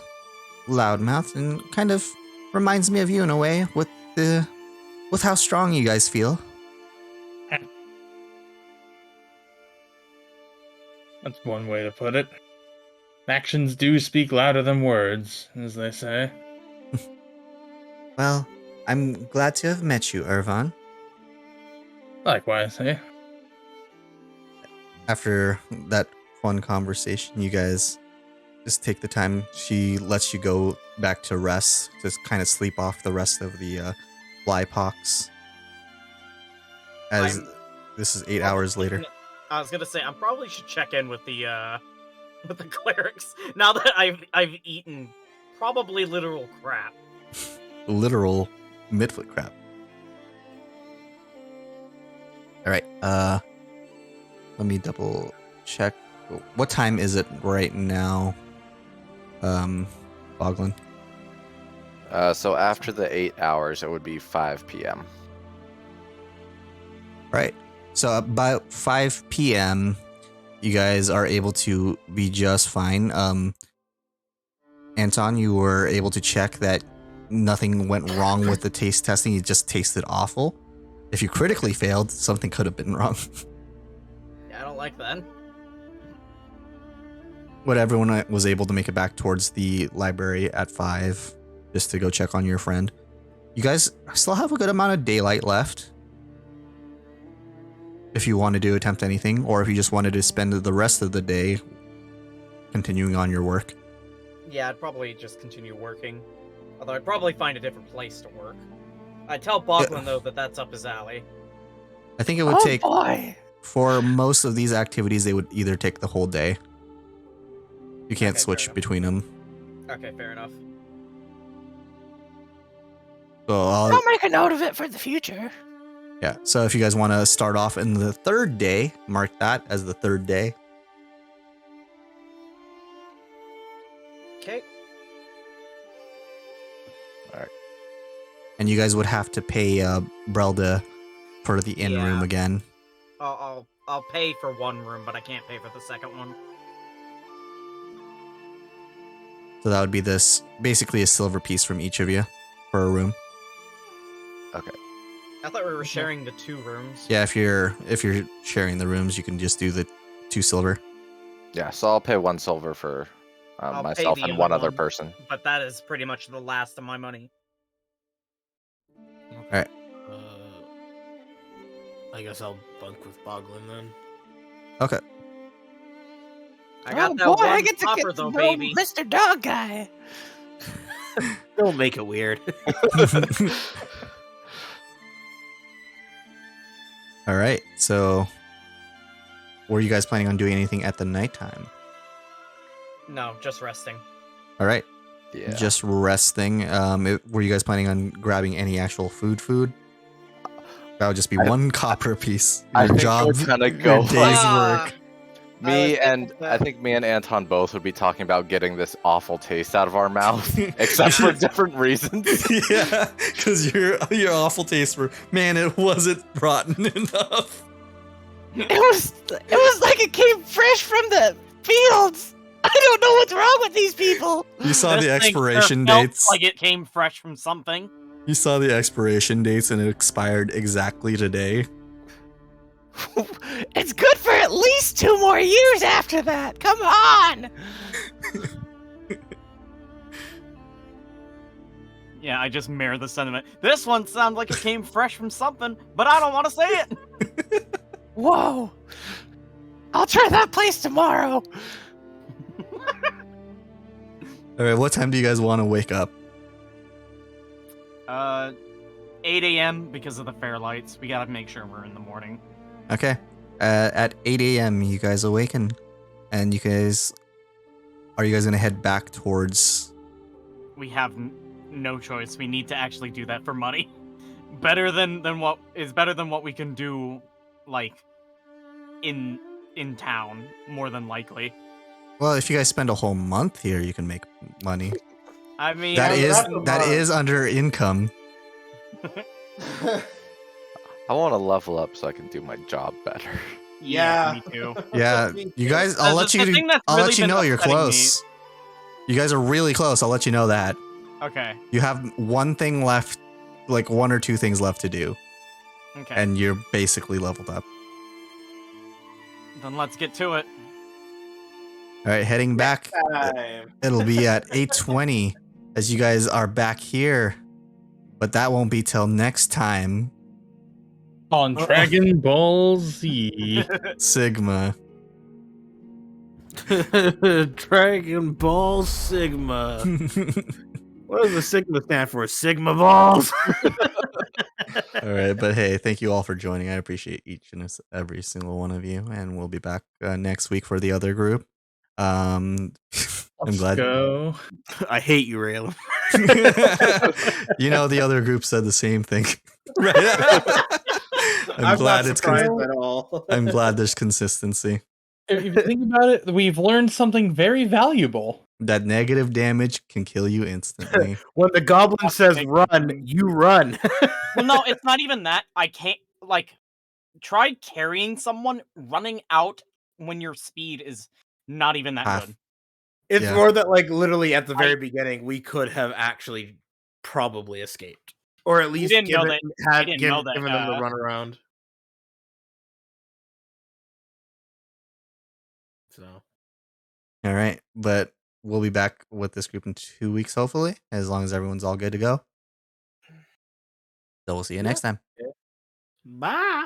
loudmouth, and kind of reminds me of you in a way, with how strong you guys feel. That's one way to put it. Actions do speak louder than words, as they say. Well, I'm glad to have met you, Irvan. Likewise, eh? After that fun conversation, you guys just take the time. She lets you go back to rest, just kind of sleep off the rest of the fly pox. As this is 8 hours later. I was gonna say I probably should check in with the clerics now that I've eaten probably literal crap. Literal midfoot crap. All right. Let me double check. What time is it right now? Boglin. So after the 8 hours, it would be 5 p.m. Right. So about 5 p.m., you guys are able to be just fine. Anton, you were able to check that nothing went wrong with the taste testing. It just tasted awful. If you critically failed, something could have been wrong. Yeah, I don't like that. But everyone was able to make it back towards the library at 5 just to go check on your friend. You guys still have a good amount of daylight left. If you wanted to attempt anything, or if you just wanted to spend the rest of the day continuing on your work. Yeah, I'd probably just continue working. Although I'd probably find a different place to work. I'd tell Boglin, though, that that's up his alley. I think it would take... Boy. For most of these activities, they would either take the whole day. You can't switch between them. Okay, fair enough. So I'll make a note of it for the future. Yeah, so if you guys want to start off in the third day, mark that as the third day. Okay. Alright. And you guys would have to pay Brelda for the inn room again. I'll pay for one room, but I can't pay for the second one. So that would be this, basically a silver piece from each of you for a room. Okay. I thought we were sharing the 2 rooms. Yeah, if you're sharing the rooms, you can just do the 2 silver. Yeah, so I'll pay 1 silver for I'll pay myself the and other 1 other one. person. But that is pretty much the last of my money. Alright. I guess I'll bunk with Boglin then. Okay. I got that boy, one I get to copper get to though, know baby. Mr. Dog Guy. Don't make it weird. All right. So, were you guys planning on doing anything at the nighttime? No, just resting. All right. Yeah. Just resting. Were you guys planning on grabbing any actual food? That would just be 1 copper piece. I Your think job, we're gonna your go day's Ah. work. I think me and Anton both would be talking about getting this awful taste out of our mouth, except for different reasons. Yeah, because your awful taste for it wasn't rotten enough. It was like it came fresh from the fields. I don't know what's wrong with these people. You saw This the thing sure expiration felt dates. like it came fresh from something. You saw the expiration dates, and it expired exactly today. It's good for at least 2 more years after that. Come on. Yeah, I just mirror the sentiment. This one sounds like it came fresh from something, but I don't want to say it. Whoa. I'll try that place tomorrow. All right, what time do you guys want to wake up? 8 a.m. because of the fair lights. We gotta make sure we're in the morning. Okay. At 8 a.m., you guys awaken, and are you guys gonna head back towards? We have no choice. We need to actually do that for money. Better than what we can do, like in town, more than likely. Well, if you guys spend a whole month here, you can make money. I mean, That that's is under income. I want to level up so I can do my job better. Yeah. me too. Yeah, you guys. I'll let The thing that's really been know you're upsetting me- close. You guys are really close. I'll let you know that. Okay. You have 1 thing left, like 1 or 2 things left to do, Okay. and you're basically leveled up. Then let's get to it. All right, heading back. Time. It'll be at 8:20 as you guys are back here, but that won't be till next time. On Dragon Ball Z. Sigma. Dragon Ball Sigma. What does the Sigma stand for? Sigma balls. All right, but hey, thank you all for joining. I appreciate each and every single one of you, and we'll be back next week for the other group. I'm glad. Go. I hate you, Raylan. You know, the other group said the same thing. Right? I'm glad not it's surprised at all. I'm glad there's consistency. If you think about it, we've learned something very valuable. That negative damage can kill you instantly. When the goblin says run, you run. Well, no, it's not even that. I can't, try carrying someone. Running out when your speed is not even that Half. good. It's Yeah. more that, like, literally at the very beginning, we could have actually probably escaped. Or at least didn't know given that, them the run around. So, All right, but we'll be back with this group in 2 weeks, hopefully, as long as everyone's all good to go. So we'll see you next time. bye.